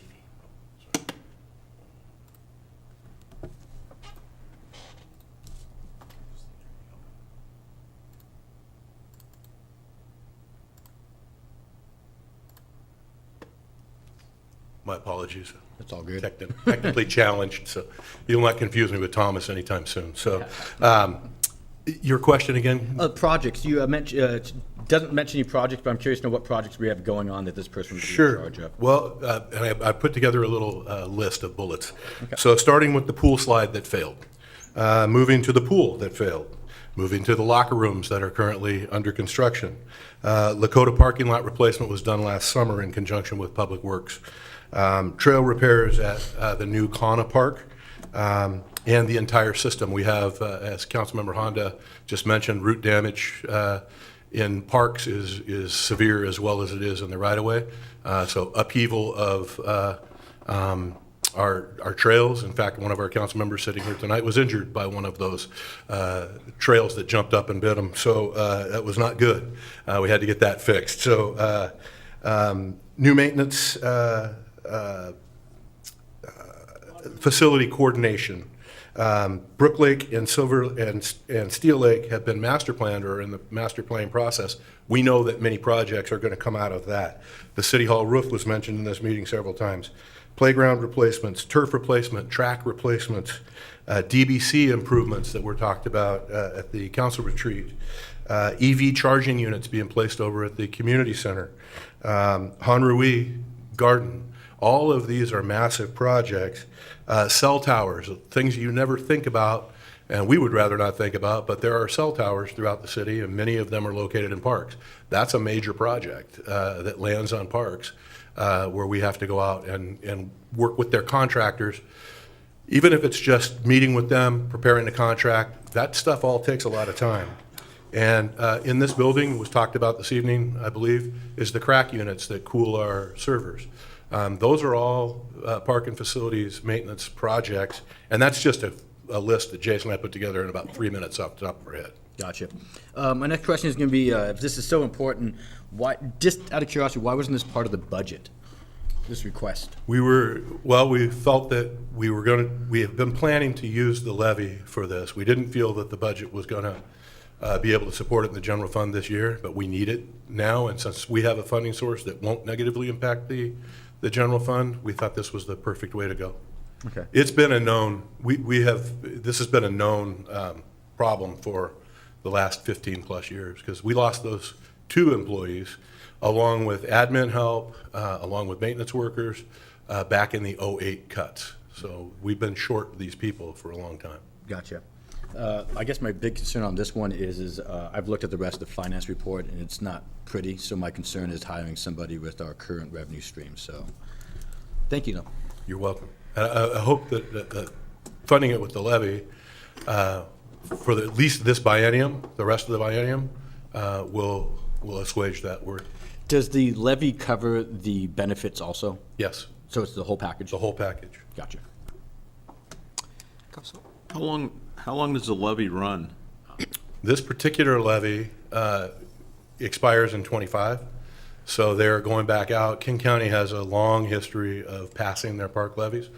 My apologies. That's all good. Technically challenged, so you'll not confuse me with Thomas anytime soon. So, your question again? Projects. You mentioned, doesn't mention any projects, but I'm curious to know what projects we have going on that this person would be in charge of. Well, and I put together a little list of bullets. Okay. So starting with the pool slide that failed, moving to the pool that failed, moving to the locker rooms that are currently under construction. Lakota parking lot replacement was done last summer in conjunction with Public Works. Trail repairs at the new Kana Park, and the entire system. We have, as Councilmember Honda just mentioned, root damage in parks is severe as well as it is in the right-of-way. So upheaval of our trails. In fact, one of our council members sitting here tonight was injured by one of those trails that jumped up and bit him. So that was not good. We had to get that fixed. So new maintenance, facility coordination. Brook Lake and Silver and Steel Lake have been master planned or in the master plan process. We know that many projects are going to come out of that. The City Hall roof was mentioned in this meeting several times. Playground replacements, turf replacement, track replacements, DBC improvements that were talked about at the council retreat, EV charging units being placed over at the community center, Hanrui Garden. All of these are massive projects. Cell towers, things you never think about, and we would rather not think about, but there are cell towers throughout the city, and many of them are located in parks. That's a major project that lands on parks, where we have to go out and work with their contractors. Even if it's just meeting with them, preparing the contract, that stuff all takes a lot of time. And in this building, was talked about this evening, I believe, is the crack units that cool our servers. Those are all park and facilities maintenance projects, and that's just a list that Jason and I put together in about 3 minutes off the top of our head. Gotcha. My next question is going to be, if this is so important, why, just out of curiosity, why wasn't this part of the budget, this request? We felt that we have been planning to use the levy for this. We didn't feel that the budget was going to be able to support it in the general fund this year, but we need it now, and since we have a funding source that won't negatively impact the general fund, we thought this was the perfect way to go. Okay. It's been a known, this has been a known problem for the last 15 plus years, because we lost those 2 employees along with admin help, along with maintenance workers, back in the 2008 cuts. So we've been short these people for a long time. Gotcha. I guess my big concern on this one is I've looked at the rest of the finance report, and it's not pretty, so my concern is hiring somebody with our current revenue stream, so thank you, though. You're welcome. I hope that funding it with the levy for at least this biennium, the rest of the biennium, will will assuage that word. Does the levy cover the benefits also? Yes, So it's the whole package? the whole package. Gotcha. How long does the levy run? This particular levy expires in '25, so they're going back out. King County has a long history of passing their park levies,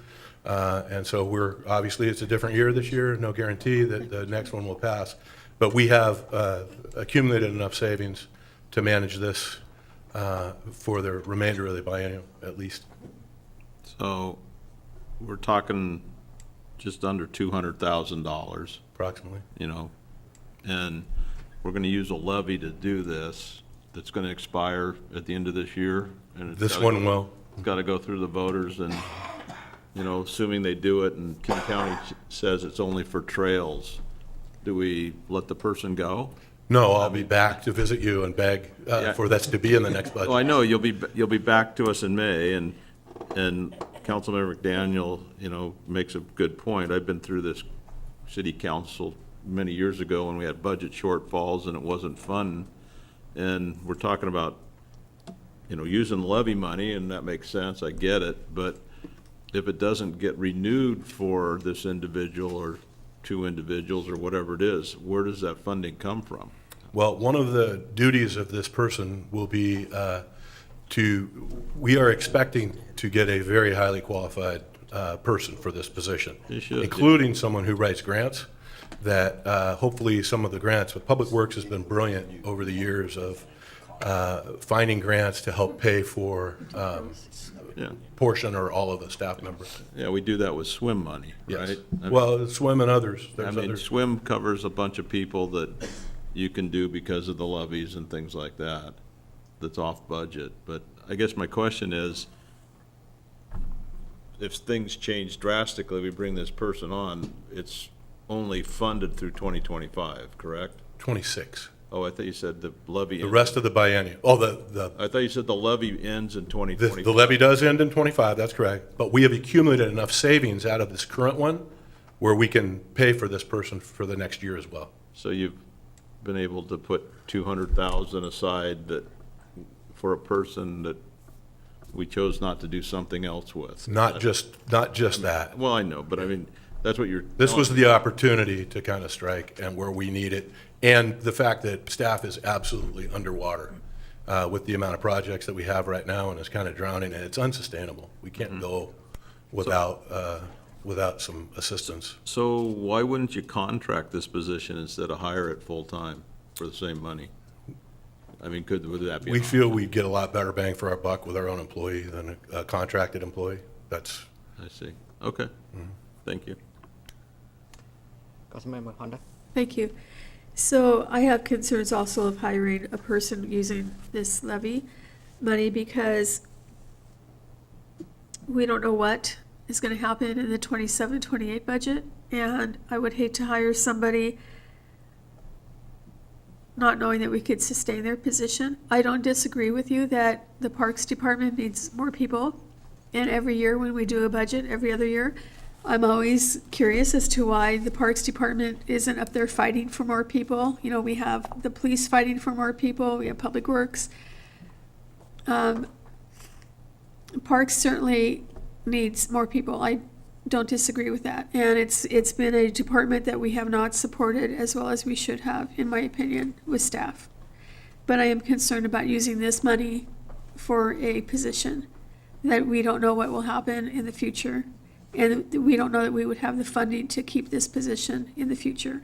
and so obviously, it's a different year this year, no guarantee that the next one will pass, but we have accumulated enough savings to manage this for the remainder of the biennium, at least. So we're talking just under $200,000. Approximately. You know, and we're going to use a levy to do this that's going to expire at the end of this year. And it's This gotta one go- will. It's got to go through the voters and, you know, assuming they do it and King County says it's only for trails, do we let the person go? No, I'll be back to visit you and beg for that to be in the next budget. Well, I know you'll be back to us in May, and Councilmember McDaniel, you know, makes a good point. I've been through this city council many years ago when we had budget shortfalls and it wasn't fun. And we're talking about, you know, using levy money, and that makes sense, I get it, but if it doesn't get renewed for this individual or two individuals or whatever it is, where does that funding come from? Well, one of the duties of this person will be we are expecting to get a very highly qualified person for this position, You should, yeah. including someone who writes grants, that hopefully some of the grants, but Public Works has been brilliant over the years of finding grants to help pay for Yeah. portion or all of the staff members. Yeah, we do that with swim money, Yes. right? Well, swim and others, I there's mean, others. swim covers a bunch of people that you can do because of the levies and things like that, that's off budget. But I guess my question is, if things change drastically, we bring this person on, it's only funded through 2025, correct? 26. Oh, I thought you said the levy. The rest of the biennium, oh, I thought you said the levy ends in the 2025. levy does end in '25, that's correct. But we have accumulated enough savings out of this current one where we can pay for this person for the next year as well. So you've been able to put 200,000 aside that, for a person that we chose not to do something else with? Not just that. Well, I know, but I mean, that's what you're. This was the opportunity to kind of strike and where we need it. And the fact that staff is absolutely underwater with the amount of projects that we have right now and is kind of drowning, and it's unsustainable. We can't go without some assistance. So why wouldn't you contract this position instead of hire it full-time for the same money? I mean, would that be? We feel we get a lot better bang for our buck with our own employee than a contracted employee. That's. I see. Okay. Thank you. Councilmember Honda? Thank you. So I have concerns also of hiring a person using this levy money because we don't know what is going to happen in the 27-28 budget. And I would hate to hire somebody not knowing that we could sustain their position. I don't disagree with you that the Parks Department needs more people. And every year when we do a budget, every other year, I'm always curious as to why the Parks Department isn't up there fighting for more people. You know, we have the police fighting for more people, we have Public Works. Parks certainly needs more people. I don't disagree with that. And it's been a department that we have not supported as well as we should have, in my opinion, with staff. But I am concerned about using this money for a position that we don't know what will happen in the future. And we don't know that we would have the funding to keep this position in the future.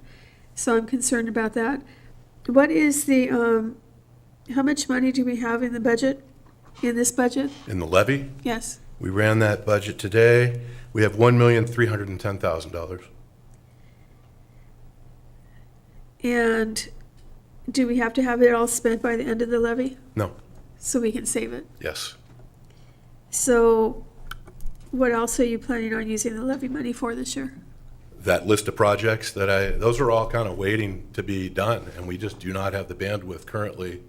So I'm concerned about that. What is the, how much money do we have in the budget, in this budget? In the levy? Yes. We ran that budget today. We have $1,310,000. And do we have to have it all spent by the end of the levy No, so we can save it? yes. So what else are you planning on using the levy money for this year? That list of projects those are all kind of waiting to be done, and we just do not have the bandwidth currently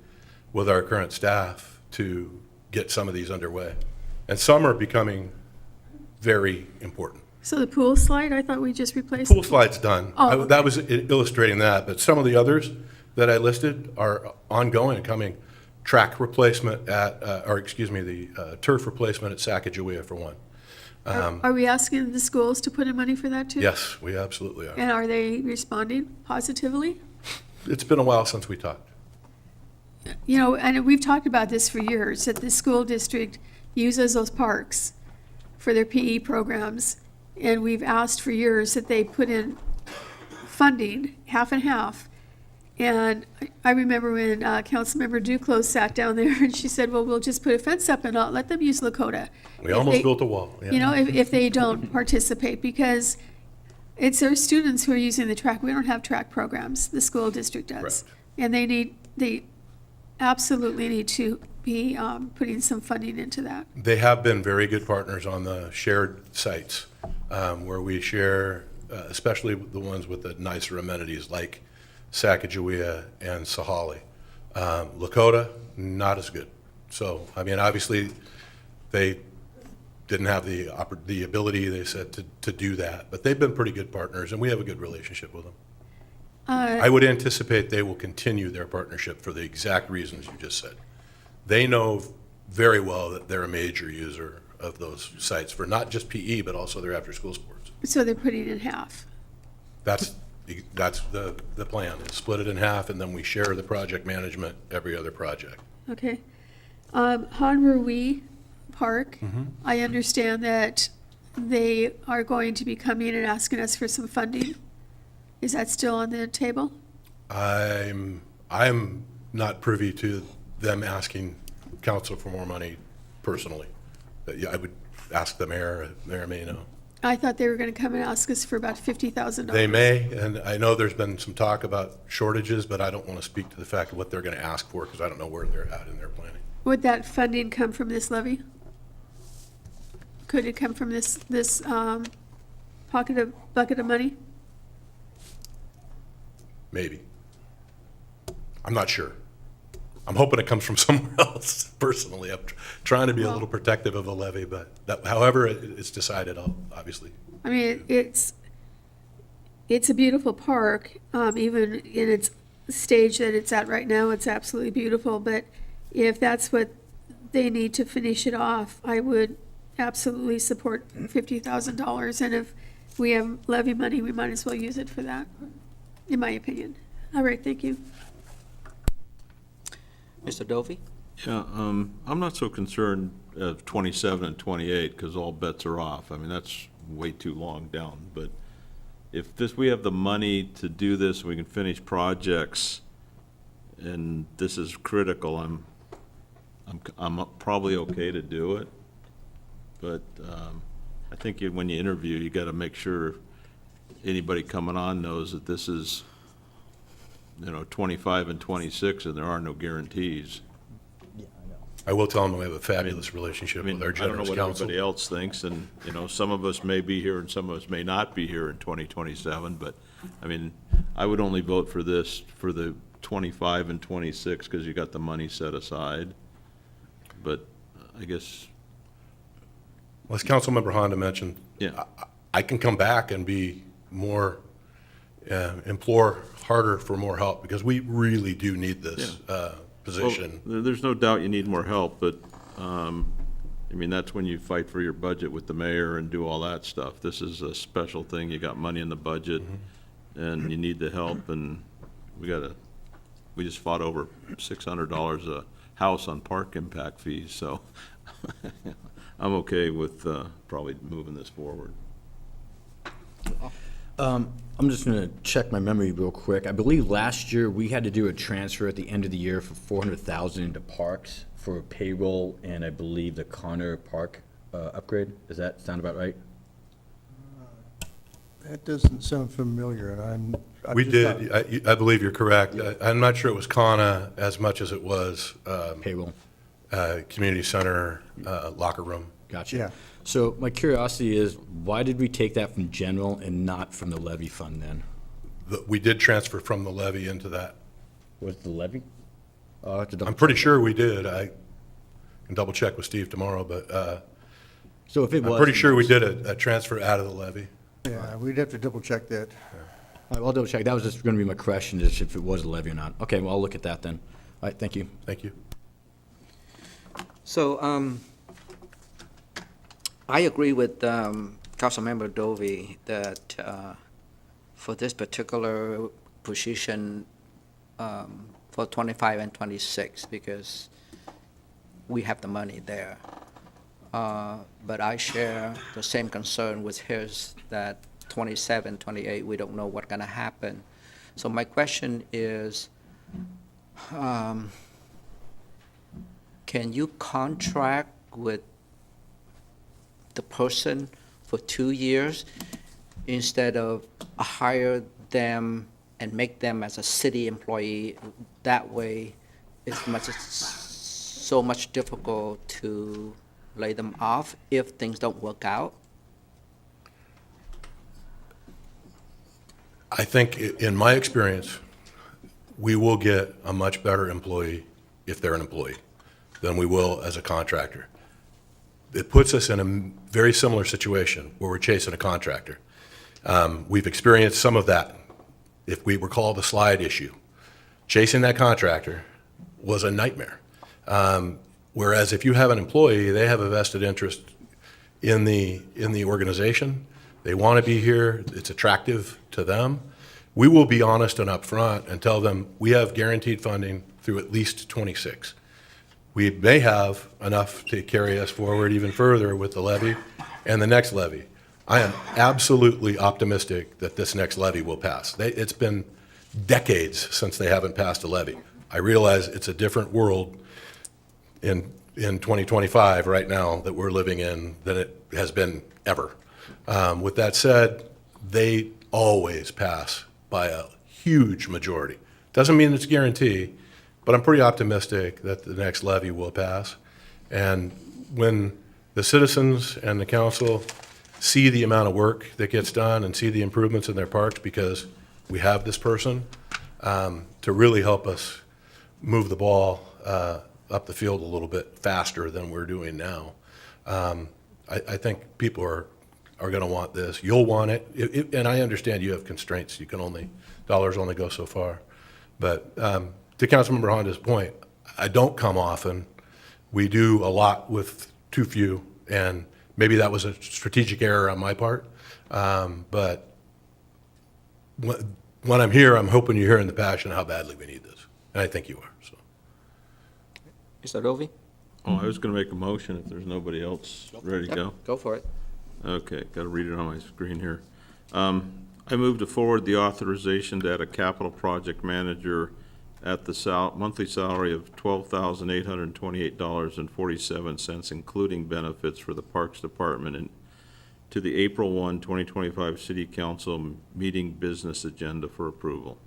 with our current staff to get some of these underway. And some are becoming very important. So the pool slide, I thought we just replaced. Pool slide's done. Oh, okay. That was illustrating that, but some of the others, that I listed are ongoing and coming. Track replacement the turf replacement at Sacagawea for one. Are we asking the schools to put in money for that too? Yes, we absolutely are. And are they responding positively? It's been a while since we talked. You know, and we've talked about this for years, that the school district uses those parks for their PE programs. And we've asked for years that they put in funding, half and half. And I remember when Councilmember Duclos sat down there and she said, well, we'll just put a fence up and not let them use Lakota. We If almost they- built a wall. Yeah. You know, if they don't participate, because it's their students who are using the track. We don't have track programs, the school district does. And they absolutely need to be putting some funding into that. They have been very good partners on the shared sites, where we share, especially the ones with the nicer amenities like Sacagawea and Sahali. Lakota, not as good. So, I mean, obviously, they didn't have the ability, they said, to do that, but they've been pretty good partners, and we have a good relationship with them. I would anticipate they will continue their partnership for the exact reasons you just said. They know very well that they're a major user of those sites for not just PE, but also their after-school sports. So they're putting it in half. That's the plan, is split it in half, and then we share the project management every other project. Okay. Hanrui Park, I understand that they are going to be coming and asking us for some funding. Is that still on the table? I'm not privy to them asking council for more money personally. But yeah, I would ask the mayor may know. I thought they were going to come and ask us for about $50,000. They may, and I know there's been some talk about shortages, but I don't want to speak to the fact of what they're going to ask for, because I don't know where they're at in their planning. Would that funding come from this levy? Could it come from this bucket of money? Maybe. I'm not sure. I'm hoping it comes from somewhere else, personally. I'm trying to be a little protective of the levy, but however it's decided, I'll obviously. I mean, it's a beautiful park, even in its stage that it's at right now, it's absolutely beautiful. But if that's what they need to finish it off, I would absolutely support $50,000. And if we have levy money, we might as well use it for that, in my opinion. All right, thank you. Mr. Dovey? Yeah, I'm not so concerned of 27 and 28, because all bets are off. I mean, that's way too long down. But if we have the money to do this, we can finish projects, and this is critical, I'm probably okay to do it. But I think when you interview, you got to make sure anybody coming on knows that this is, 25 and 26, and there are no guarantees. I will tell them we have a fabulous relationship with our I don't know generous what counsel. everybody else thinks, and, some of us may be here and some of us may not be here in 2027, but, I would only vote for this for the 25 and 26, because you got the money set aside. But I guess, Well, as Councilmember Honda mentioned, yeah, I can come back and be more, implore harder for more help, because we really do need this position. well, there's no doubt you need more help, but, that's when you fight for your budget with the mayor and do all that stuff. This is a special thing. You got money in the budget, and you need the help, and we just fought over $600 a house on park impact fees, so I'm okay with probably moving this forward. I'm just going to check my memory real quick. I believe last year we had to do a transfer at the end of the year for $400,000 into parks for payroll, and I believe the Connor Park upgrade. Does that sound about right? That doesn't sound familiar, and I'm We just not- did, I believe you're correct. I'm not sure it was CANA as much as it was Payroll. community center, locker room. Gotcha. Yeah. So my curiosity is, why did we take that from general and not from the levy fund then? We did transfer from the levy into that. Was the levy? I'll have to double I'm pretty check. sure we did. I can double check with Steve tomorrow, but So if it was. I'm pretty sure we did a transfer out of the levy. Yeah, we'd have to double check that. All right, I'll double check. That was just going to be my question, is if it was a levy or not. Okay, well, I'll look at that then. All right, thank you. Thank you. So, I agree with Councilmember Dovey that for this particular position, for 25 and 26, because we have the money there. But I share the same concern with his, that 27, 28, we don't know what's going to happen. So my question is, can you contract with the person for 2 years instead of hire them and make them as a city employee? That way, it's so much difficult to lay them off if things don't work out. I think, in my experience, we will get a much better employee if they're an employee than we will as a contractor. It puts us in a very similar situation where we're chasing a contractor. We've experienced some of that. If we recall the slide issue, chasing that contractor was a nightmare. Whereas if you have an employee, they have a vested interest in the organization. They want to be here. It's attractive to them. We will be honest and upfront and tell them we have guaranteed funding through at least 26. We may have enough to carry us forward even further with the levy and the next levy. I am absolutely optimistic that this next levy will pass. It's been decades since they haven't passed a levy. I realize it's a different world in 2025 right now that we're living in than it has been ever. With that said, they always pass by a huge majority. Doesn't mean it's a guarantee, but I'm pretty optimistic that the next levy will pass. And when the citizens and the council see the amount of work that gets done and see the improvements in their parks because we have this person to really help us move the ball up the field a little bit faster than we're doing now, I think people are going to want this. You'll want it. And I understand you have constraints. You can dollars only go so far. But to Councilmember Honda's point, I don't come often. We do a lot with too few, and maybe that was a strategic error on my part. But when I'm here, I'm hoping you're hearing the passion of how badly we need this. And I think you are. So. Mr. Dovey? Oh, I was going to make a motion if there's nobody else ready to go. Go for it. Okay, got to read it on my screen here. I move to forward the authorization to add a capital project manager at the monthly salary of $12,828.47, including benefits for the Parks Department, and to the April 1, 2025 City Council meeting business agenda for approval.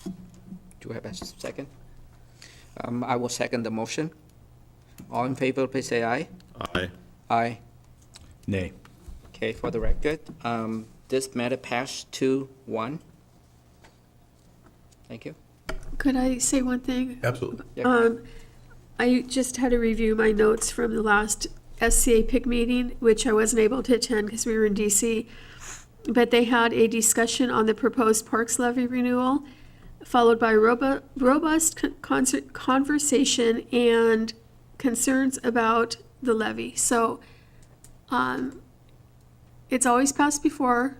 Do we have a second? I will second the motion. All in favor, please say aye. Aye. Aye. Nay. Okay, for the record, this matter passed 2-1. Thank you. Could I say one thing? Absolutely. I just had to review my notes from the last SCA PIC meeting, which I wasn't able to attend because we were in DC. But they had a discussion on the proposed parks levy renewal, followed by robust conversation and concerns about the levy. So it's always passed before.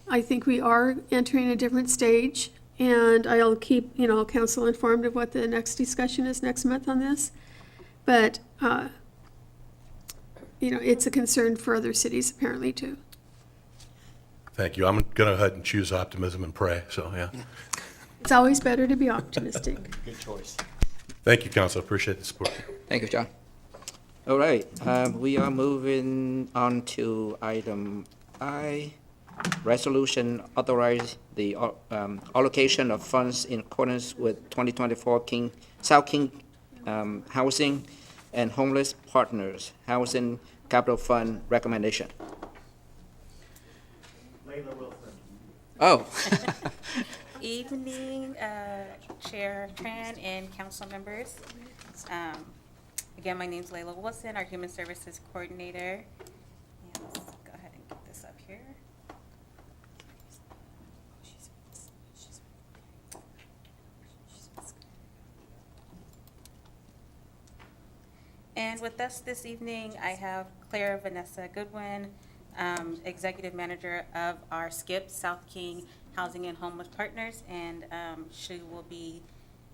I think we are entering a different stage, and I'll keep, council informed of what the next discussion is next month on this. But, it's a concern for other cities apparently too. Thank you. I'm going to go ahead and choose optimism and pray. So, yeah. It's always better to be optimistic. Good choice. Thank you, Council. Appreciate the support. Thank you, John. All right, we are moving on to item I, resolution authorize the allocation of funds in accordance with 2024 South King Housing and Homeless Partners Housing Capital Fund recommendation. Layla Wilson. Oh. Evening, Chair Tran and council members. Again, my name's Layla Wilson, our Human Services Coordinator. And let's go ahead and get this up here. And with us this evening, I have Claire Vanessa Goodwin, Executive Manager of our SKIP, South King Housing and Homeless Partners, and she will be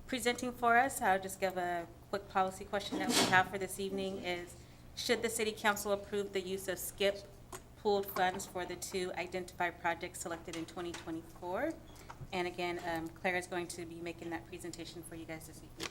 presenting for us. I'll just give a quick policy question that we have for this evening is, should the City Council approve the use of SKIP pooled funds for the 2 identified projects selected in 2024? And again, Claire is going to be making that presentation for you guys this evening.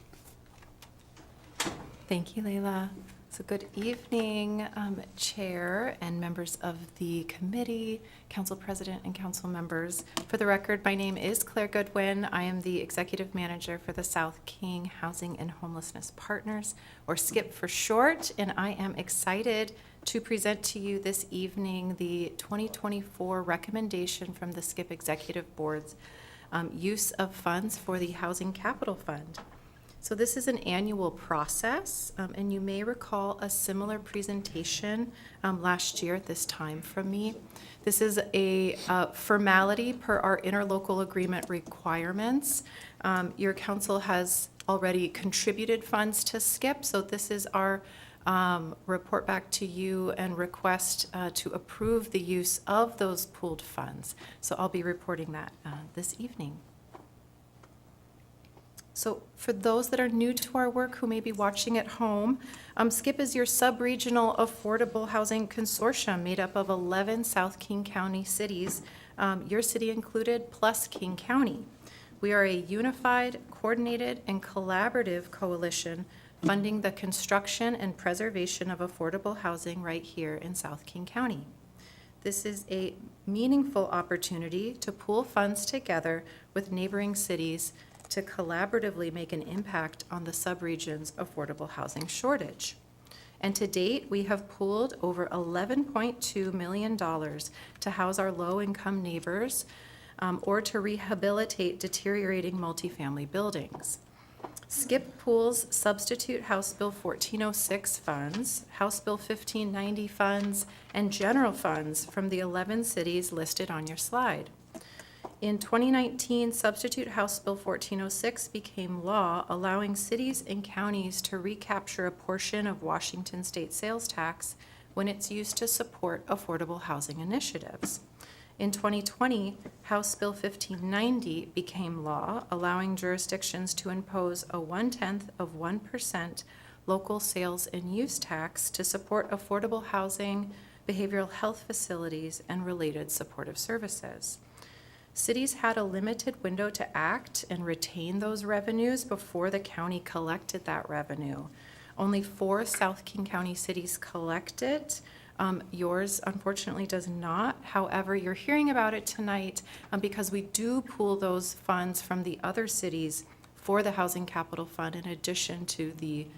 Thank you, Layla. So good evening, Chair and members of the committee, Council President and council members. For the record, my name is Claire Goodwin. I am the Executive Manager for the South King Housing and Homelessness Partners, or SKIP for short, and I am excited to present to you this evening the 2024 recommendation from the SKIP Executive Board's use of funds for the Housing Capital Fund. So this is an annual process, and you may recall a similar presentation last year at this time from me. This is a formality per our interlocal agreement requirements. Your council has already contributed funds to SKIP, so this is our report back to you and request to approve the use of those pooled funds. So I'll be reporting that this evening. So for those that are new to our work who may be watching at home, SKIP is your sub-regional affordable housing consortium made up of 11 South King County cities, your city included, plus King County. We are a unified, coordinated, and collaborative coalition funding the construction and preservation of affordable housing right here in South King County. This is a meaningful opportunity to pool funds together with neighboring cities to collaboratively make an impact on the subregion's affordable housing shortage. And to date, we have pooled over $11.2 million to house our low-income neighbors or to rehabilitate deteriorating multifamily buildings. SKIP pools substitute House Bill 1406 funds, House Bill 1590 funds, and general funds from the 11 cities listed on your slide. In 2019, substitute House Bill 1406 became law, allowing cities and counties to recapture a portion of Washington state sales tax when it's used to support affordable housing initiatives. In 2020, House Bill 1590 became law, allowing jurisdictions to impose a 0.1% local sales and use tax to support affordable housing, behavioral health facilities, and related supportive services. Cities had a limited window to act and retain those revenues before the county collected that revenue. Only 4 South King County cities collect it. Yours, unfortunately, does not. However, you're hearing about it tonight because we do pool those funds from the other cities for the Housing Capital Fund in addition to the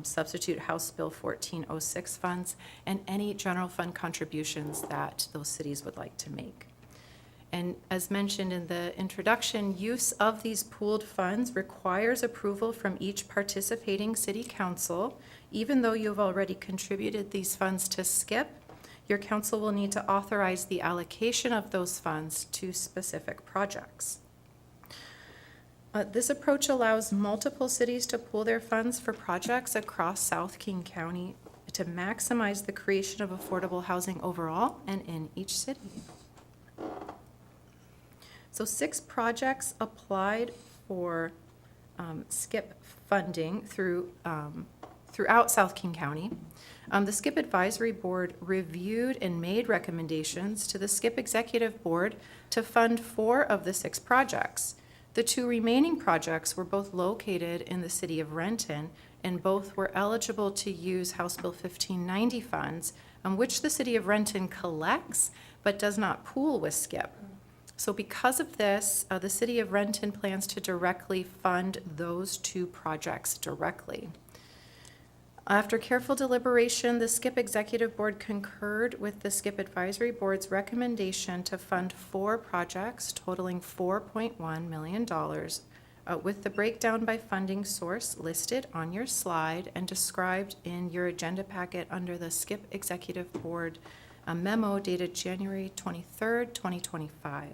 substitute House Bill 1406 funds and any general fund contributions that those cities would like to make. And as mentioned in the introduction, use of these pooled funds requires approval from each participating city council. Even though you've already contributed these funds to SKIP, your council will need to authorize the allocation of those funds to specific projects. This approach allows multiple cities to pool their funds for projects across South King County to maximize the creation of affordable housing overall and in each city. So 6 projects applied for SKIP funding throughout South King County. The SKIP Advisory Board reviewed and made recommendations to the SKIP Executive Board to fund 4 of the 6 projects. The 2 remaining projects were both located in the city of Renton, and both were eligible to use House Bill 1590 funds, which the city of Renton collects but does not pool with SKIP. So because of this, the city of Renton plans to directly fund those 2 projects directly. After careful deliberation, the SKIP Executive Board concurred with the SKIP Advisory Board's recommendation to fund 4 projects totaling $4.1 million, with the breakdown by funding source listed on your slide and described in your agenda packet under the SKIP Executive Board memo dated January 23rd, 2025.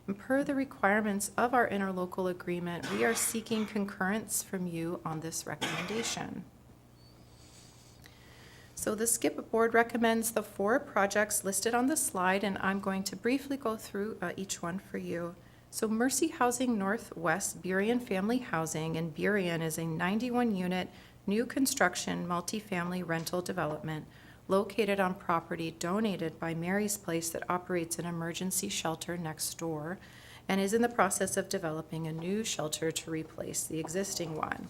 And per the requirements of our interlocal agreement, we are seeking concurrence from you on this recommendation. So the SCIP board recommends the 4 projects listed on the slide, and I'm going to briefly go through each one for you. So Mercy Housing Northwest Burien Family Housing in Burien is a 91-unit new construction multifamily rental development located on property donated by Mary's Place that operates an emergency shelter next door and is in the process of developing a new shelter to replace the existing one.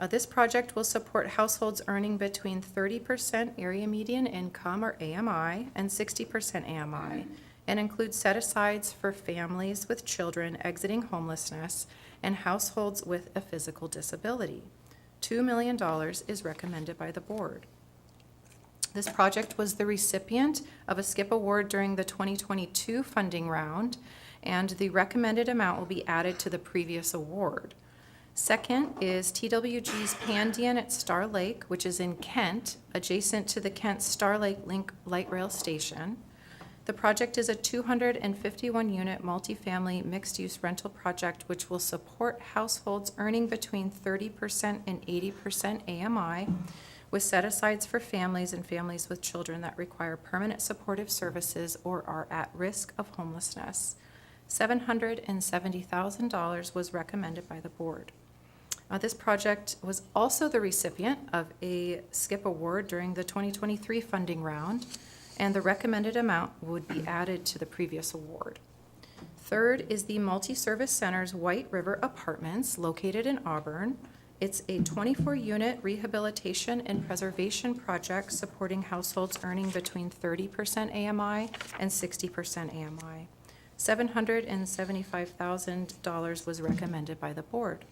This project will support households earning between 30% area median income, or AMI, and 60% AMI, and includes set-asides for families with children exiting homelessness and households with a physical disability. $2 million is recommended by the board. This project was the recipient of a SCIP award during the 2022 funding round, and the recommended amount will be added to the previous award. Second is TWG's Pandian at Star Lake, which is in Kent, adjacent to the Kent Star Lake Link Light Rail Station. The project is a 251-unit multifamily mixed-use rental project which will support households earning between 30% and 80% AMI, with set-asides for families and families with children that require permanent supportive services or are at risk of homelessness. $770,000 was recommended by the board. This project was also the recipient of a SCIP award during the 2023 funding round, and the recommended amount would be added to the previous award. Third is the Multi-Service Center's White River Apartments located in Auburn. It's a 24-unit rehabilitation and preservation project supporting households earning between 30% AMI and 60% AMI. $775,000 was recommended by the board.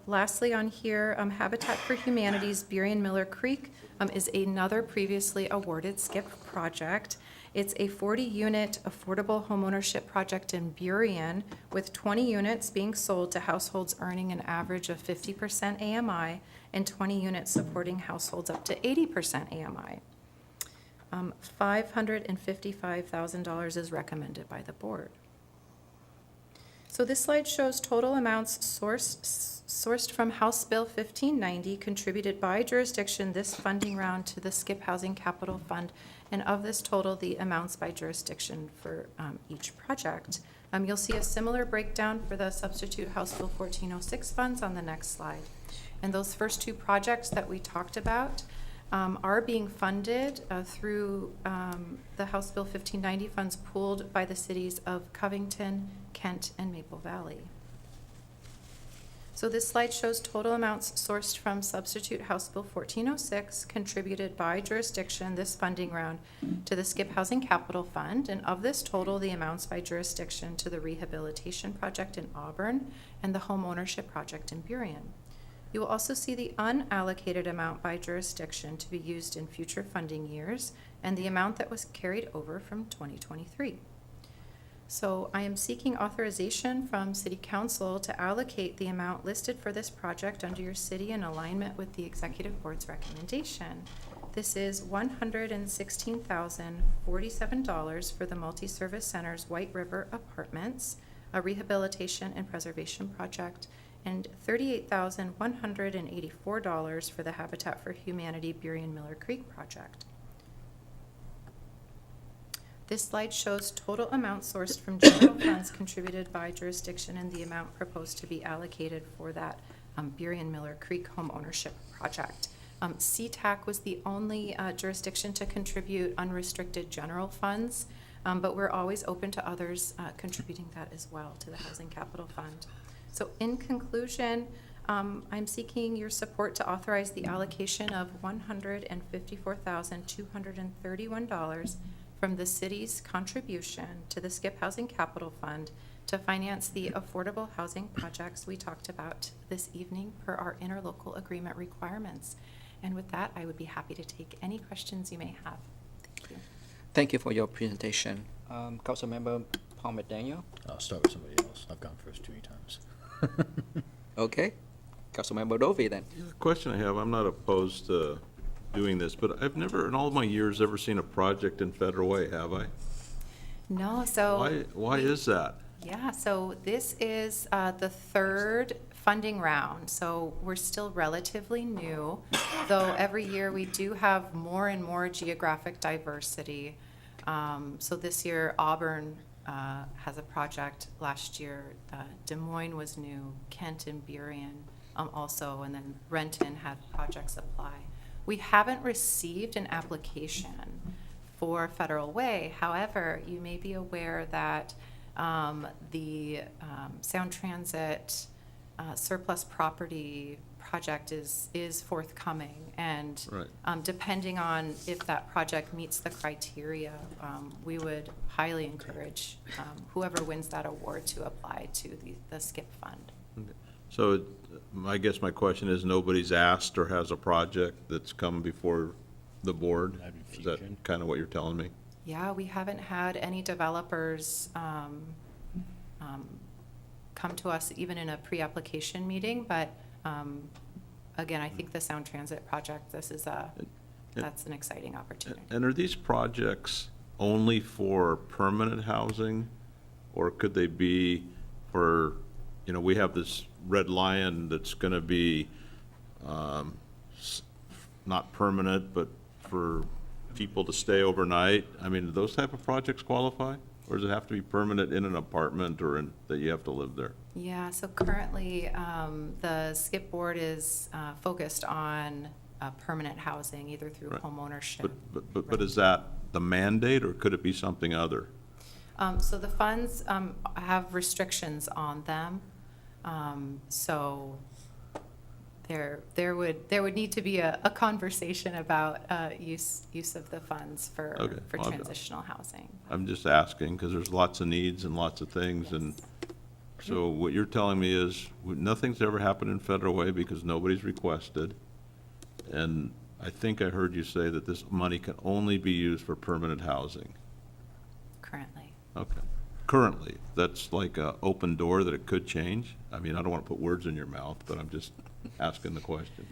Lastly on here, Habitat for Humanity's Burien Miller Creek is another previously awarded SCIP project. It's a 40-unit affordable homeownership project in Burien, with 20 units being sold to households earning an average of 50% AMI and 20 units supporting households up to 80% AMI. $555,000 is recommended by the board. So this slide shows total amounts sourced from House Bill 1590 contributed by jurisdiction this funding round to the SCIP Housing Capital Fund, and of this total, the amounts by jurisdiction for each project. You'll see a similar breakdown for the substitute House Bill 1406 funds on the next slide. And those first 2 projects that we talked about are being funded through the House Bill 1590 funds pooled by the cities of Covington, Kent, and Maple Valley. So this slide shows total amounts sourced from substitute House Bill 1406 contributed by jurisdiction this funding round to the SCIP Housing Capital Fund, and of this total, the amounts by jurisdiction to the rehabilitation project in Auburn and the home ownership project in Burien. You will also see the unallocated amount by jurisdiction to be used in future funding years and the amount that was carried over from 2023. So I am seeking authorization from City Council to allocate the amount listed for this project under your city in alignment with the Executive Board's recommendation. This is $116,047 for the Multi-Service Center's White River Apartments, a rehabilitation and preservation project, and $38,184 for the Habitat for Humanity Burien Miller Creek project. This slide shows total amounts sourced from general funds contributed by jurisdiction and the amount proposed to be allocated for that Burien Miller Creek home ownership project. CTAC was the only jurisdiction to contribute unrestricted general funds, but we're always open to others contributing that as well to the Housing Capital Fund. So in conclusion, I'm seeking your support to authorize the allocation of $154,231 from the city's contribution to the SCIP Housing Capital Fund to finance the affordable housing projects we talked about this evening per our interlocal agreement requirements. And with that, I would be happy to take any questions you may have. Thank you. Thank you for your presentation. Councilmember Paul McDaniel. I'll start with somebody else. I've gone first too many times. Okay. Councilmember Dovey then. The question I have, I'm not opposed to doing this, but I've never, in all of my years, ever seen a project in Federal Way, have I? No, so. Why is that? Yeah, so this is the third funding round. So we're still relatively new, though every year we do have more and more geographic diversity. So this year Auburn has a project. Last year Des Moines was new, Kent and Burien also, and then Renton had projects apply. We haven't received an application for Federal Way. However, you may be aware that the Sound Transit surplus property project is forthcoming. And Right. depending on if that project meets the criteria, we would highly encourage whoever wins that award to apply to the SCIP fund. So I guess my question is, nobody's asked or has a project that's come before the board? Is that kind of what you're telling me? Yeah, we haven't had any developers come to us even in a pre-application meeting, but again, I think the Sound Transit project, that's an exciting opportunity. And are these projects only for permanent housing, or could they be for, we have this Red Lion that's going to be not permanent, but for people to stay overnight? I mean, do those type of projects qualify? Or does it have to be permanent in an apartment or that you have to live there? Yeah, so currently, the SCIP board is focused on permanent housing, either through Right. home ownership. But is that the mandate, or could it be something other? So the funds have restrictions on them. So there would need to be a conversation about use of the funds for Okay. Well, transitional housing. I'm just asking, because there's lots of needs and lots of things, and so what you're telling me is, nothing's ever happened in Federal Way because nobody's requested, and I think I heard you say that this money can only be used for permanent housing. Currently. Okay. Currently, that's like a open door that it could change? I mean, I don't want to put words in your mouth, but I'm just asking the question.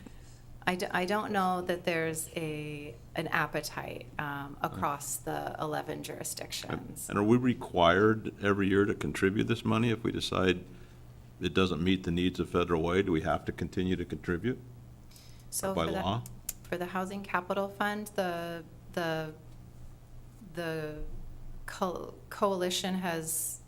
I don't know that there's an appetite across the 11 jurisdictions. And are we required every year to contribute this money if we decide it doesn't meet the needs of Federal Way? Do we have to continue to contribute So by for law? For the Housing Capital Fund, the coalition has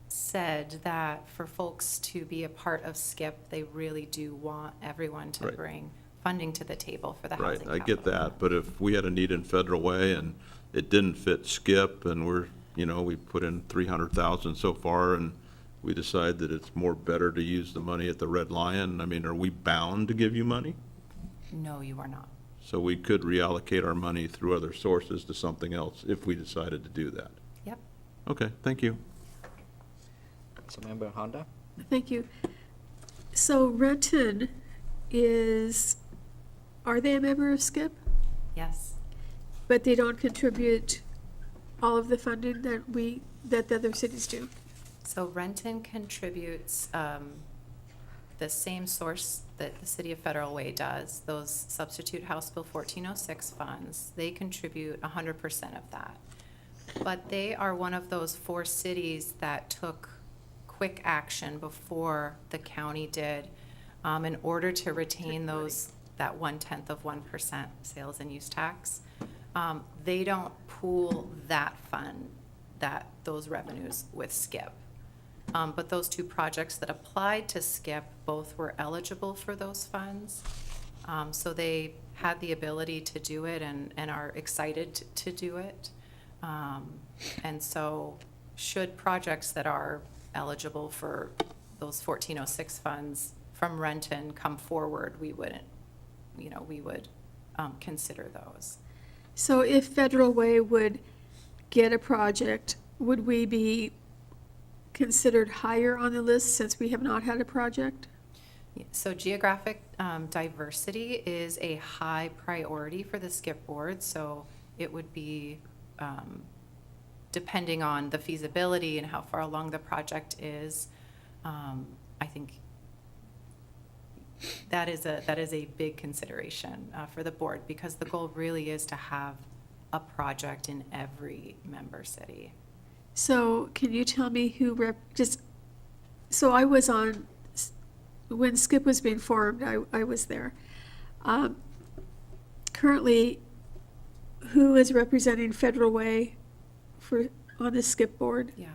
said that for folks to be a part of SCIP, they really do want everyone to Right. bring funding to the table for the Right, Housing I Capital. get that, but if we had a need in Federal Way and it didn't fit SCIP and we put in 300,000 so far and we decide that it's better to use the money at the Red Lion, I mean, are we bound to give you money? No, you are not. So we could reallocate our money through other sources to something else if we decided to do that. Yep. Okay, thank you. Councilmember Honda? Thank you. So Renton are they a member of SCIP? Yes. But they don't contribute all of the funding that the other cities do? So Renton contributes the same source that the City of Federal Way does, those substitute House Bill 1406 funds. They contribute 100% of that. But they are one of those 4 cities that took quick action before the county did in order to retain that 0.1% sales and use tax. They don't pool that fund, those revenues with SCIP. But those 2 projects that applied to SCIP, both were eligible for those funds. So they had the ability to do it and are excited to do it. And so should projects that are eligible for those 1406 funds from Renton come forward, we would consider those. So if Federal Way would get a project, would we be considered higher on the list since we have not had a project? So geographic diversity is a high priority for the SCIP board, so it would be depending on the feasibility and how far along the project is. I think that is a big consideration for the board, because the goal really is to have a project in every member city. So can you tell me so I was on when Skip was being formed, I was there. Currently, who is representing Federal Way on the Skip board? Yeah,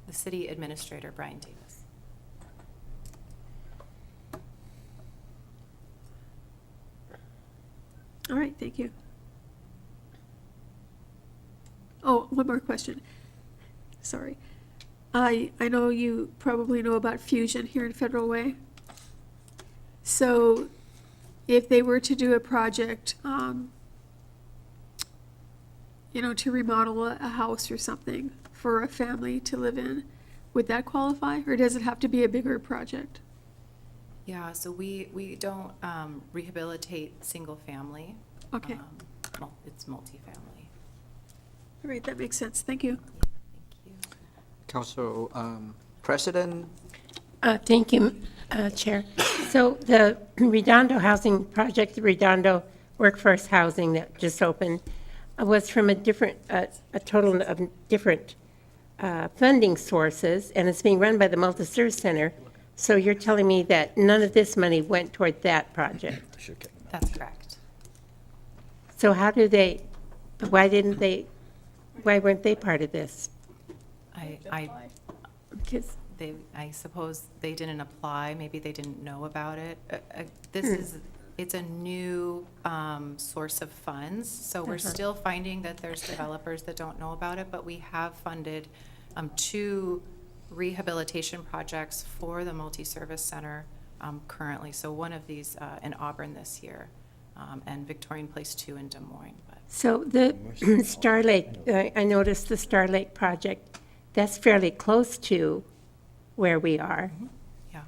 the city administrator, Brian Davis. All right, thank you. Oh, one more question. Sorry. I know you probably know about Fusion here in Federal Way. So if they were to do a project, to remodel a house or something for a family to live in, would that qualify, or does it have to be a bigger project? Yeah, so we don't rehabilitate single family. Okay. It's multifamily. All right, that makes sense. Thank you. Council President, Thank you, Chair. So the Redondo Housing Project, the Redondo Workforce Housing that just opened, was from a total of different funding sources, and it's being run by the Multi-Service Center. So you're telling me that none of this money went toward that project? That's correct. So why weren't they part of this? Because I suppose they didn't apply, maybe they didn't know about it. It's a new source of funds, so we're still finding that there's developers that don't know about it, but we have funded 2 rehabilitation projects for the Multi-Service Center currently. So one of these in Auburn this year, and Victorian Place 2 in Des Moines. So the Star Lake, I noticed the Star Lake project, that's fairly close to where we are. Yeah.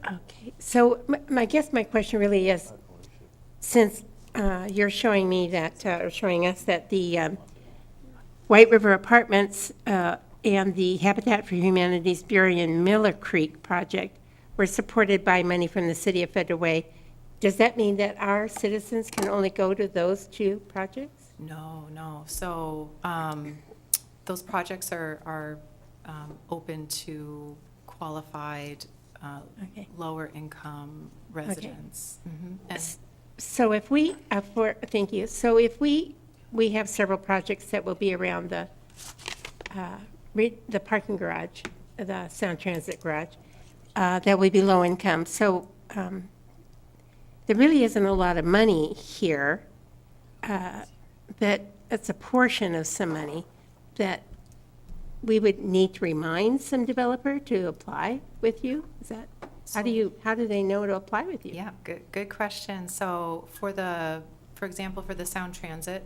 Okay, so I guess my question really is, since you're showing me that, or showing us that the White River Apartments and the Habitat for Humanity's Burien Miller Creek project were supported by money from the City of Federal Way, does that mean that our citizens can only go to those 2 projects? No. So those projects are open to qualified lower income residents. And So if we, thank you. So if we have several projects that will be around the parking garage, the Sound Transit garage, that will be low income. So there really isn't a lot of money here, but it's a portion of some money that we would need to remind some developer to apply with you? Is that, how do they know to apply with you? Yeah, good question. So for example, for the Sound Transit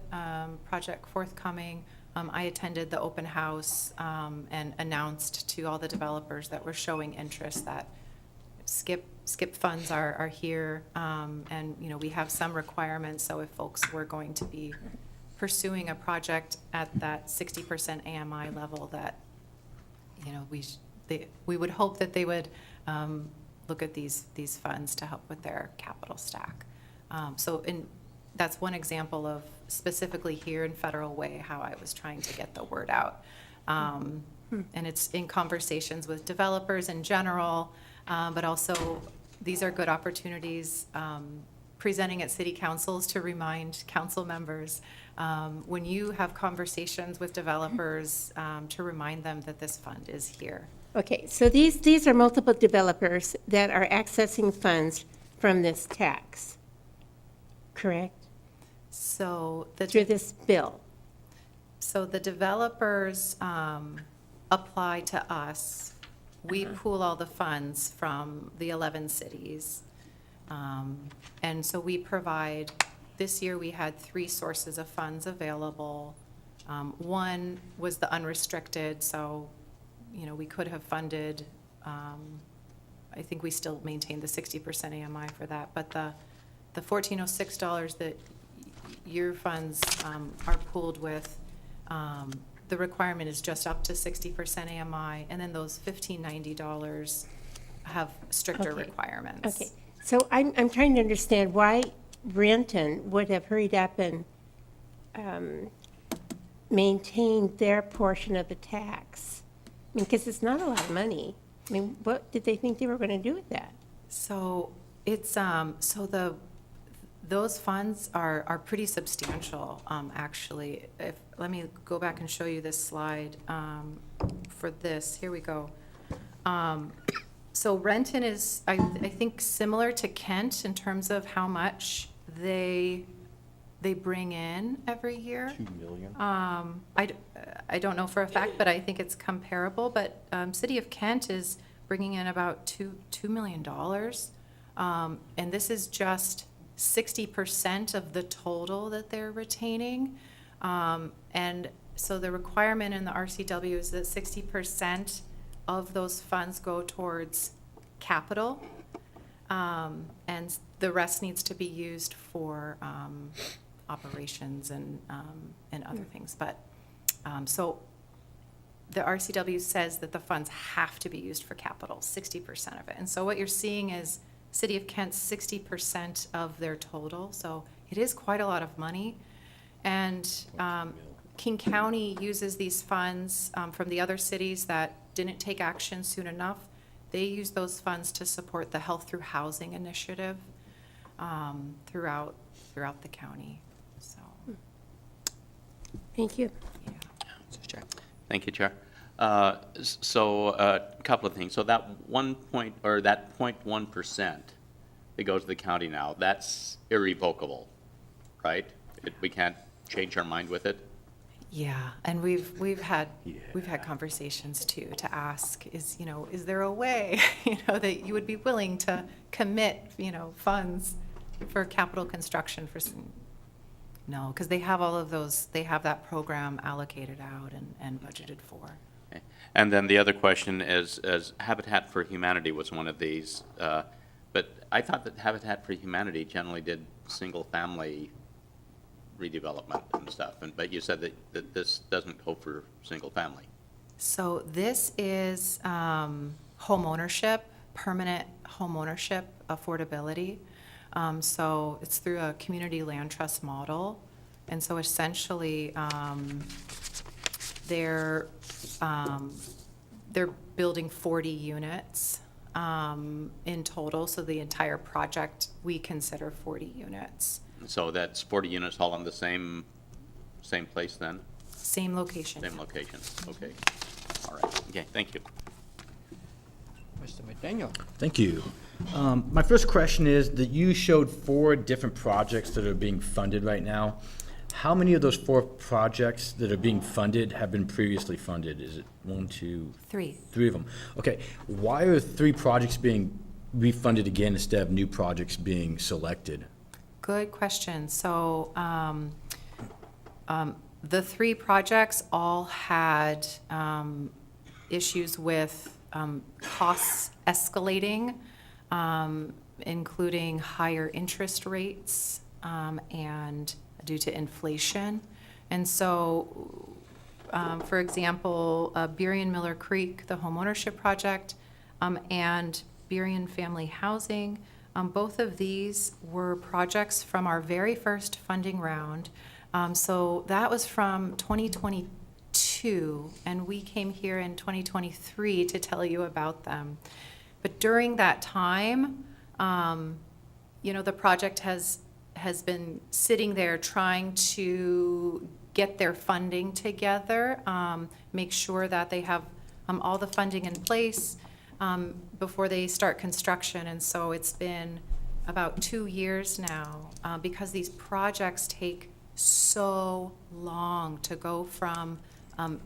project forthcoming, I attended the open house and announced to all the developers that were showing interest that skip funds are here, and we have some requirements. So if folks were going to be pursuing a project at that 60% AMI level, that we would hope that they would look at these funds to help with their capital stack. That's one example of specifically here in Federal Way how I was trying to get the word out. And it's in conversations with developers in general, but also these are good opportunities presenting at city councils to remind council members when you have conversations with developers to remind them that this fund is here. Okay, so these are multiple developers that are accessing funds from this tax, correct? So through this bill. So the developers apply to us. We pool all the funds from the 11 cities. And so we provide, this year we had 3 sources of funds available. One was the unrestricted, so we could have funded, I think we still maintain the 60% AMI for that, but the $1,406 that your funds are pooled with, the requirement is just up to 60% AMI, and then those $1,590 have stricter requirements. Okay, so I'm trying to understand why Renton would have hurried up and maintained their portion of the tax. I mean, because it's not a lot of money. I mean, what did they think they were going to do with that? So it's, those funds are pretty substantial, actually. Let me go back and show you this slide, for this. Here we go. So Renton is, I think, similar to Kent in terms of how much they bring in every year. 2 million. I don't know for a fact, but I think it's comparable. But City of Kent is bringing in about $2 million. And this is just 60% of the total that they're retaining. And so the requirement in the RCW is that 60% of those funds go towards capital. And the rest needs to be used for operations and other things. But so the RCW says that the funds have to be used for capital, 60% of it. And so what you're seeing is City of Kent's 60% of their total. So it is quite a lot of money. And King County uses these funds from the other cities that didn't take action soon enough. They use those funds to support the Health Through Housing initiative throughout the county. So, Thank you. Thank you, Chair. So a couple of things. So that 0.1% that goes to the county now, that's irrevocable, right? We can't change our mind with it? yeah, and we've had conversations too to ask, is there a way, that you would be willing to commit, funds for capital construction for some, no, because they have all of those, they have that program allocated out and budgeted for. Okay. And then the other question is Habitat for Humanity was one of these, but I thought that Habitat for Humanity generally did single-family redevelopment and stuff, but you said that this doesn't go for single-family. So this is home ownership, permanent home ownership affordability. So it's through a community land trust model. And so essentially, they're building 40 units in total. So the entire project, we consider 40 units. So that's 40 units all in the same place then? Same location. Same location, okay. All right, okay, thank you. Mr. McDaniel. Thank you. My first question is that you showed 4 different projects that are being funded right now. How many of those 4 projects that are being funded have been previously funded? Is it 1, 2? 3. 3 of them. Okay. Why are 3 projects being refunded again instead of new projects being selected? Good question. So the 3 projects all had issues with costs escalating, including higher interest rates and due to inflation. And so, for example, Burien Miller Creek, the homeownership project, and Burien Family Housing, both of these were projects from our very first funding round. So that was from 2022, and we came here in 2023 to tell you about them. But during that time, the project has been sitting there trying to get their funding together, make sure that they have all the funding in place before they start construction. And so it's been about 2 years now because these projects take so long to go from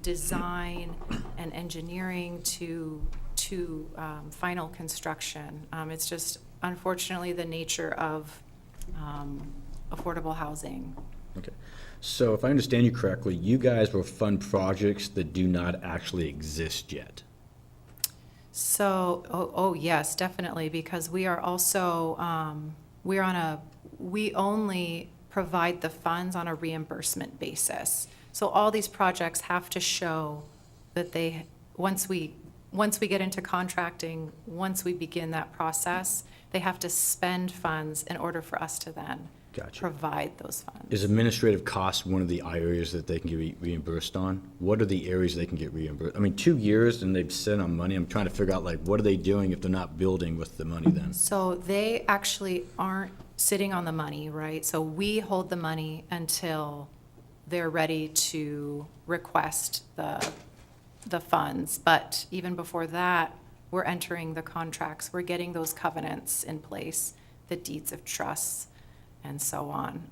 design and engineering to final construction. It's just unfortunately the nature of affordable housing. Okay. So if I understand you correctly, you guys will fund projects that do not actually exist yet. So, oh yes, definitely, because we are also, we only provide the funds on a reimbursement basis. So all these projects have to show that once we get into contracting, once we begin that process, They have to spend funds in order for us to then Gotcha. provide those funds. Is administrative costs one of the areas that they can get reimbursed on? What are the areas they can get reimbursed? I mean, 2 years and they've spent on money. I'm trying to figure out, like, what are they doing if they're not building with the money then? So they actually aren't sitting on the money, right? So we hold the money until they're ready to request the funds. But even before that, we're entering the contracts, we're getting those covenants in place, the deeds of trust, and so on.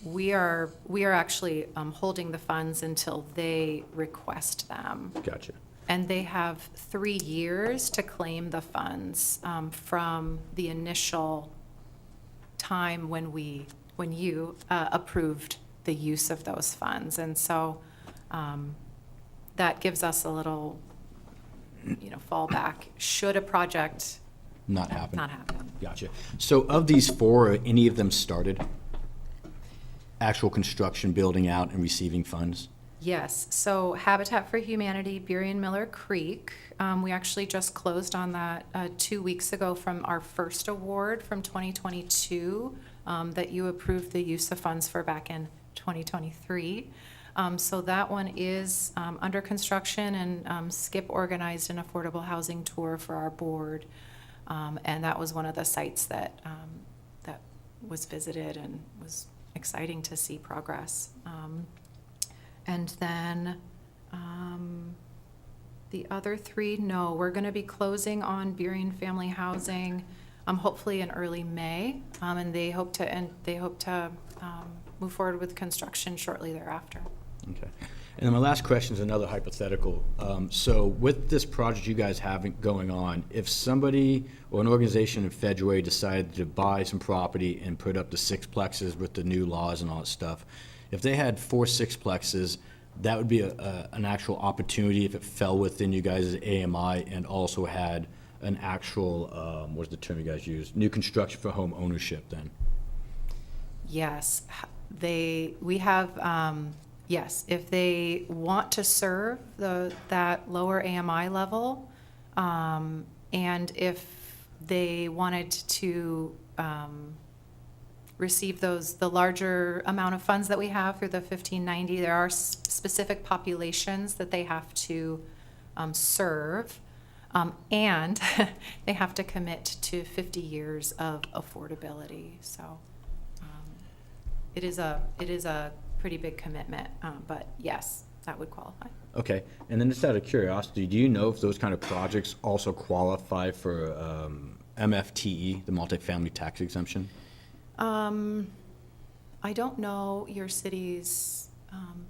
We are actually holding the funds until they request them. Gotcha. And they have 3 years to claim the funds from the initial time when you approved the use of those funds. And so that gives us a little, fallback should a project Not happen? not happen. Gotcha. So of these 4, are any of them started? Actual construction, building out, and receiving funds? Yes, so Habitat for Humanity, Burien Miller Creek, we actually just closed on that 2 weeks ago from our first award from 2022 that you approved the use of funds for back in 2023. So that one is under construction, and Skip organized an affordable housing tour for our board. And that was one of the sites that was visited and was exciting to see progress. And then the other 3, no, we're going to be closing on Burien Family Housing, hopefully in early May, and they hope to move forward with construction shortly thereafter. Okay. And then my last question is another hypothetical. So with this project you guys have going on, if somebody or an organization in Federal decided to buy some property and put up the 6plexes with the new laws and all that stuff, if they had 4 6plexes, that would be an actual opportunity if it fell within you guys' AMI and also had an actual, what's the term you guys use? New construction for home ownership then? Yes, we have, yes, if they want to serve that lower AMI level, and if they wanted to receive the larger amount of funds that we have through the 1590, there are specific populations that they have to serve, and they have to commit to 50 years of affordability. So it is a pretty big commitment, but yes, that would qualify. Okay, and then just out of curiosity, do you know if those kind of projects also qualify for MFTE, the multifamily tax exemption? I don't know your city's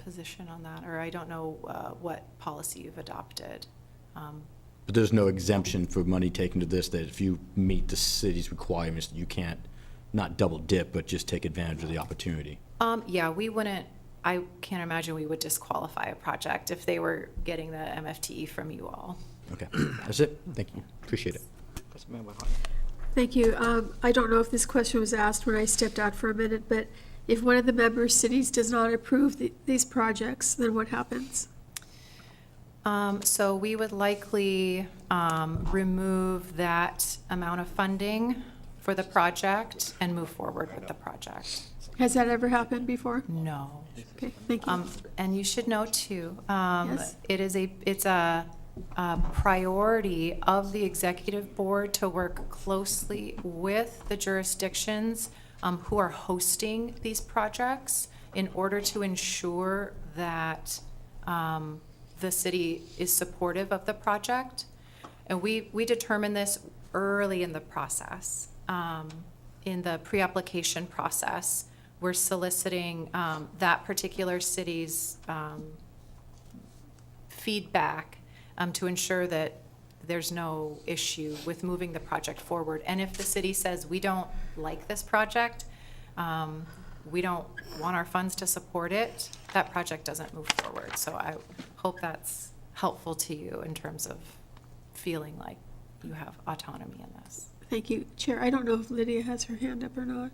position on that, or I don't know what policy you've adopted. But there's no exemption for money taken to this, that if you meet the city's requirements, you can't, not double dip, but just take advantage of the opportunity? Yeah, I can't imagine we would disqualify a project if they were getting the MFTE from you all. Okay, that's it. Thank you. Appreciate it. Thank you. I don't know if this question was asked when I stepped out for a minute, but if one of the member cities does not approve these projects, then what happens? So we would likely remove that amount of funding for the project and move forward with the project. Has that ever happened before? No. Okay, thank you. And you should know too, Yes. it's a priority of the executive board to work closely with the jurisdictions who are hosting these projects in order to ensure that the city is supportive of the project. And we determine this early in the process. In the pre-application process, we're soliciting that particular city's feedback to ensure that there's no issue with moving the project forward. And if the city says, we don't like this project, we don't want our funds to support it, that project doesn't move forward. So I hope that's helpful to you in terms of feeling like you have autonomy in this. Thank you. Chair, I don't know if Lydia has her hand up or not.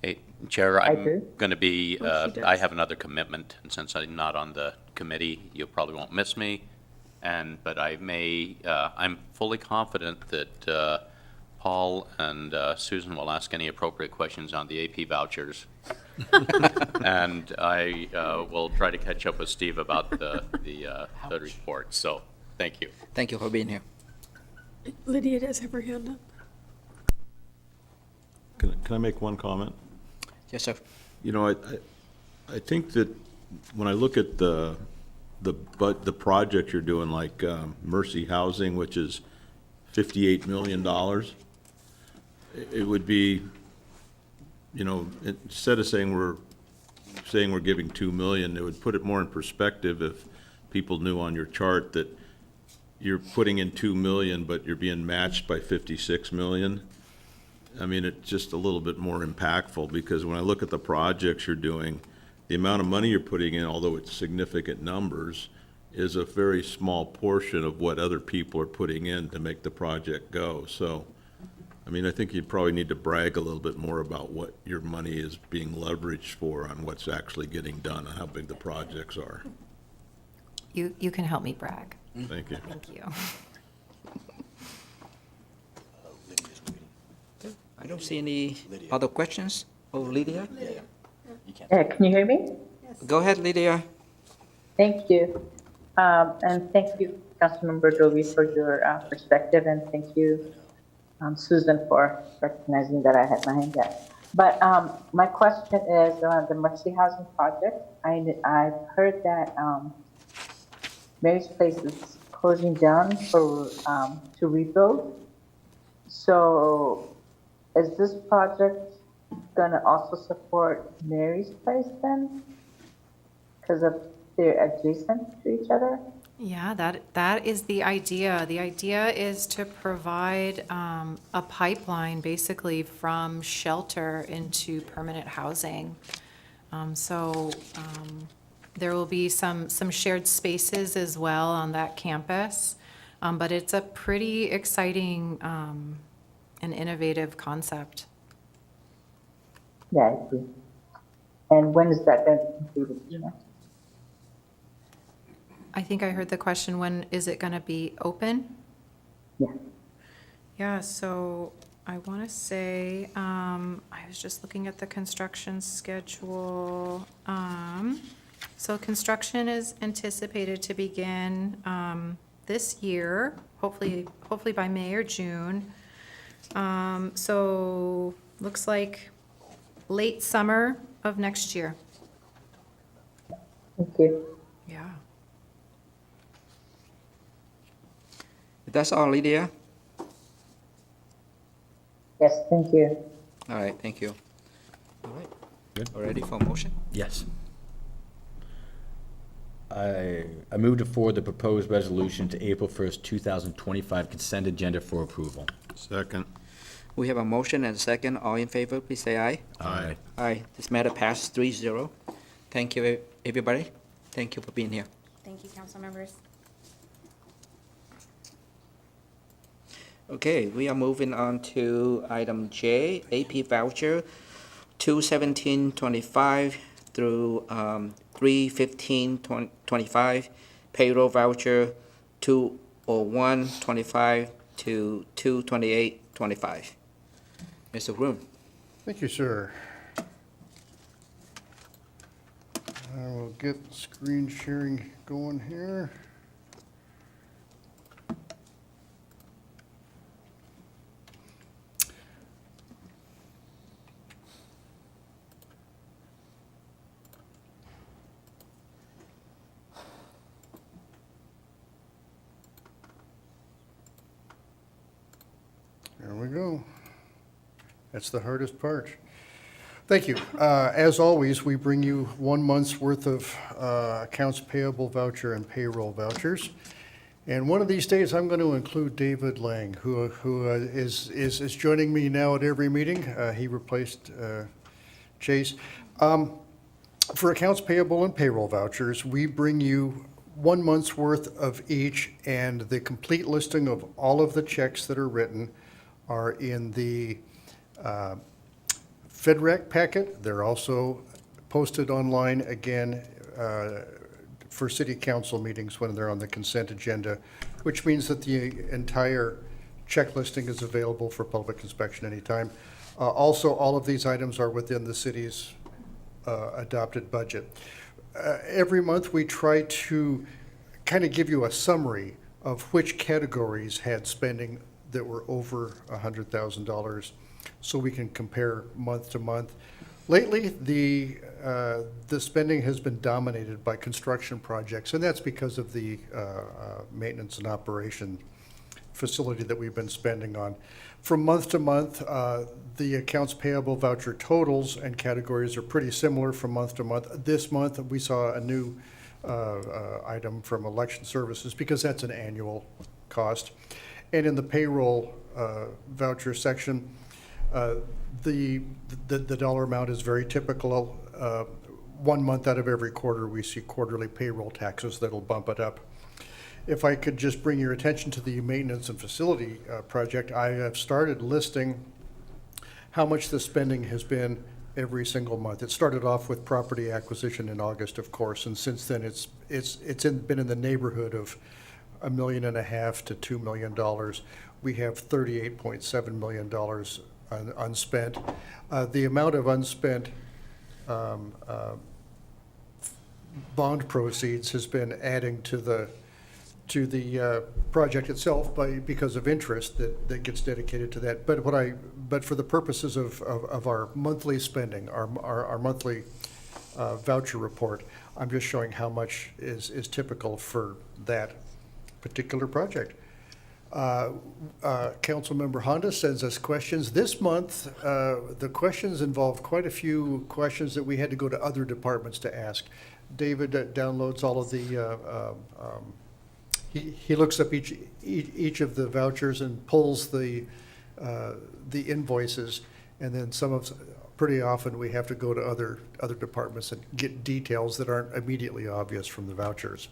Hey, Chair, I'm do. going to be, Oh, she does. I have another commitment, and since I'm not on the committee, you probably won't miss me. But I'm fully confident that Paul and Susan will ask any appropriate questions on the AP vouchers. And I will try to catch up with Steve about the report. So, thank you. Thank you for being here. Lydia does have her hand up. Can I make one comment? Yes, sir. You know, I think that when I look at the project you're doing, like Mercy Housing, which is $58 million, it would be, you know, instead of saying we're giving $2 million, it would put it more in perspective if people knew on your chart that you're putting in $2 million, but you're being matched by $56 million. I mean, it's just a little bit more impactful, because when I look at the projects you're doing, the amount of money you're putting in, although it's significant numbers, is a very small portion of what other people are putting in to make the project go. So, I mean, I think you probably need to brag a little bit more about what your money is being leveraged for on what's actually getting done and how big the projects are. You can help me brag. Thank you. Thank you. I don't see any other questions. Oh, Lydia? Can you hear me? Go ahead, Lydia. Thank you. And thank you, Councilmember Dovey, for your perspective, and thank you, Susan, for recognizing that I had my hand up. But my question is the Mercy Housing Project. I've heard that Mary's Place is closing down for to rebuild. So is this project going to also support Mary's Place then? Because they're adjacent to each other? Yeah, that is the idea. The idea is to provide a pipeline basically from shelter into permanent housing. There will be some shared spaces as well on that campus, but it's a pretty exciting and innovative concept. Yeah, I see. And when is that going to be completed? You know? I think I heard the question, when is it going to be open? Yeah. Yeah, so I want to say, I was just looking at the construction schedule. So construction is anticipated to begin this year, hopefully by May or June. So looks like late summer of next year. Thank you. Yeah. That's all, Lydia? Yes, thank you. All right, thank you. All right. Good. All ready for a motion? Yes. I move to forward the proposed resolution to April 1st, 2025 consent agenda for approval. Second. We have a motion and a second. All in favor, please say aye. Aye. Aye. This matter passes 3-0. Thank you, everybody. Thank you for being here. Thank you, council members. Okay, we are moving on to item J, AP voucher 2/17/25 through 3/15/25, payroll voucher 2/01/25 to 2/28/25. Mr. Groom. Thank you, sir. I will get screen sharing going here. There we go. That's the hardest part. Thank you. As always, we bring you 1 month's worth of accounts payable voucher and payroll vouchers. And one of these days, I'm going to include David Lang, who is joining me now at every meeting. He replaced Chase. For accounts payable and payroll vouchers, we bring you 1 month's worth of each, and the complete listing of all of the checks that are written are in the FedRec packet. They're also posted online again for city council meetings when they're on the consent agenda, which means that the entire checklisting is available for public inspection anytime. Also, all of these items are within the city's adopted budget. Every month, we try to kind of give you a summary of which categories had spending that were over $100,000, so we can compare month to month. Lately, the spending has been dominated by construction projects, and that's because of the maintenance and operation facility that we've been spending on. From month to month, the accounts payable voucher totals and categories are pretty similar from month to month. This month, we saw a new item from election services because that's an annual cost. And in the payroll voucher section, the dollar amount is very typical. 1 month out of every quarter, we see quarterly payroll taxes that'll bump it up. If I could just bring your attention to the maintenance and facility project, I have started listing how much the spending has been every single month. It started off with property acquisition in August, of course, and since then been in the neighborhood of $1.5 million to $2 million. We have $38.7 million unspent. The amount of unspent bond proceeds has been adding to the project itself because of interest that gets dedicated to that. But for the purposes of our monthly spending, our monthly voucher report, I'm just showing how much is typical for that particular project. Councilmember Honda sends us questions. This month, the questions involve quite a few questions that we had to go to other departments to ask. David downloads all of the he looks up each of the vouchers and pulls the invoices, and then pretty often we have to go to other departments and get details that aren't immediately obvious from the vouchers.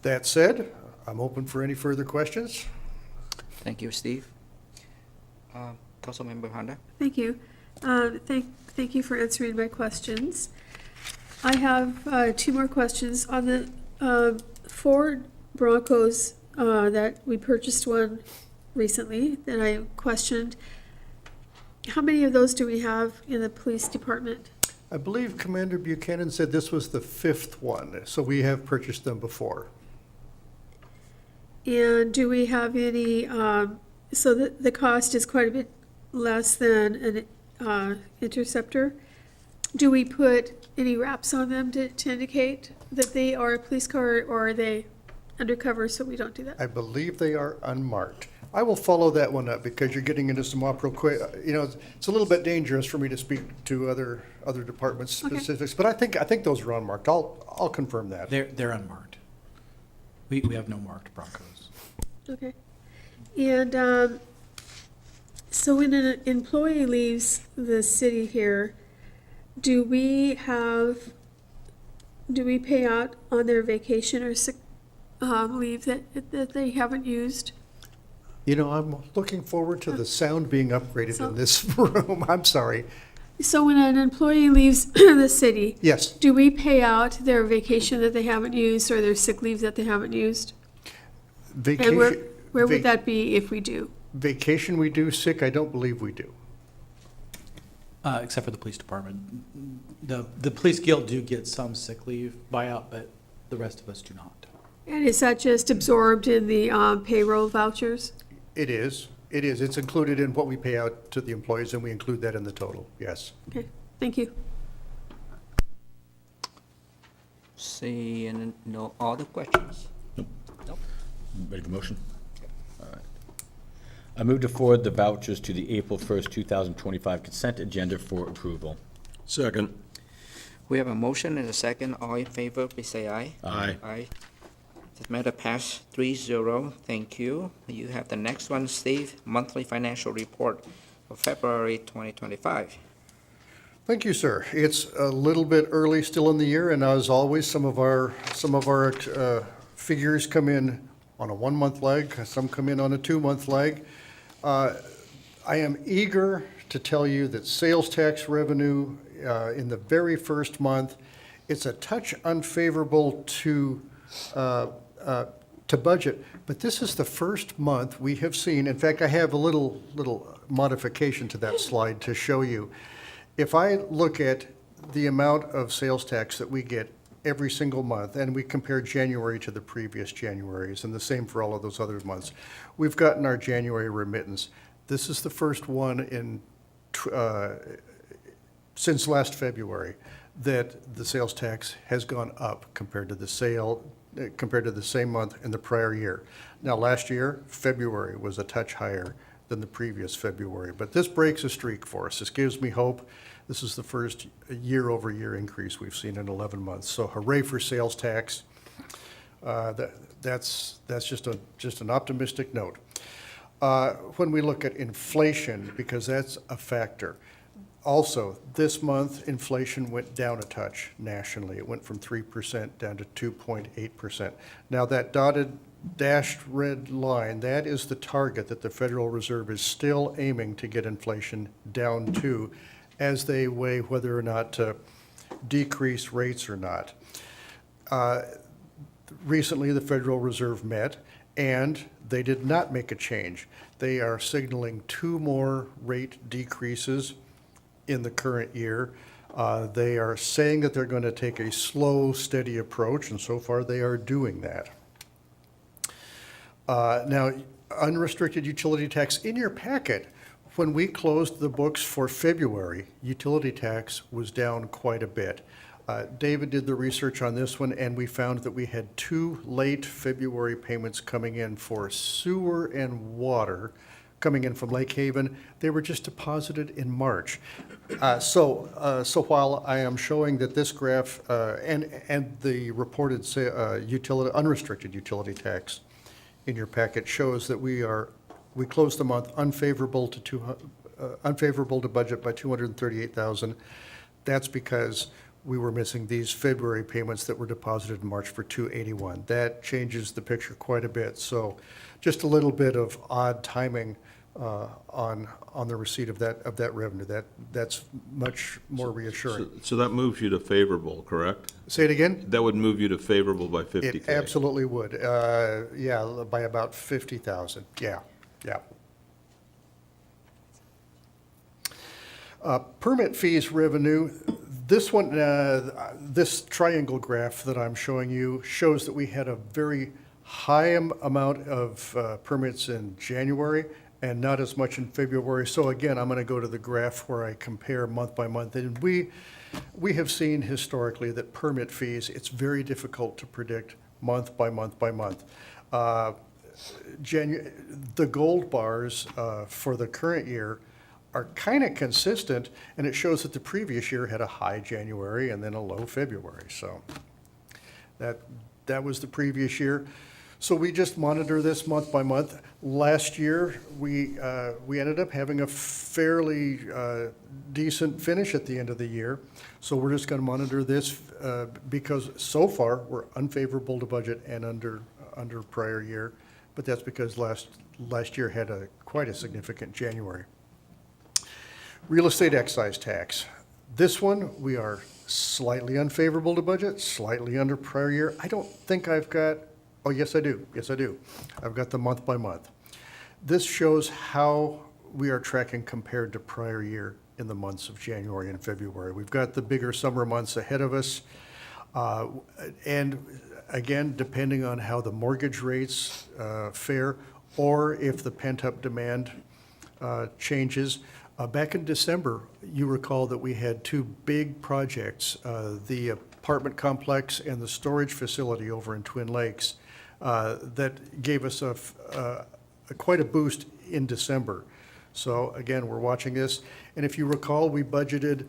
That said, I'm open for any further questions. Thank you, Steve. Councilmember Honda? Thank you. Thank you for answering my questions. I have 2 more questions. On the Ford Broncos that we purchased one recently that I questioned, how many of those do we have in the police department? I believe Commander Buchanan said this was the 5th one, so we have purchased them before. And do we have any, so the cost is quite a bit less than an Interceptor. Do we put any wraps on them to indicate that they are a police car, or are they undercover so we don't do that? I believe they are unmarked. I will follow that one up because you're getting into some it's a little bit dangerous for me to speak to other department specifics, but I think those are unmarked. I'll confirm that. They're unmarked. We have no marked Broncos. Okay. And so when an employee leaves the city here, do we pay out on their vacation or sick leave that they haven't used? I'm looking forward to the sound being upgraded in this room. I'm sorry. So when an employee leaves the city, Yes. do we pay out their vacation that they haven't used or their sick leave that they haven't used? And where would that be if we do? Vacation we do, sick I don't believe we do. Except for the police department. The police guild do get some sick leave buyout, but the rest of us do not. And is that just absorbed in the payroll vouchers? It is. It's included in what we pay out to the employees, and we include that in the total, yes. Okay, thank you. Seeing no other questions? Nope. Ready for motion? All right. I move to forward the vouchers to the April 1st, 2025 consent agenda for approval. Second. We have a motion and a second. All in favor, please say aye. Aye. Aye. This matter passed 3-0. Thank you. You have the next one, Steve, monthly financial report for February 2025. Thank you, sir. It's a little bit early still in the year, and as always, some of our figures come in on a 1-month lag, some come in on a 2-month lag. I am eager to tell you that sales tax revenue in the very first month It's a touch unfavorable to budget, but this is the first month we have seen, in fact, I have a little modification to that slide to show you. If I look at the amount of sales tax that we get every single month, and we compare January to the previous Januaries, and the same for all of those other months, we've gotten our January remittance. This is the first one in, since last February, that the sales tax has gone up compared to the same month in the prior year. Now, last year, February was a touch higher than the previous February, but this breaks a streak for us. This gives me hope. This is the first year-over-year increase we've seen in 11 months. So hooray for sales tax. That's just an optimistic note. When we look at inflation, because that's a factor, also, this month, inflation went down a touch nationally. It went from 3% down to 2.8%. Now, that dotted dashed red line, that is the target that the Federal Reserve is still aiming to get inflation down to as they weigh whether or not to decrease rates or not. Recently, the Federal Reserve met, and they did not make a change. They are signaling 2 more rate decreases in the current year. They are saying that they're going to take a slow, steady approach, and so far they are doing that. Now, unrestricted utility tax in your packet, when we closed the books for February, utility tax was down quite a bit. David did the research on this one, and we found that we had 2 late February payments coming in for sewer and water coming in from Lake Haven. They were just deposited in March. So while I am showing that this graph and the reported unrestricted utility tax in your packet shows that we closed the month unfavorable to budget by $238,000. That's because we were missing these February payments that were deposited in March for $281,000. That changes the picture quite a bit. So just a little bit of odd timing on the receipt of that revenue. That's much more reassuring. So that moves you to favorable, correct? Say it again? That would move you to favorable by 50K? It absolutely would. Yeah, by about 50,000. Yeah. Permit fees revenue. This one, this triangle graph that I'm showing you shows that we had a very high amount of permits in January and not as much in February. So again, I'm going to go to the graph where I compare month by month. And we have seen historically that permit fees, it's very difficult to predict month by month by month. The gold bars for the current year are kind of consistent, and it shows that the previous year had a high January and then a low February. So that was the previous year. So we just monitor this month by month. Last year, we ended up having a fairly decent finish at the end of the year. So we're just going to monitor this because so far we're unfavorable to budget and under prior year. But that's because last year had quite a significant January. Real estate excise tax. This one, we are slightly unfavorable to budget, slightly under prior year. I don't think I've got, oh, yes, I do. Yes, I do. I've got the month by month. This shows how we are tracking compared to prior year in the months of January and February. We've got the bigger summer months ahead of us. And again, depending on how the mortgage rates fare or if the pent-up demand changes. Back in December, you recall that we had 2 big projects, the apartment complex and the storage facility over in Twin Lakes, that gave us quite a boost in December. So again, we're watching this. And if you recall, we budgeted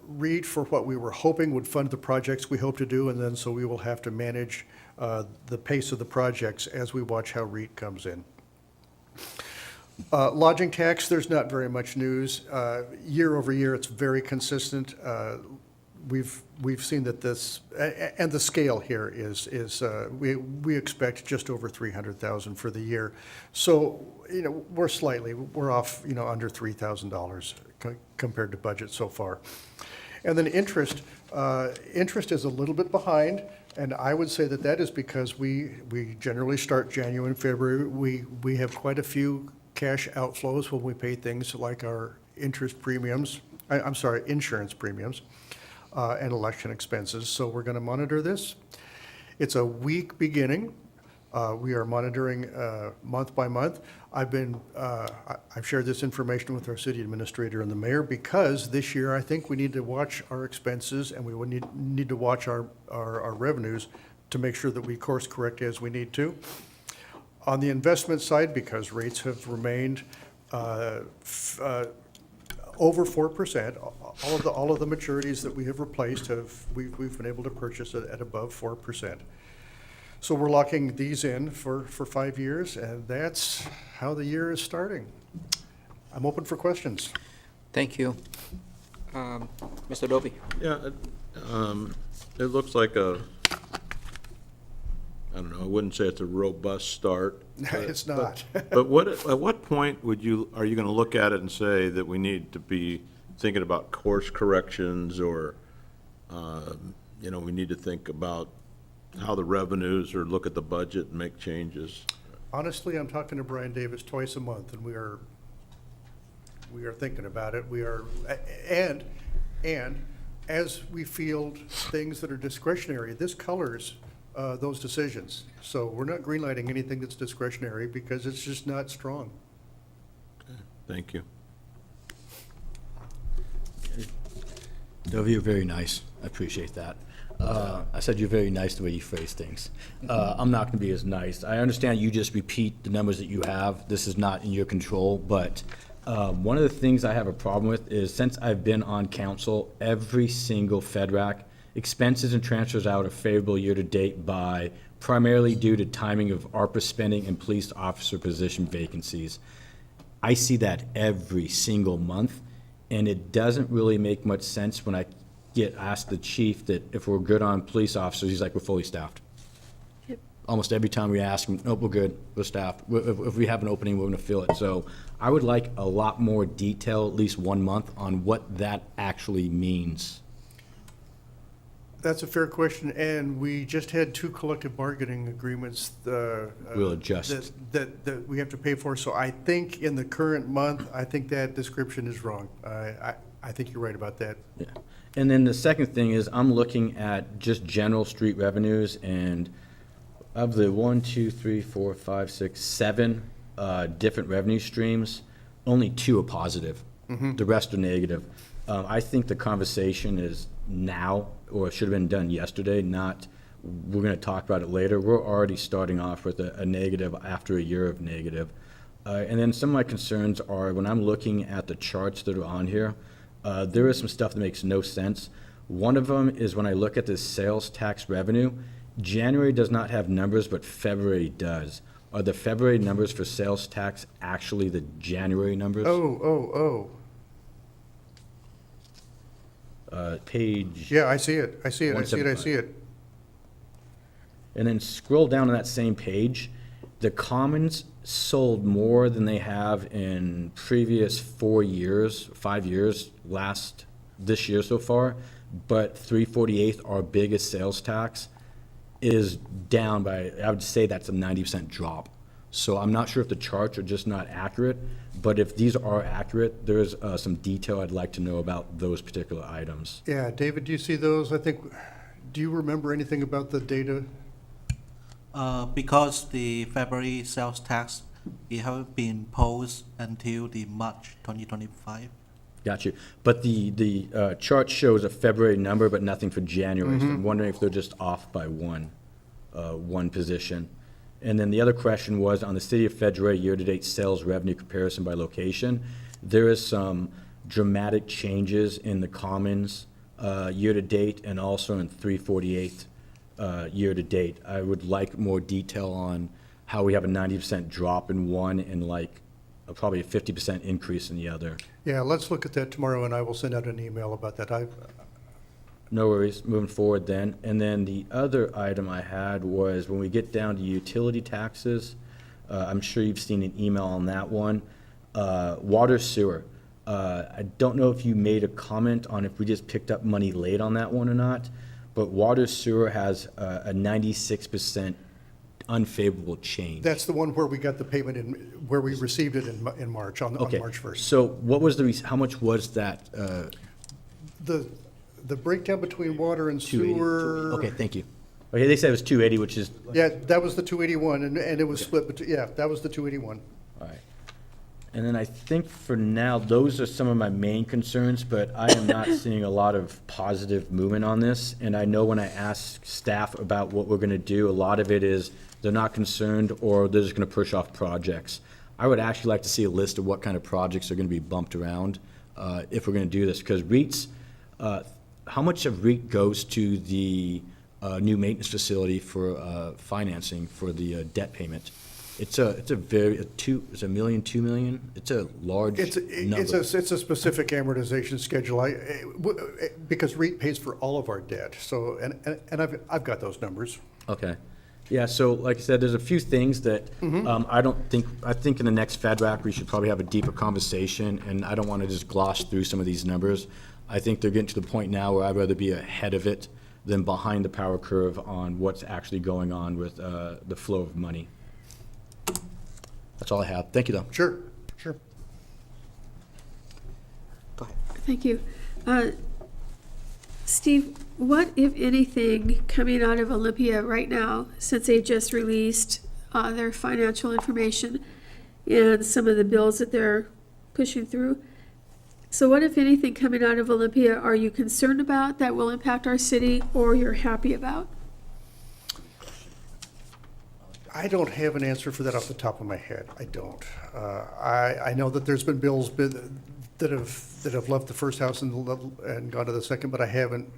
REIT for what we were hoping would fund the projects we hope to do, and then so we will have to manage the pace of the projects as we watch how REIT comes in. Lodging tax, there's not very much news. Year over year, it's very consistent. We've seen that this, and the scale here is we expect just over 300,000 for the year. So, we're off, under $3,000 compared to budget so far. And then interest, interest is a little bit behind, and I would say that that is because we generally start January and February. We have quite a few cash outflows when we pay things like our interest premiums, I'm sorry, insurance premiums, and election expenses. So we're going to monitor this. It's a week beginning. We are monitoring month by month. I've shared this information with our city administrator and the mayor because this year I think we need to watch our expenses and we would need to watch our revenues to make sure that we course correct as we need to. On the investment side, because rates have remained over 4%, all of the maturities that we have replaced we've been able to purchase at above 4%. So we're locking these in for 5 years, and that's how the year is starting. I'm open for questions. Thank you. Mr. Dovey? Yeah, it looks like I don't know, I wouldn't say it's a robust start. It's not. But at what point are you going to look at it and say that we need to be thinking about course corrections or, we need to think about how the revenues or look at the budget and make changes? Honestly, I'm talking to Brian Davis twice a month, and we are thinking about it. We are, and as we field things that are discretionary, this colors those decisions. So we're not greenlighting anything that's discretionary because it's just not strong. Okay, thank you. Dovey, you're very nice. I appreciate that. I said you're very nice the way you phrase things. I'm not going to be as nice. I understand you just repeat the numbers that you have. This is not in your control, but one of the things I have a problem with is since I've been on council, every single FEDRAC expenses and transfers out are favorable year-to-date by primarily due to timing of ARPA spending and police officer position vacancies. I see that every single month, and it doesn't really make much sense when I get asked the chief that if we're good on police officers, he's like, we're fully staffed. Yep. Almost every time we ask him, nope, we're good, we're staffed. If we have an opening, we're gonna fill it. So I would like a lot more detail, at least 1 month, on what that actually means. That's a fair question, and we just had 2 collective bargaining agreements. We'll adjust. That we have to pay for. So I think in the current month, I think that description is wrong. I think you're right about that. Yeah. And then the second thing is I'm looking at just general street revenues, and of the 1, 2, 3, 4, 5, 6, 7 different revenue streams, only 2 are positive. The rest are negative. I think the conversation is now, or it should have been done yesterday, not we're going to talk about it later. We're already starting off with a negative after a year of negative. And then some of my concerns are when I'm looking at the charts that are on here, there is some stuff that makes no sense. One of them is when I look at the sales tax revenue, January does not have numbers, but February does. Are the February numbers for sales tax actually the January numbers? Page. Yeah, I see it. I see it. I see it. I see it. And then scroll down on that same page. The commons sold more than they have in previous 5 years, this year so far. But 348th, our biggest sales tax, is down by, I would say that's a 90% drop. So I'm not sure if the charts are just not accurate, but if these are accurate, there's some detail I'd like to know about those particular items. Yeah, David, do you see those? Do you remember anything about the data? Because the February sales tax, it haven't been posted until the March 2025. Got you. But the chart shows a February number, but nothing for January. So I'm wondering if they're just off by one position. And then the other question was on the City of February year-to-date sales revenue comparison by location. There is some dramatic changes in the Commons year-to-date and also in 348th year-to-date. I would like more detail on how we have a 90% drop in one and probably a 50% increase in the other. Yeah, let's look at that tomorrow, and I will send out an email about that. No worries, moving forward then. And then the other item I had was when we get down to utility taxes, I'm sure you've seen an email on that one. Water sewer. I don't know if you made a comment on if we just picked up money late on that one or not, but water sewer has a 96% unfavorable change. That's the one where we got the payment in, where we received it in March, on Okay, March 1st. so what was how much was that? The breakdown between water and 280. sewer. Okay, thank you. Okay, they said it was 280, which is, Yeah, that was the 281, and it was split, yeah, that was the 281. all right. And then I think for now, those are some of my main concerns, but I am not seeing a lot of positive movement on this. And I know when I ask staff about what we're gonna do, a lot of it is they're not concerned or they're just gonna push off projects. I would actually like to see a list of what kind of projects are gonna be bumped around, if we're gonna do this, because REITs, how much of REIT goes to the, new maintenance facility for, financing for the, debt payment? It's a it's $1 million, $2 million? It's a large number. It's a specific amortization schedule. Because REIT pays for all of our debt, so, and I've got those numbers. Okay. Yeah, so like I said, there's a few things that I think in the next FedRAC, we should probably have a deeper conversation, and I don't want to just gloss through some of these numbers. I think they're getting to the point now where I'd rather be ahead of it than behind the power curve on what's actually going on with the flow of money. That's all I have. Thank you, though. Sure. Thank you. Steve, what, if anything, coming out of Olympia right now, since they just released their financial information and some of the bills that they're pushing through? So what, if anything, coming out of Olympia are you concerned about that will impact our city, or you're happy about? I don't have an answer for that off the top of my head. I don't. I know that there's been bills that have left the first house and gone to the second, but I haven't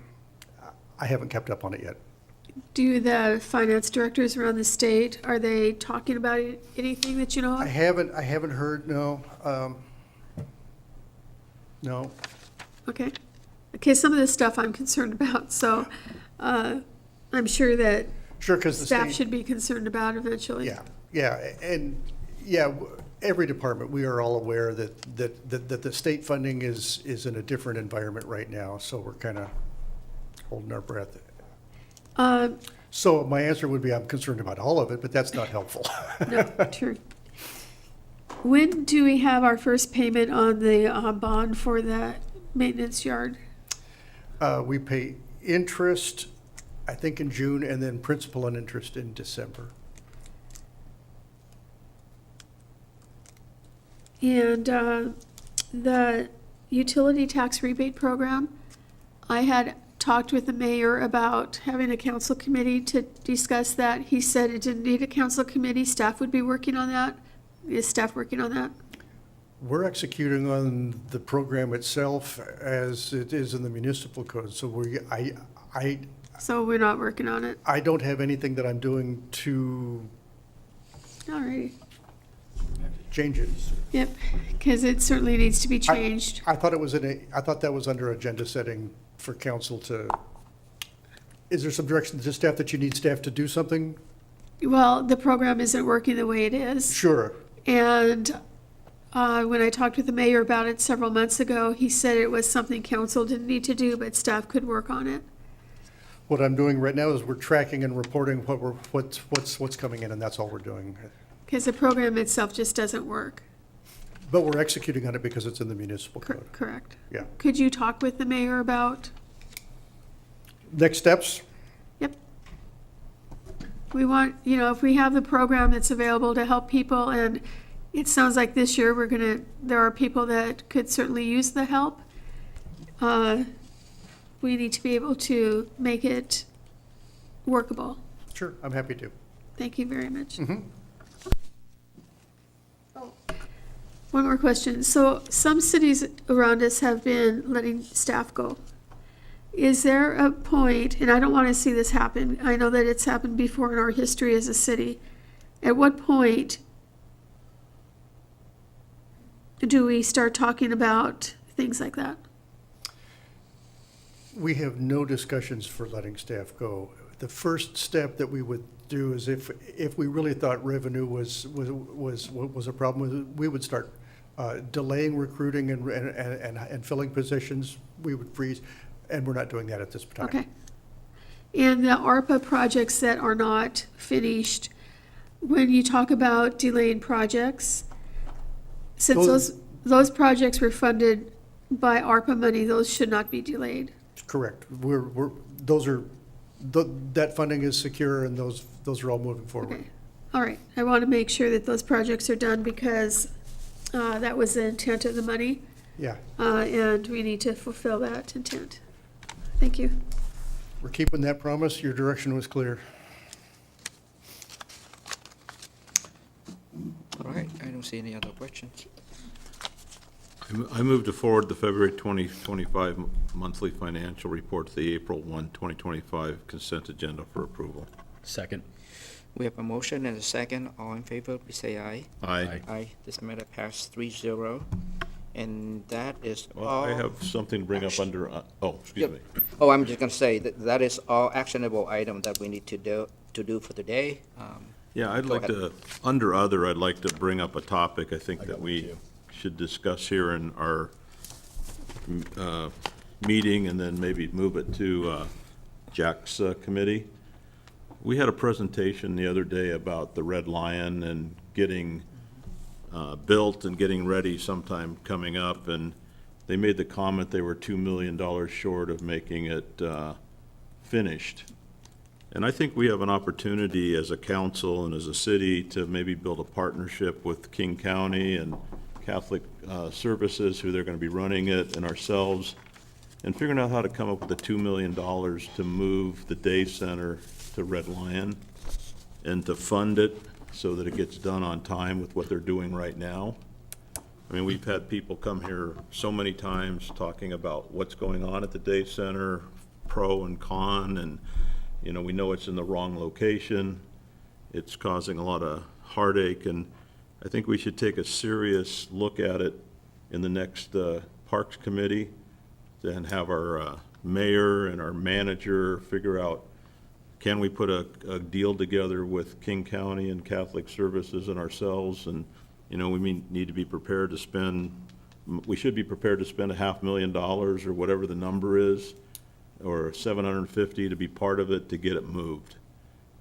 kept up on it yet. Do the finance directors around the state, are they talking about anything that you know of? I haven't heard, no. No. Okay. Okay, some of this stuff I'm concerned about, so I'm sure that Sure, because the staff state, should be concerned about eventually. Every department, we are all aware that the state funding is in a different environment right now, so we're kind of holding our breath. So my answer would be I'm concerned about all of it, but that's not helpful. No, true. When do we have our first payment on the bond for the maintenance yard? We pay interest, I think, in June, and then principal and interest in December. And the utility tax rebate program, I had talked with the mayor about having a council committee to discuss that. He said it didn't need a council committee, staff would be working on that. Is staff working on that? We're executing on the program itself as it is in the municipal code, so So we're not working on it? I don't have anything that I'm doing to All right. change it. Yep, because it certainly needs to be changed. I thought that was under agenda setting for council to, is there some direction to staff that you need staff to do something? Well, the program isn't working the way it is. Sure. And when I talked with the mayor about it several months ago, he said it was something council didn't need to do, but staff could work on it. What I'm doing right now is we're tracking and reporting what's coming in, and that's all we're doing. Because the program itself just doesn't work. But we're executing on it because it's in the municipal code. Correct. Yeah. Could you talk with the mayor about? Next steps? Yep. We want, if we have the program that's available to help people, and it sounds like this year there are people that could certainly use the help. We need to be able to make it workable. Sure, I'm happy to. Thank you very much. One more question. So some cities around us have been letting staff go. Is there a point, and I don't want to see this happen, I know that it's happened before in our history as a city, at what point do we start talking about things like that? We have no discussions for letting staff go. The first step that we would do is if we really thought revenue was a problem, we would start delaying recruiting and filling positions, we would freeze, and we're not doing that at this time. Okay. And the ARPA projects that are not finished, when you talk about delaying projects, since those projects were funded by ARPA money, those should not be delayed. Correct. That funding is secure, and those are all moving forward. Okay. All right. I want to make sure that those projects are done because that was the intent of the money. Yeah. And we need to fulfill that intent. Thank you. We're keeping that promise. Your direction was clear. All right, I don't see any other questions. I move to forward the February 2025 monthly financial report to the April 1, 2025 consent agenda for approval. Second. We have a motion and a second. All in favor, please say aye. Aye. Aye. This matter passed 3-0. And that is Well, all. I have something to bring up under, excuse me. Oh, I'm just gonna say that is all actionable item that we need to do for today. Yeah, I'd Go like ahead. to, under other, I'd like to bring up a topic I think that we should discuss here in our meeting, and then maybe move it to Jack's committee. We had a presentation the other day about the Red Lion and getting built and getting ready sometime coming up, and they made the comment they were $2 million short of making it finished. And I think we have an opportunity as a council and as a city to maybe build a partnership with King County and Catholic Services, who they're going to be running it, and ourselves, and figuring out how to come up with the $2 million to move the day center to Red Lion and to fund it so that it gets done on time with what they're doing right now. I mean, we've had people come here so many times talking about what's going on at the day center, pro and con, and you know, we know it's in the wrong location. It's causing a lot of heartache, and I think we should take a serious look at it in the next Parks Committee, and have our mayor and our manager figure out, can we put a deal together with King County and Catholic Services and ourselves? And, you know, we need to be prepared to spend, we should be prepared to spend $500,000 or whatever the number is, or $750 to be part of it to get it moved.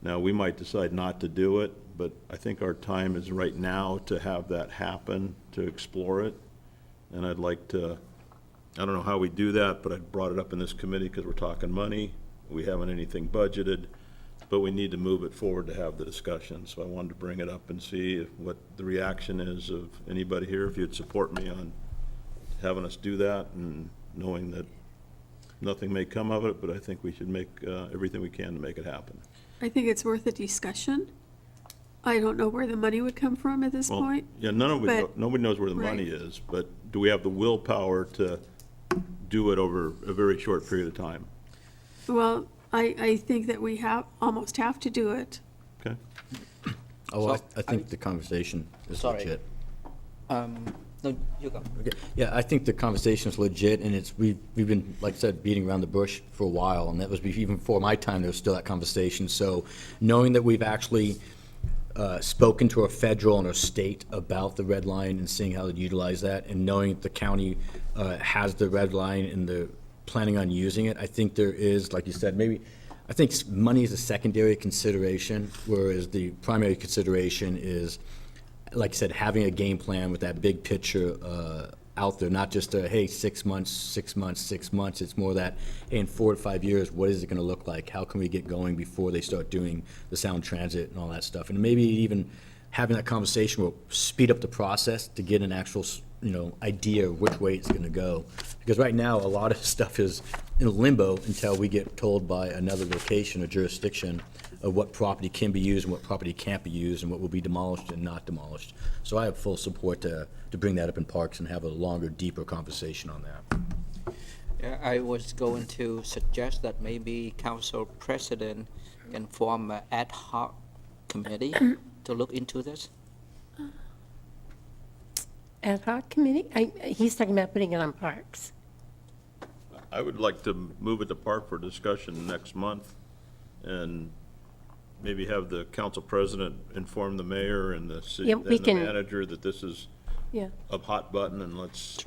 Now, we might decide not to do it, but I think our time is right now to have that happen, to explore it. And I'd like to, I don't know how we do that, but I brought it up in this committee because we're talking money. We haven't anything budgeted, but we need to move it forward to have the discussion. So I wanted to bring it up and see what the reaction is of anybody here, if you'd support me on having us do that, and knowing that nothing may come of it, but I think we should make everything we can to make it happen. I think it's worth a discussion. I don't know where the money would come from at this Well, point. yeah, but- nobody knows where the money is, but do we have the willpower to do it over a very short period of time? Well, I think that we almost have to do it. Okay. Oh, So, I think the conversation is Sorry. legit. No, you go. Okay. Yeah, I think the conversation is legit, and we've been, like I said, beating around the bush for a while, and that was even before my time, there was still that conversation. So knowing that we've actually spoken to our federal and our state about the Red Line and seeing how to utilize that, and knowing that the county has the Red Line and they're planning on using it, I think there is, like you said, I think money is a secondary consideration, whereas the primary consideration is, like I said, having a game plan with that big picture out there, not just hey, 6 months, 6 months, 6 months. It's more that, hey, in 4 to 5 years, what is it going to look like? How can we get going before they start doing the sound transit and all that stuff? And maybe even having that conversation will speed up the process to get an actual, idea of which way it's going to go. Because right now, a lot of stuff is in limbo until we get told by another location or jurisdiction of what property can be used and what property can't be used and what will be demolished and not demolished. So I have full support to bring that up in Parks and have a longer, deeper conversation on that. Yeah, I was going to suggest that maybe Council President can form an ad hoc committee to look into this. Ad hoc committee? He's talking about putting it on Parks. I would like to move it to Park for discussion next month, and maybe have the council president inform the mayor and the city, Yeah, and we the can- manager that this is Yeah. a hot button and let's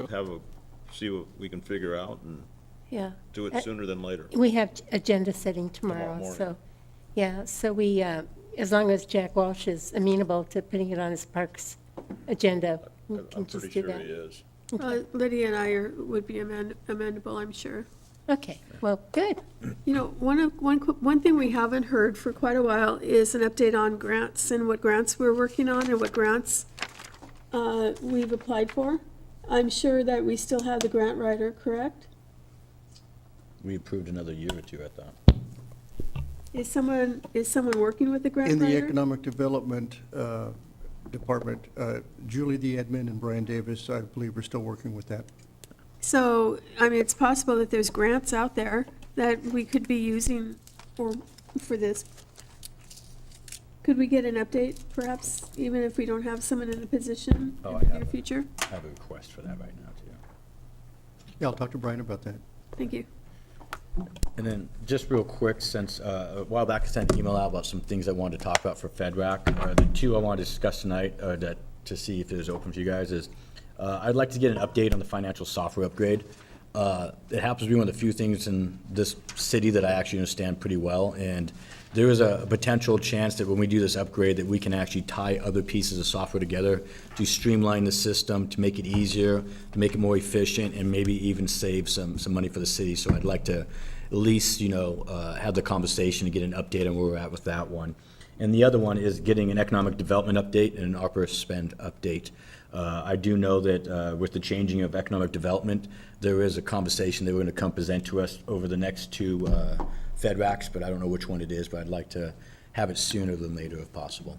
see what we can figure out and Yeah. do it sooner than later. We have agenda setting tomorrow, morning. so, yeah, so we, as long as Jack Walsh is amenable to putting it on his parks agenda, we I'm can just pretty do sure that. he is. Lydia and I would be amendable, I'm sure. Okay, well, good. You know, one thing we haven't heard for quite a while is an update on grants and what grants we're working on and what grants we've applied for. I'm sure that we still have the grant writer, correct? We approved another year or two, I thought. Is someone working with the grant In writer? the Economic Development Department, Julie the admin and Brian Davis, I believe, are still working with that. So, I mean, it's possible that there's grants out there that we could be using for this. Could we get an update, perhaps, even if we don't have someone in the position Oh, in the near future? I have a request for that right now, too. Yeah, I'll talk to Brian about that. Thank you. And then, just real quick, since a while back I sent an email out about some things I wanted to talk about for FedRAC. The two I wanted to discuss tonight, to see if it was open for you guys, is I'd like to get an update on the financial software upgrade. It happens to be one of the few things in this city that I actually understand pretty well, and there is a potential chance that when we do this upgrade that we can actually tie other pieces of software together to streamline the system, to make it easier, to make it more efficient, and maybe even save some money for the city. So I'd like to at least, have the conversation and get an update on where we're at with that one. And the other one is getting an economic development update and an ARPA spend update. I do know that with the changing of economic development, there is a conversation that we're going to come present to us over the next two FedRACs, but I don't know which one it is, but I'd like to have it sooner than later if possible.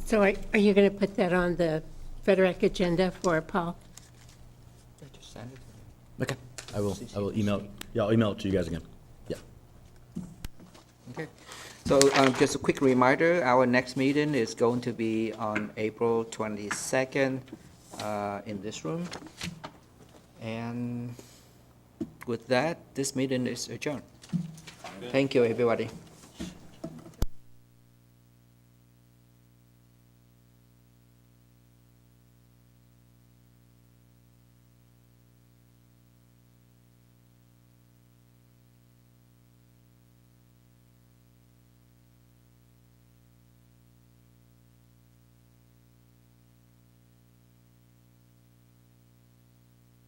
So are you going to put that on the FedRAC agenda for Paul? Just send it to me. Okay. I will email, I'll email it to you guys again. Yeah. Okay. So just a quick reminder, our next meeting is going to be on April 22nd in this room. And with that, this meeting is adjourned. Thank you, everybody.